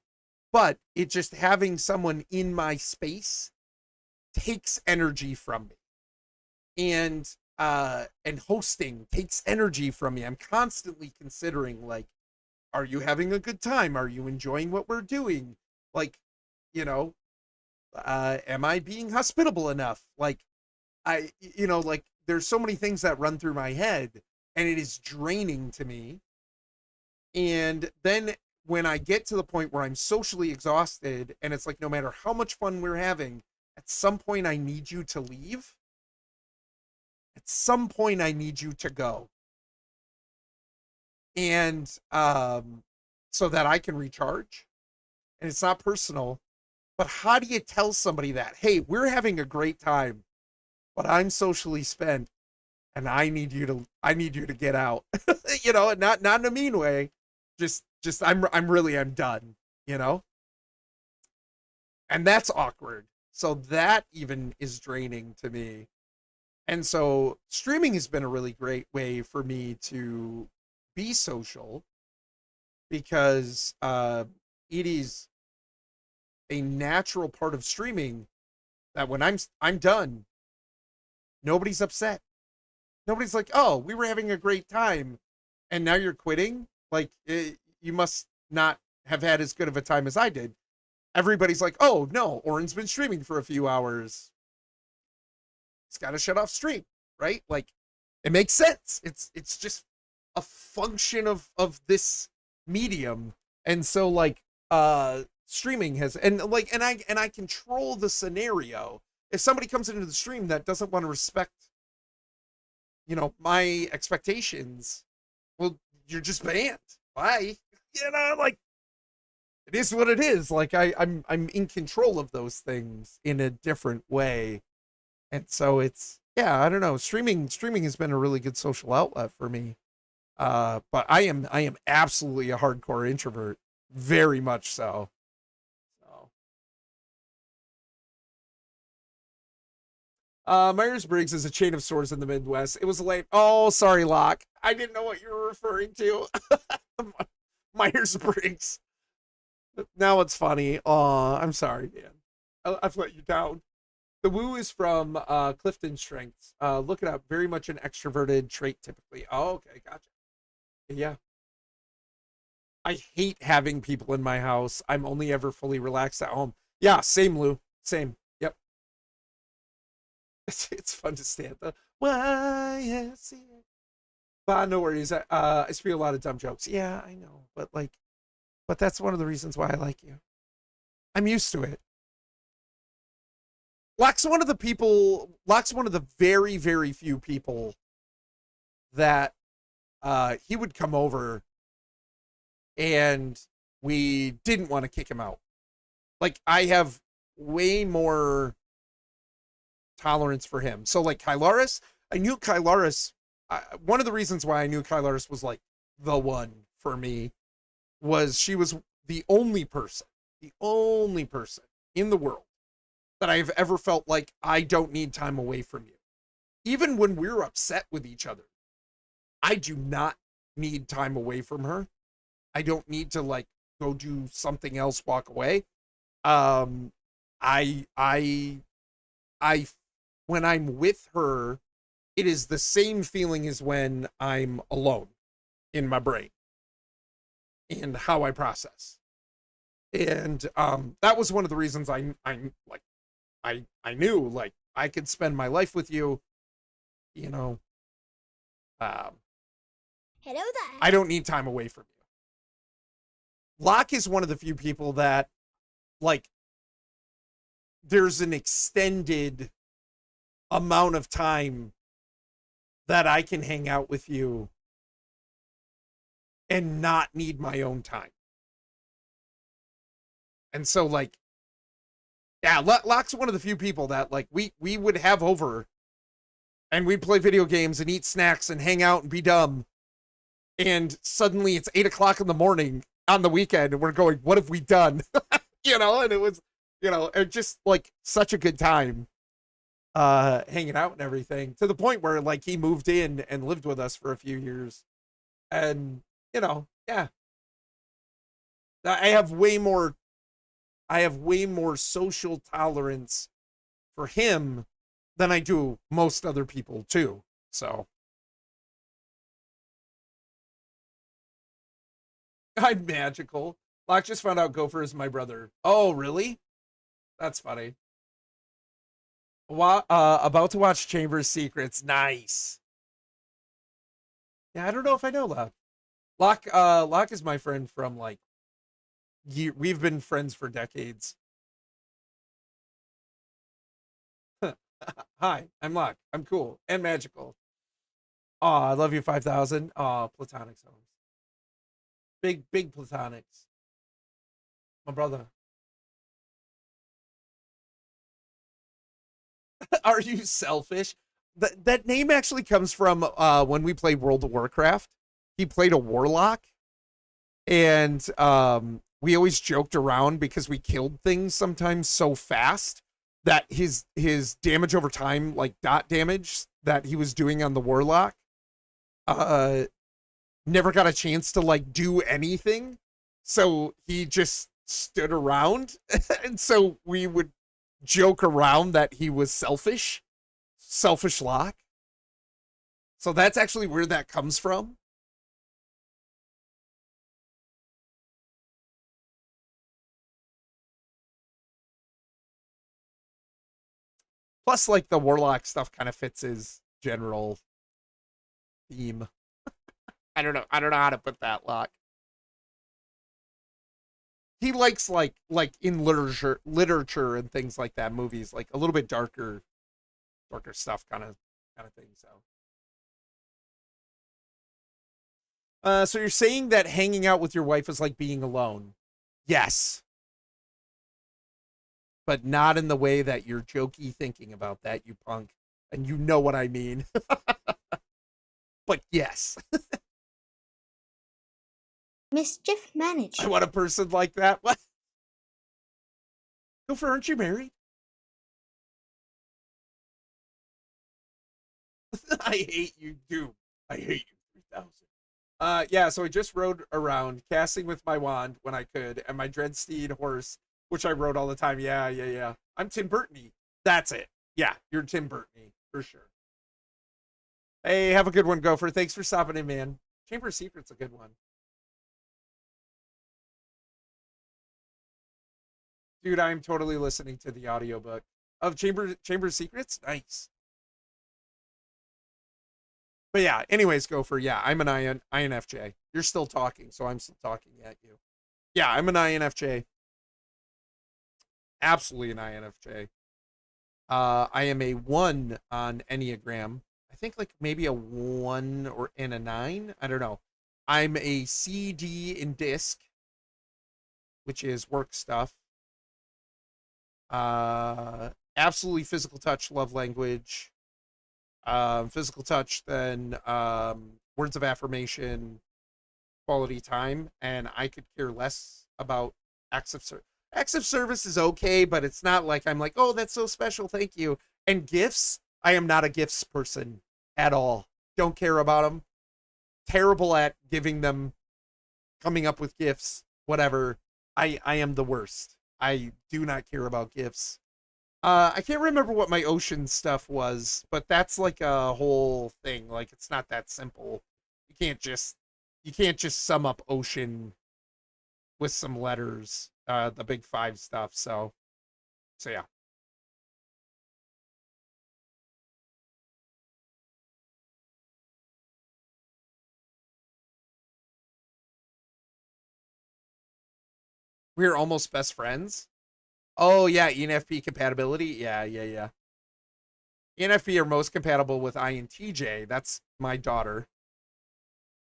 But it just having someone in my space takes energy from me. And hosting takes energy from me. I'm constantly considering like, are you having a good time? Are you enjoying what we're doing? Like, you know, am I being hospitable enough? Like, like there's so many things that run through my head, and it is draining to me. And then when I get to the point where I'm socially exhausted and it's like, no matter how much fun we're having, at some point I need you to leave. At some point I need you to go. And so that I can recharge. And it's not personal. But how do you tell somebody that? Hey, we're having a great time, but I'm socially spent and I need you to get out. You know, not in a mean way. Just I'm done, you know? And that's awkward. So that even is draining to me. And so streaming has been a really great way for me to be social, because it is a natural part of streaming that when I'm done, nobody's upset. Nobody's like, "Oh, we were having a great time and now you're quitting." Like, you must not have had as good of a time as I did. Everybody's like, "Oh, no, Oren's been streaming for a few hours. He's got to shut off stream," right? Like, it makes sense. It's just a function of this medium. And so, like, streaming has, and I control the scenario. If somebody comes into the stream that doesn't want to respect, you know, my expectations, well, you're just banned. Bye. You know, like, it is what it is. Like, I'm in control of those things in a different way. And so it's, yeah, I don't know. Streaming has been a really good social outlet for me. But I am absolutely a hardcore introvert. Very much so. Myers-Briggs is a chain of stores in the Midwest. It was late. Oh, sorry, Locke. I didn't know what you were referring to. Myers-Briggs. Now it's funny. Aw, I'm sorry, man. I've let you down. The woo is from Clifton Strengths. Look it up. Very much an extroverted trait, typically. Oh, okay, gotcha. Yeah. I hate having people in my house. I'm only ever fully relaxed at home. Yeah, same, Lou. Same. Yep. It's fun to stay at the YMCA. But no worries. I speak a lot of dumb jokes. Yeah, I know. But that's one of the reasons why I like you. I'm used to it. Locke's one of the very, very few people that he would come over and we didn't want to kick him out. Like, I have way more tolerance for him. So, like, Kylaris, I knew Kylaris. One of the reasons why I knew Kylaris was, like, the one for me was she was the only person in the world that I've ever felt like I don't need time away from you. Even when we're upset with each other, I do not need time away from her. I don't need to, like, go do something else, walk away. I when I'm with her, it is the same feeling as when I'm alone in my brain and how I process. And that was one of the reasons I knew, like, I could spend my life with you, you know. Hello there. I don't need time away from you. Locke is one of the few people that, like, there's an extended amount of time that I can hang out with you and not need my own time. And so, like, yeah, Locke's one of the few people that, like, we would have over and we'd play video games and eat snacks and hang out and be dumb. And suddenly it's 8 o'clock in the morning on the weekend and we're going, what have we done? You know, and it was, you know, it just, like, such a good time hanging out and everything, to the point where, like, he moved in and lived with us for a few years. And, you know, yeah, I have way more social tolerance for him than I do most other people too. So I'm magical. Locke just found out Gopher is my brother. Oh, really? That's funny. About to watch Chamber's Secrets. Nice. Yeah, I don't know if I know Locke. Locke is my friend from like we've been friends for decades. Hi, I'm Locke. I'm cool and magical. Oh, I love you 5,000. Oh, platonic zones. Big platonics. My brother. Are you selfish? That name actually comes from when we played World of Warcraft. He played a warlock, and we always joked around because we killed things sometimes so fast that his damage over time, like dot damage that he was doing on the warlock, never got a chance to like do anything. So he just stood around, and so we would joke around that he was selfish Locke. So that's actually where that comes from. Plus, like the warlock stuff kind of fits his general theme. I don't know. I don't know how to put that, Locke. He likes like in literature and things like that, movies, like a little bit darker stuff kind of thing. So you're saying that hanging out with your wife is like being alone? Yes, but not in the way that you're jokey thinking about that, you punk. And you know what I mean. But yes. Mischief managed. I want a person like that. What? Gopher, aren't you married? I hate you, dude. I hate you 3,000. Yeah, so I just rode around casting with my wand when I could, and my dreadsteed horse, which I rode all the time. Yeah. I'm Tim Burton-y. That's it. Yeah, you're Tim Burton-y, for sure. Hey, have a good one, Gopher. Thanks for stopping in, man. Chamber of Secrets a good one. Dude, I'm totally listening to the audiobook of Chamber of Secrets. Nice. But yeah, anyways, Gopher, yeah, I'm an INFJ. You're still talking, so I'm still talking at you. Yeah, I'm an INFJ. Absolutely an INFJ. I am a 1 on Enneagram. I think like maybe a 1 or in a 9. I don't know. I'm a CD in DISC, which is work stuff. Absolutely physical touch, love language. Physical touch, then words of affirmation, quality time, and I could care less about acts of service. Acts of service is okay, but it's not like I'm like, oh, that's so special, thank you. And gifts, I am not a gifts person at all. Don't care about them. Terrible at giving them, coming up with gifts, whatever. I am the worst. I do not care about gifts. I can't remember what my ocean stuff was, but that's like a whole thing. Like it's not that simple. You can't just sum up ocean with some letters, the big 5 stuff. So yeah. We're almost best friends. Oh yeah, ENFP compatibility. Yeah. ENFP are most compatible with INTJ. That's my daughter.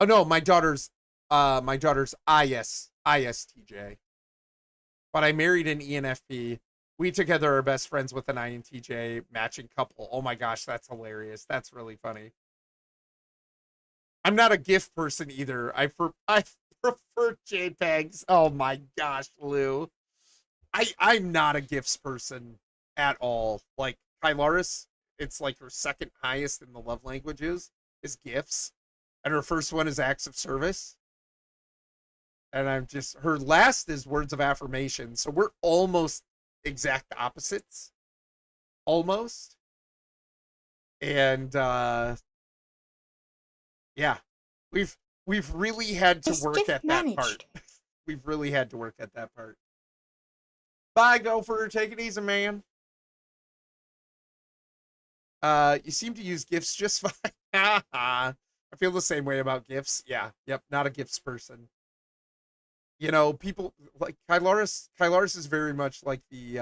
Oh no, my daughter's ISTJ. But I married an ENFP. We together are best friends with an INTJ matching couple. Oh my gosh, that's hilarious. That's really funny. I'm not a GIF person either. I prefer JPEGs. Oh my gosh, Lou. I'm not a GIFs person at all. Like Kylaris, it's like her second highest in the love languages is GIFs, and her first one is acts of service. And I'm just her last is words of affirmation. So we're almost exact opposites. Almost. And yeah. We've really had to work at that part. We've really had to work at that part. Bye, Gopher. Take it easy, man. You seem to use gifts just fine. I feel the same way about gifts. Yeah. Yep. Not a gifts person. You know, people like Kylaris. Kylaris is very much like the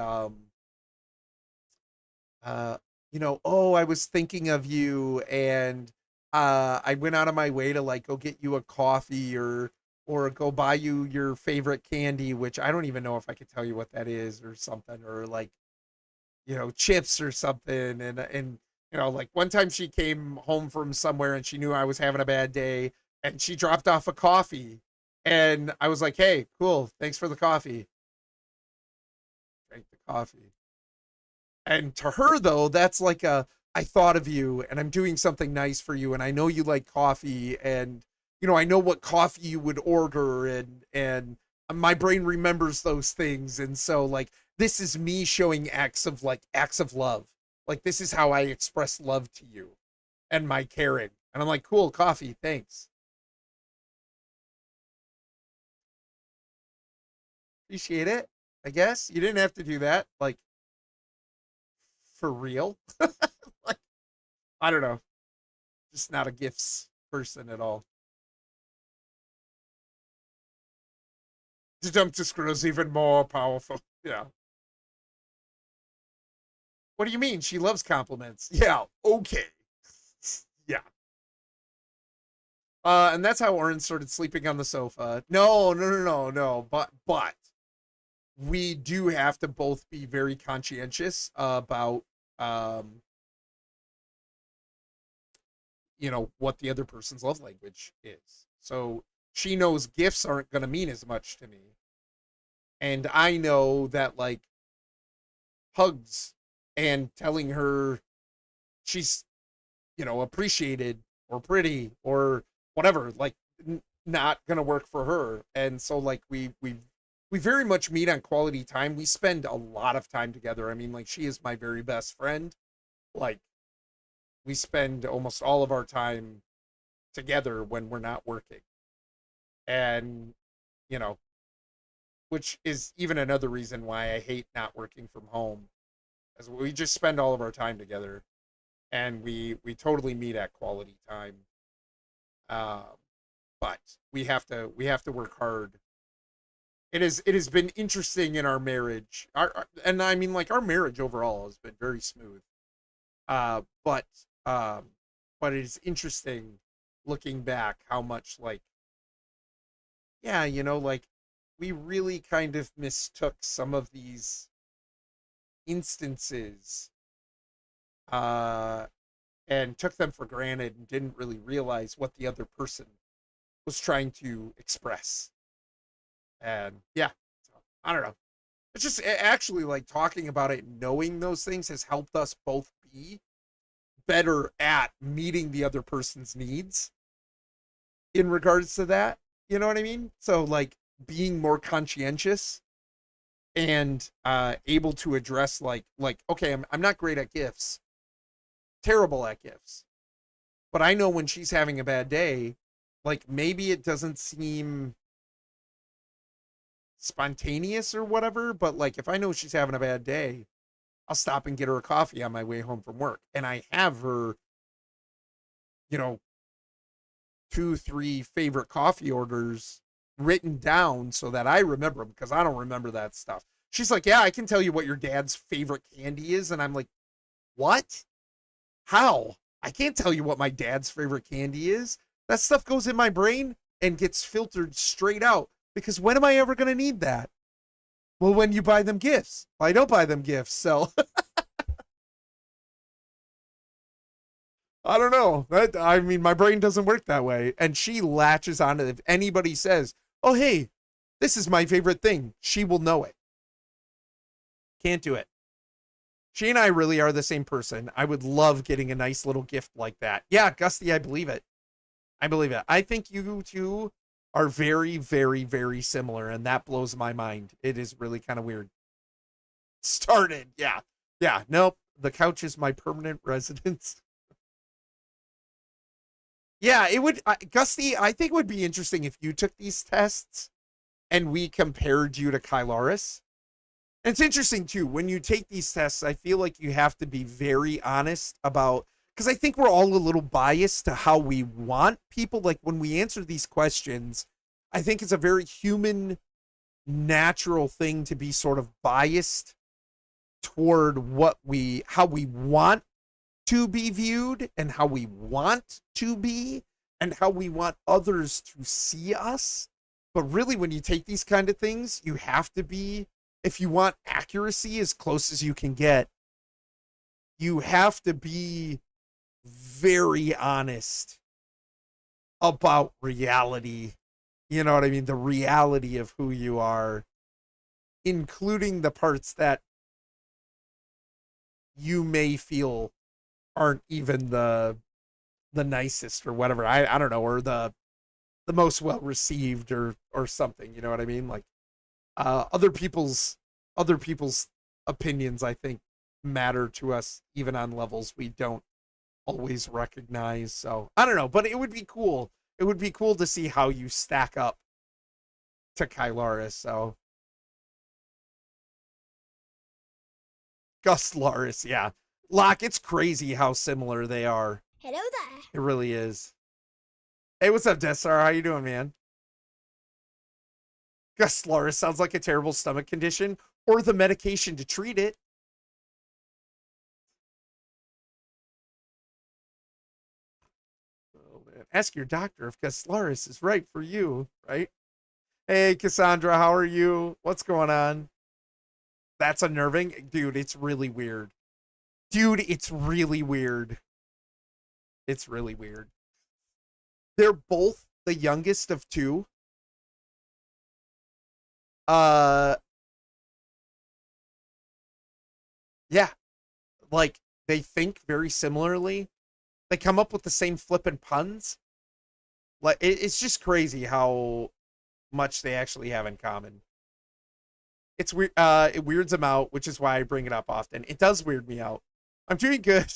uh you know, oh, I was thinking of you, and I went out of my way to like go get you a coffee, or go buy you your favorite candy, which I don't even know if I could tell you what that is, or something, or like, you know, chips or something. And you know, like one time she came home from somewhere and she knew I was having a bad day, and she dropped off a coffee, and I was like, hey, cool, thanks for the coffee. Drank the coffee. And to her though, that's like a, I thought of you and I'm doing something nice for you, and I know you like coffee, and you know, I know what coffee you would order, and my brain remembers those things. And so like, this is me showing acts of love. Like, this is how I express love to you and my caring. And I'm like, cool, coffee, thanks. Appreciate it. I guess you didn't have to do that. Like, for real. Like, I don't know. Just not a gifts person at all. The dump screw is even more powerful. Yeah. What do you mean? She loves compliments. Yeah. Okay. Yeah. And that's how Oren started sleeping on the sofa. No, no, no, no, no. But we do have to both be very conscientious about, um, you know, what the other person's love language is. So she knows gifts aren't going to mean as much to me. And I know that, like, hugs and telling her she's, you know, appreciated or pretty or whatever, like, not gonna work for her. And so like, we very much meet on quality time. We spend a lot of time together. I mean, like, she is my very best friend. Like, we spend almost all of our time together when we're not working. And you know, which is even another reason why I hate not working from home, as we just spend all of our time together, and we totally meet at quality time. Um, but we have to work hard. It has been interesting in our marriage. And I mean, like, our marriage overall has been very smooth. Uh, but um, but it is interesting looking back how much, like, yeah, you know, like, we really kind of mistook some of these instances, uh and took them for granted and didn't really realize what the other person was trying to express. And yeah, so, I don't know. It's just actually, like, talking about it, knowing those things has helped us both be better at meeting the other person's needs in regards to that. You know what I mean? So like, being more conscientious and able to address, like, okay, I'm not great at gifts, terrible at gifts, but I know when she's having a bad day, like, maybe it doesn't seem spontaneous or whatever, but like, if I know she's having a bad day, I'll stop and get her a coffee on my way home from work. And I have her, you know, 2, 3 favorite coffee orders written down so that I remember them, because I don't remember that stuff. She's like, yeah, I can tell you what your dad's favorite candy is. And I'm like, what? How? I can't tell you what my dad's favorite candy is. That stuff goes in my brain and gets filtered straight out, because when am I ever going to need that? Well, when you buy them gifts. I don't buy them gifts, so I don't know. I mean, my brain doesn't work that way. And she latches on it. If anybody says, oh, hey, this is my favorite thing, she will know it. Can't do it. She and I really are the same person. I would love getting a nice little gift like that. Yeah, Gusty, I believe it. I believe it. I think you two are very, very, very similar, and that blows my mind. It is really kind of weird. Started. Yeah. Yeah. Nope. The couch is my permanent residence. Yeah, it would, Gusty, I think it would be interesting if you took these tests and we compared you to Kylaris. And it's interesting too, when you take these tests, I feel like you have to be very honest about, because I think we're all a little biased to how we want people. Like when we answer these questions, I think it's a very human, natural thing to be sort of biased toward how we want to be viewed and how we want to be and how we want others to see us. But really, when you take these kind of things, you have to be, if you want accuracy as close as you can get, you have to be very honest about reality. You know what I mean? The reality of who you are, including the parts that you may feel aren't even the nicest or whatever. I don't know, or the most well received or something. You know what I mean? Like other people's opinions, I think, matter to us even on levels we don't always recognize. So I don't know, but it would be cool. It would be cool to see how you stack up to Kylaris. So Gus Laris, yeah. Locke, it's crazy how similar they are. Hello there. It really is. Hey, what's up, Death Star? How you doing, man? Gus Laris sounds like a terrible stomach condition or the medication to treat it. Ask your doctor if Gus Laris is right for you, right? Hey, Cassandra, how are you? What's going on? That's unnerving. Dude, it's really weird. Dude, it's really weird. It's really weird. They're both the youngest of two. Yeah. Like, they think very similarly. They come up with the same flippin' puns. Like, it's just crazy how much they actually have in common. It's weird. It weirds them out, which is why I bring it up often. It does weird me out. I'm doing good.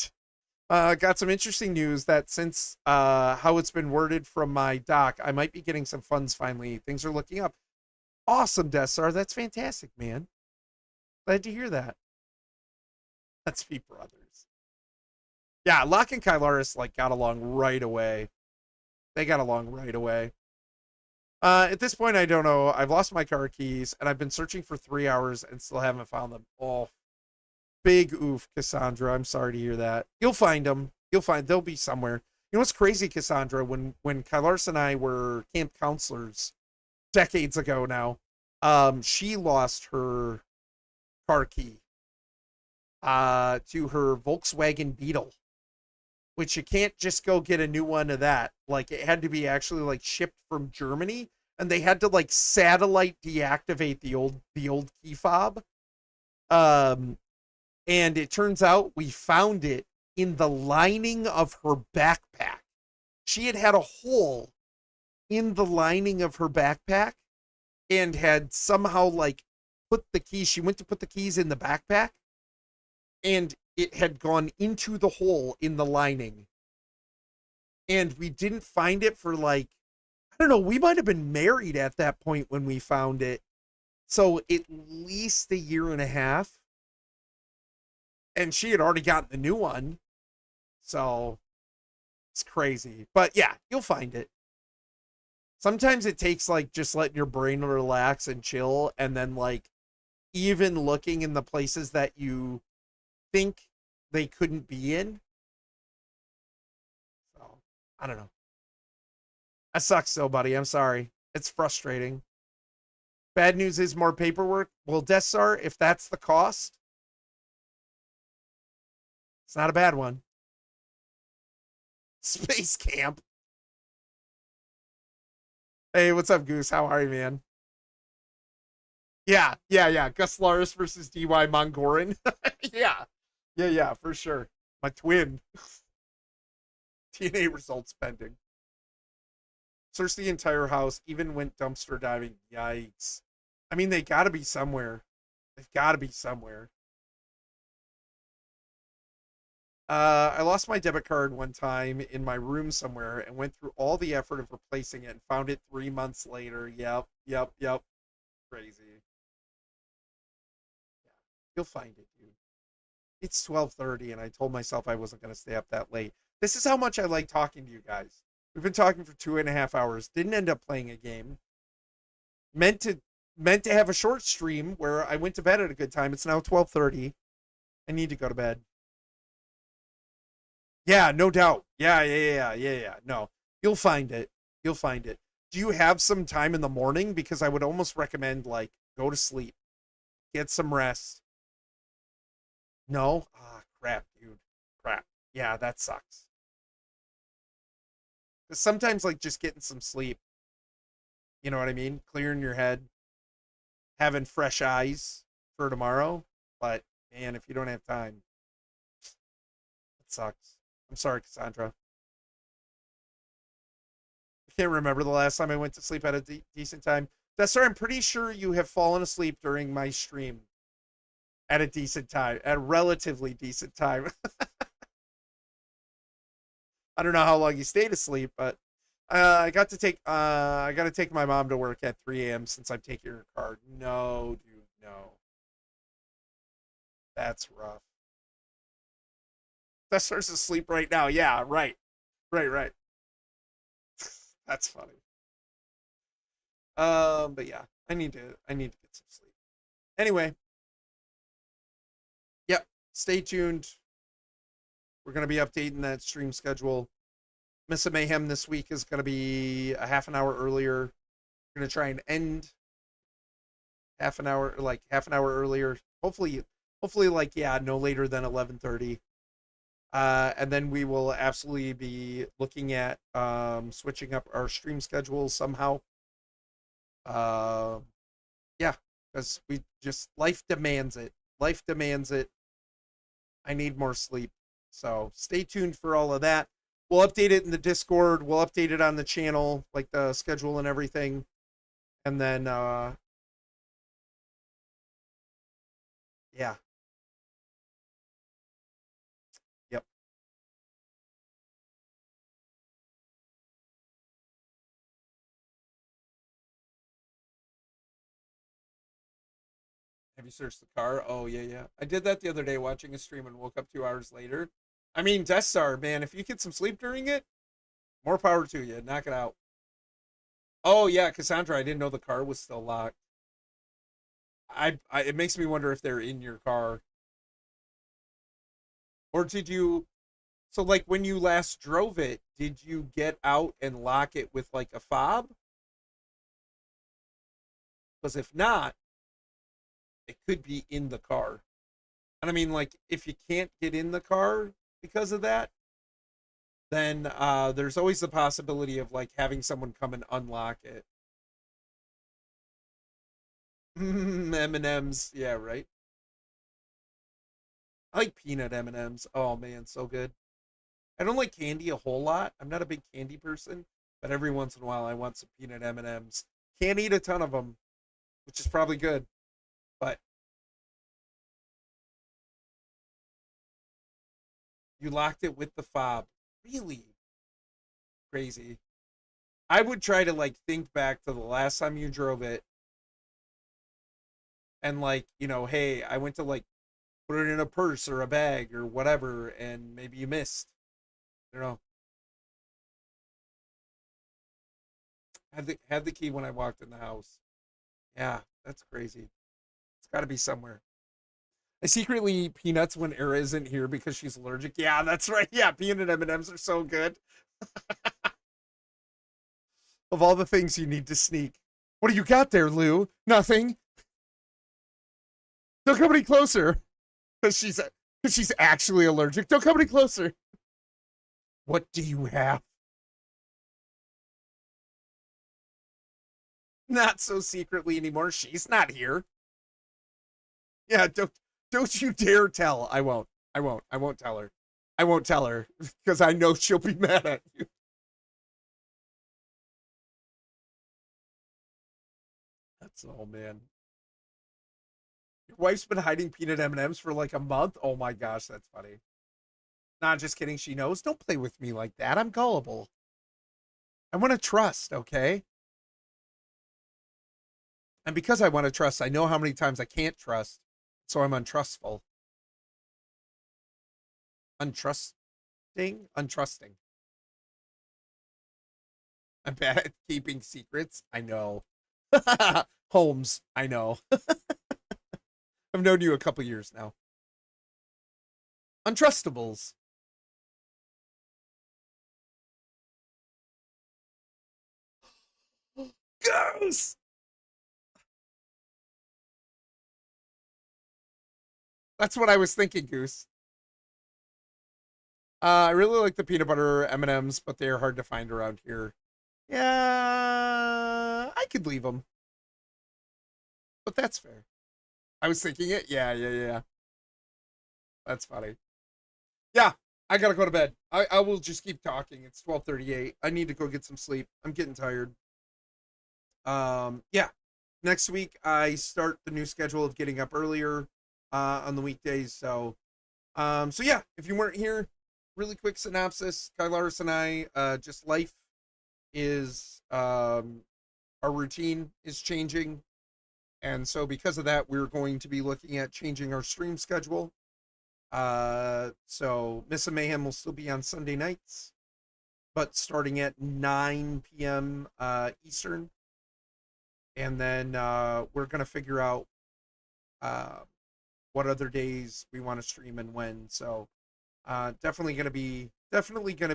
Got some interesting news that since how it's been worded from my doc, I might be getting some funds finally. Things are looking up. Awesome, Death Star. That's fantastic, man. Glad to hear that. Let's be brothers. Yeah, Locke and Kylaris like got along right away. They got along right away. At this point, I don't know. I've lost my car keys, and I've been searching for 3 hours and still haven't found them. Oh, big oof, Cassandra. I'm sorry to hear that. You'll find them. They'll be somewhere. You know what's crazy, Cassandra? When Kylaris and I were camp counselors decades ago now, she lost her car key to her Volkswagen Beetle, which you can't just go get a new one of that. Like, it had to be actually like shipped from Germany, and they had to like satellite deactivate the old key fob. And it turns out we found it in the lining of her backpack. She had a hole in the lining of her backpack and had somehow like put the keys. She went to put the keys in the backpack, and it had gone into the hole in the lining. And we didn't find it for like, I don't know, we might have been married at that point when we found it. So at least a year and a half. And she had already gotten the new one. So it's crazy. But yeah, you'll find it. Sometimes it takes like just letting your brain relax and chill, and then like even looking in the places that you think they couldn't be in. So I don't know. That sucks though, buddy. I'm sorry. It's frustrating. Bad news is more paperwork. Well, Death Star, if that's the cost, it's not a bad one. Space camp. Hey, what's up, Goose? How are you, man? Yeah. Gus Laris versus DY Mongoran. Yeah, for sure. My twin. DNA results pending. Search the entire house, even went dumpster diving. Yikes. I mean, they gotta be somewhere. They've gotta be somewhere. I lost my debit card one time in my room somewhere and went through all the effort of replacing it and found it 3 months later. Yep. Crazy. Yeah, you'll find it, dude. It's 12:30 and I told myself I wasn't going to stay up that late. This is how much I like talking to you guys. We've been talking for 2.5 hours. Didn't end up playing a game. Meant to have a short stream where I went to bed at a good time. It's now 12:30. I need to go to bed. Yeah, no doubt. Yeah. No, you'll find it. You'll find it. Do you have some time in the morning? Because I would almost recommend like go to sleep, get some rest. No? Ah, crap, dude. Crap. Yeah, that sucks. 'Cause sometimes like just getting some sleep, you know what I mean? Clearing your head, having fresh eyes for tomorrow. But man, if you don't have time, it sucks. I'm sorry, Cassandra. I can't remember the last time I went to sleep at a decent time. Dessar, I'm pretty sure you have fallen asleep during my stream at a decent time, at a relatively decent time. I don't know how long you stayed asleep, but I got to take my mom to work at 3 a.m. since I'm taking her car. No, dude, no. That's rough. Dessar's asleep right now. Yeah, right. Right. That's funny. But yeah, I need to get some sleep. Anyway, yep. Stay tuned. We're gonna be updating that stream schedule. Miss of Mayhem this week is gonna be a half an hour earlier. We're gonna try and end half an hour earlier. Hopefully, like yeah, no later than 11:30. And then we will absolutely be looking at switching up our stream schedule somehow. Yeah, because we just life demands it. Life demands it. I need more sleep. So stay tuned for all of that. We'll update it in the Discord. We'll update it on the channel, like the schedule and everything. And then yeah. Yep. Have you searched the car? Oh yeah. I did that the other day watching a stream and woke up 2 hours later. I mean, Death Star, man, if you get some sleep during it, more power to you. Knock it out. Oh yeah, Cassandra, I didn't know the car was still locked. It makes me wonder if they're in your car. Or did you so like when you last drove it, did you get out and lock it with like a fob? Because if not, it could be in the car. And I mean, like, if you can't get in the car because of that, then there's always the possibility of like having someone come and unlock it. M&Ms, yeah, right. I like peanut M&Ms. Oh man, so good. I don't like candy a whole lot. I'm not a big candy person, but every once in a while I want some peanut M&Ms. Can't eat a ton of them, which is probably good, but you locked it with the fob. Really? Crazy. I would try to like think back to the last time you drove it and like, hey, I went to like put it in a purse or a bag or whatever and maybe you missed. I don't know. Had the key when I walked in the house. Yeah, that's crazy. It's got to be somewhere. I secretly eat peanuts when Era isn't here because she's allergic. Yeah, that's right. Yeah, peanut M&Ms are so good. Of all the things you need to sneak. What do you got there, Lou? Nothing. Don't come any closer. Because she's actually allergic. Don't come any closer. What do you have? Not so secretly anymore. She's not here. Yeah, don't you dare tell. I won't. I won't tell her. I won't tell her because I know she'll be mad at you. That's oh man. Your wife's been hiding peanut M&Ms for like a month. Oh my gosh, that's funny. Not just kidding. She knows. Don't play with me like that. I'm gullible. I want to trust. Okay. And because I want to trust, I know how many times I can't trust, so I'm untrustful. Untrusting. I'm bad at keeping secrets. I know. Holmes, I know. I've known you a couple years now. Untrustables. Goose! That's what I was thinking, Goose. I really like the peanut butter M&Ms, but they are hard to find around here. Yeah, I could leave them. But that's fair. I was thinking it. Yeah. That's funny. Yeah, I gotta go to bed. I will just keep talking. It's 12:38. I need to go get some sleep. I'm getting tired. Yeah. Next week I start the new schedule of getting up earlier on the weekdays. So yeah, if you weren't here, really quick synopsis. Kylaris and I, just life is our routine is changing. And so because of that, we're going to be looking at changing our stream schedule. So Miss Mayhem will still be on Sunday nights, but starting at 9 p.m. Eastern. And then we're going to figure out what other days we want to stream and when. So definitely going to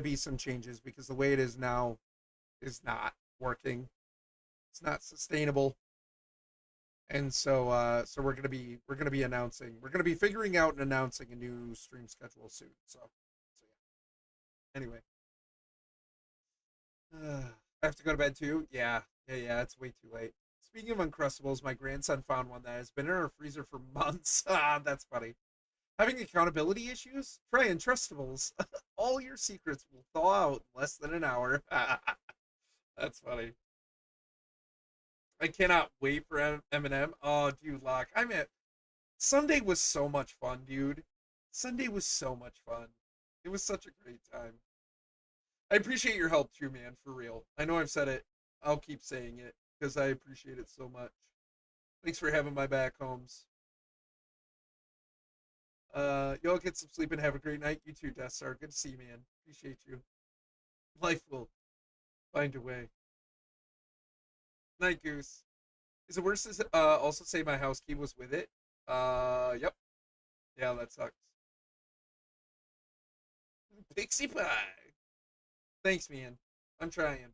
be some changes, because the way it is now is not working. It's not sustainable. And so we're going to be figuring out and announcing a new stream schedule soon. So yeah. Anyway, I have to go to bed too. Yeah, it's way too late. Speaking of Uncrustables, my grandson found one that has been in our freezer for months. That's funny. Having accountability issues? Try Untrustables. All your secrets will thaw out in less than an hour. That's funny. I cannot wait for Eminem. Oh, dude, Locke. Sunday was so much fun, dude. Sunday was so much fun. It was such a great time. I appreciate your help too, man, for real. I know I've said it. I'll keep saying it, because I appreciate it so much. Thanks for having my back, Holmes. Y'all get some sleep and have a great night. You too, Death Star. Good to see you, man. Appreciate you. Life will find a way. Night, Goose. Is it worse to also say my house key was with it? Yep. Yeah, that sucks. Pixie pie. Thanks, man. I'm trying.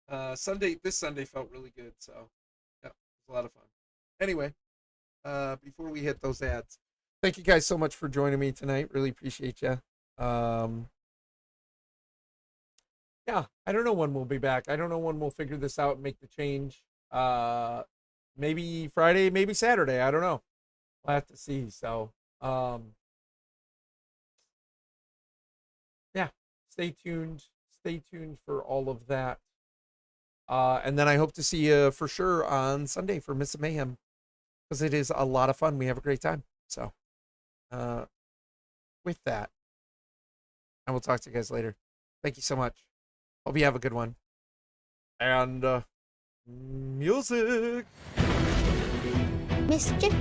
This Sunday felt really good, so yeah, it was a lot of fun. Anyway, before we hit those ads, thank you guys so much for joining me tonight. Really appreciate you. Yeah, I don't know when we'll be back. I don't know when we'll figure this out and make the change. Maybe Friday, maybe Saturday. I don't know. We'll have to see. So, yeah, stay tuned. Stay tuned for all of that. And then I hope to see you for sure on Sunday for Miss Mayhem, because it is a lot of fun. We have a great time. So, with that, I will talk to you guys later. Thank you so much. Hope you have a good one. And music. Mischief